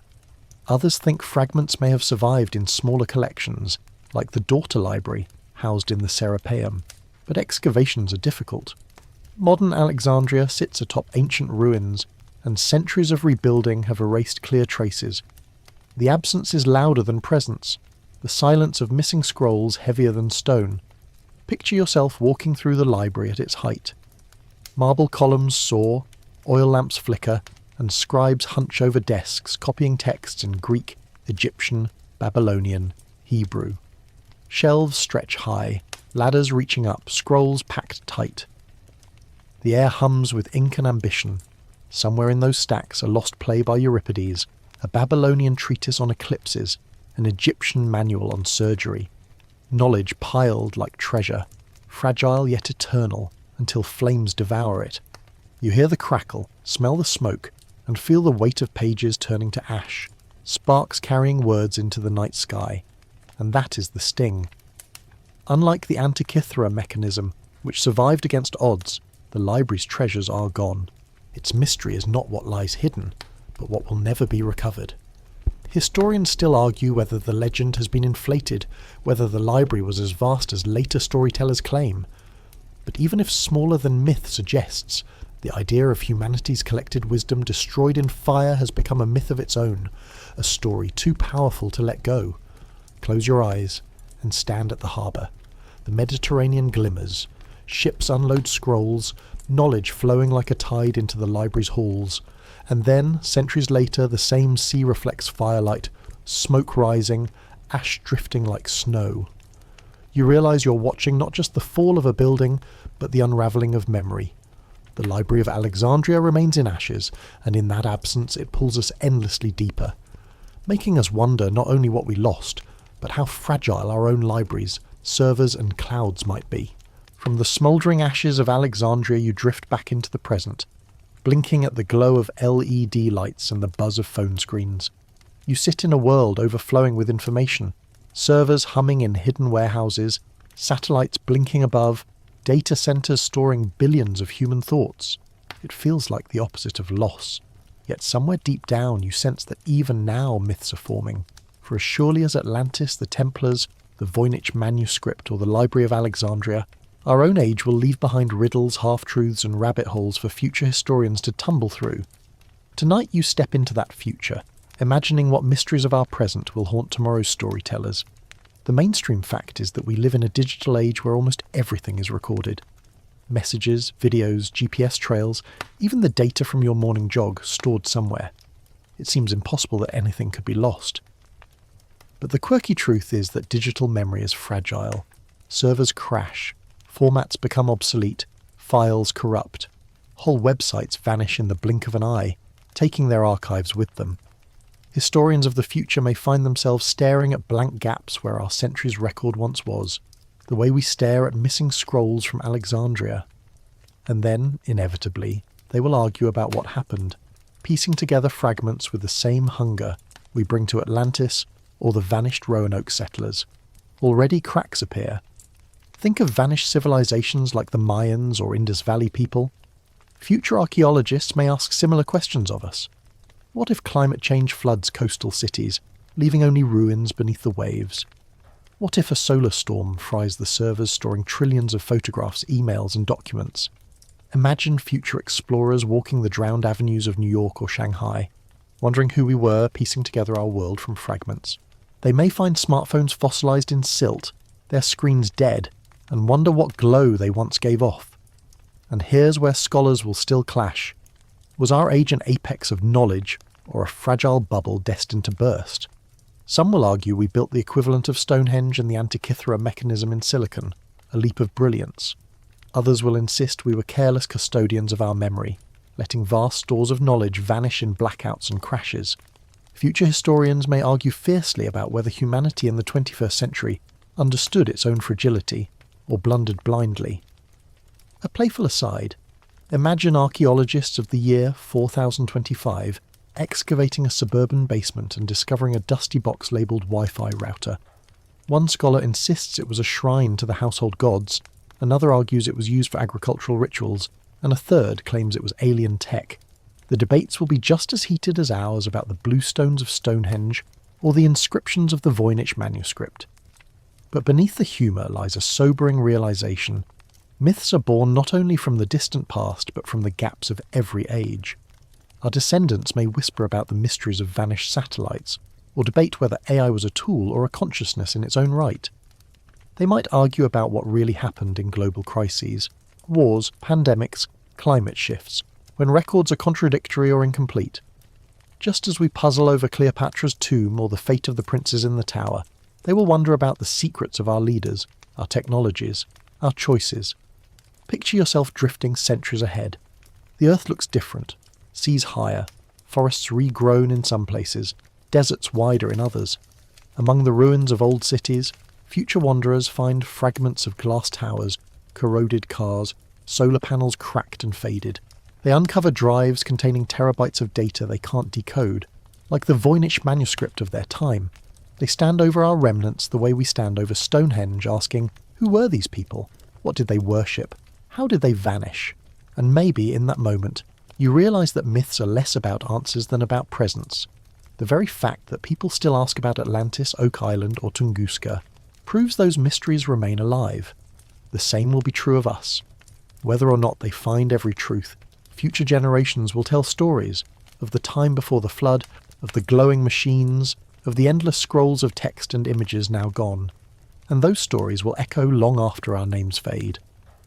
Others think fragments may have survived in smaller collections, like the daughter library, housed in the Serapeum. But excavations are difficult. Modern Alexandria sits atop ancient ruins, and centuries of rebuilding have erased clear traces. The absence is louder than presence, the silence of missing scrolls heavier than stone. Picture yourself walking through the library at its height. Marble columns soar, oil lamps flicker, and scribes hunch over desks copying texts in Greek, Egyptian, Babylonian, Hebrew. Shelves stretch high, ladders reaching up, scrolls packed tight. The air hums with ink and ambition. Somewhere in those stacks a lost play by Euripides, a Babylonian treatise on eclipses, an Egyptian manual on surgery. Knowledge piled like treasure, fragile yet eternal, until flames devour it. You hear the crackle, smell the smoke, and feel the weight of pages turning to ash, sparks carrying words into the night sky. And that is the sting. Unlike the Antikythera mechanism, which survived against odds, the library's treasures are gone. Its mystery is not what lies hidden, but what will never be recovered. Historians still argue whether the legend has been inflated, whether the library was as vast as later storytellers claim. But even if smaller than myth suggests, the idea of humanity's collected wisdom destroyed in fire has become a myth of its own, a story too powerful to let go. Close your eyes and stand at the harbour. The Mediterranean glimmers. Ships unload scrolls, knowledge flowing like a tide into the library's halls. And then, centuries later, the same sea reflects firelight, smoke rising, ash drifting like snow. You realise you're watching not just the fall of a building, but the unravelling of memory. The Library of Alexandria remains in ashes, and in that absence it pulls us endlessly deeper, making us wonder not only what we lost, but how fragile our own libraries, servers and clouds might be. From the smouldering ashes of Alexandria you drift back into the present, blinking at the glow of LED lights and the buzz of phone screens. You sit in a world overflowing with information, servers humming in hidden warehouses, satellites blinking above, data centers storing billions of human thoughts. It feels like the opposite of loss. Yet somewhere deep down you sense that even now myths are forming. For as surely as Atlantis, the Templars, the Voynich manuscript or the Library of Alexandria, Our own age will leave behind riddles, half-truths and rabbit holes for future historians to tumble through. Tonight you step into that future, imagining what mysteries of our present will haunt tomorrow's storytellers. The mainstream fact is that we live in a digital age where almost everything is recorded. Messages, videos, GPS trails, even the data from your morning jog stored somewhere. It seems impossible that anything could be lost. But the quirky truth is that digital memory is fragile. Servers crash, formats become obsolete, files corrupt. Whole websites vanish in the blink of an eye, taking their archives with them. Historians of the future may find themselves staring at blank gaps where our century's record once was, the way we stare at missing scrolls from Alexandria. And then, inevitably, they will argue about what happened, piecing together fragments with the same hunger we bring to Atlantis or the vanished Roanoke settlers. Already cracks appear. Think of vanished civilizations like the Mayans or Indus Valley people. Future archaeologists may ask similar questions of us. What if climate change floods coastal cities, leaving only ruins beneath the waves? What if a solar storm fries the servers storing trillions of photographs, emails and documents? Imagine future explorers walking the drowned avenues of New York or Shanghai, wondering who we were, piecing together our world from fragments. They may find smartphones fossilized in silt, their screens dead, and wonder what glow they once gave off. And here's where scholars will still clash. Was our age an apex of knowledge, or a fragile bubble destined to burst? Some will argue we built the equivalent of Stonehenge and the Antikythera mechanism in silicon, a leap of brilliance. Others will insist we were careless custodians of our memory, letting vast stores of knowledge vanish in blackouts and crashes. Future historians may argue fiercely about whether humanity in the 21st century understood its own fragility, or blundered blindly. A playful aside, imagine archaeologists of the year 4025 excavating a suburban basement and discovering a dusty box labelled Wi-Fi router. One scholar insists it was a shrine to the household gods, another argues it was used for agricultural rituals, and a third claims it was alien tech. The debates will be just as heated as ours about the bluestones of Stonehenge or the inscriptions of the Voynich manuscript. But beneath the humour lies a sobering realisation. Myths are born not only from the distant past but from the gaps of every age. Our descendants may whisper about the mysteries of vanished satellites, or debate whether AI was a tool or a consciousness in its own right. They might argue about what really happened in global crises, wars, pandemics, climate shifts, when records are contradictory or incomplete. Just as we puzzle over Cleopatra's tomb or the fate of the princes in the tower, they will wonder about the secrets of our leaders, our technologies, our choices. Picture yourself drifting centuries ahead. The Earth looks different, seas higher, forests regrown in some places, deserts wider in others. Among the ruins of old cities, future wanderers find fragments of glass towers, corroded cars, solar panels cracked and faded. They uncover drives containing terabytes of data they can't decode, like the Voynich manuscript of their time. They stand over our remnants the way we stand over Stonehenge, asking, who were these people? What did they worship? How did they vanish? And maybe, in that moment, you realise that myths are less about answers than about presence. The very fact that people still ask about Atlantis, Oak Island or Tunguska proves those mysteries remain alive. The same will be true of us. Whether or not they find every truth, future generations will tell stories of the time before the flood, of the glowing machines, of the endless scrolls of text and images now gone. And those stories will echo long after our names fade.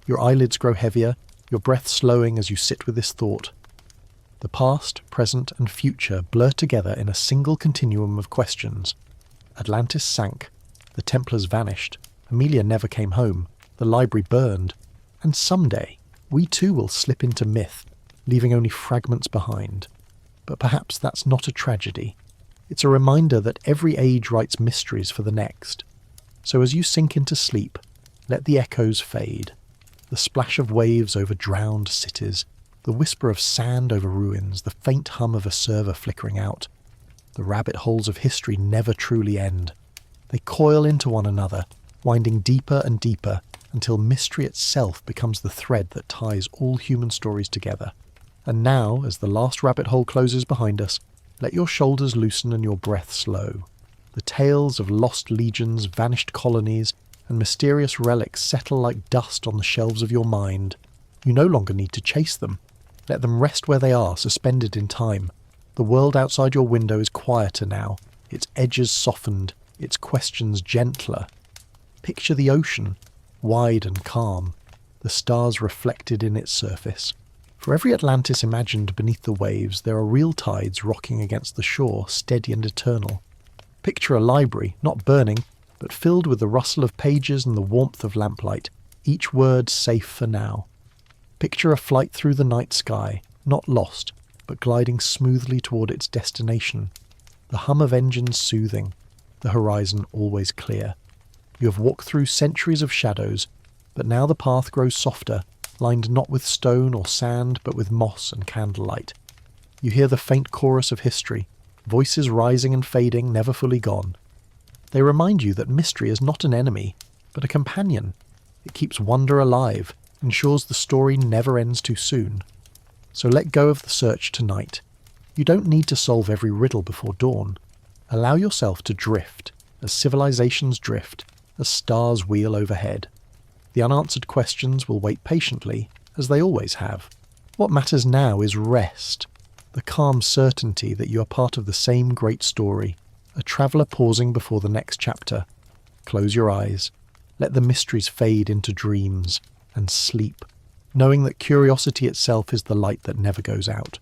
Your eyelids grow heavier, your breath slowing as you sit with this thought. The past, present and future blur together in a single continuum of questions. Atlantis sank, the Templars vanished, Amelia never came home, the library burned, and someday we too will slip into myth, leaving only fragments behind. But perhaps that's not a tragedy. It's a reminder that every age writes mysteries for the next. So as you sink into sleep, let the echoes fade. The splash of waves over drowned cities, the whisper of sand over ruins, the faint hum of a server flickering out. The rabbit holes of history never truly end. They coil into one another, winding deeper and deeper until mystery itself becomes the thread that ties all human stories together. And now, as the last rabbit hole closes behind us, let your shoulders loosen and your breath slow. The tales of lost legions, vanished colonies, and mysterious relics settle like dust on the shelves of your mind. You no longer need to chase them. Let them rest where they are, suspended in time. The world outside your window is quieter now, its edges softened, its questions gentler. Picture the ocean, wide and calm, the stars reflected in its surface. For every Atlantis imagined beneath the waves, there are real tides rocking against the shore, steady and eternal. Picture a library, not burning, but filled with the rustle of pages and the warmth of lamplight, each word safe for now. Picture a flight through the night sky, not lost, but gliding smoothly toward its destination. The hum of engines soothing, the horizon always clear. You have walked through centuries of shadows, but now the path grows softer, lined not with stone or sand, but with moss and candlelight. You hear the faint chorus of history, voices rising and fading, never fully gone. They remind you that mystery is not an enemy, but a companion. It keeps wonder alive, ensures the story never ends too soon. So let go of the search tonight. You don't need to solve every riddle before dawn. Allow yourself to drift, as civilizations drift, as stars wheel overhead. The unanswered questions will wait patiently, as they always have. What matters now is rest, the calm certainty that you are part of the same great story, a traveller pausing before the next chapter. Close your eyes, let the mysteries fade into dreams, and sleep, knowing that curiosity itself is the light that never goes out.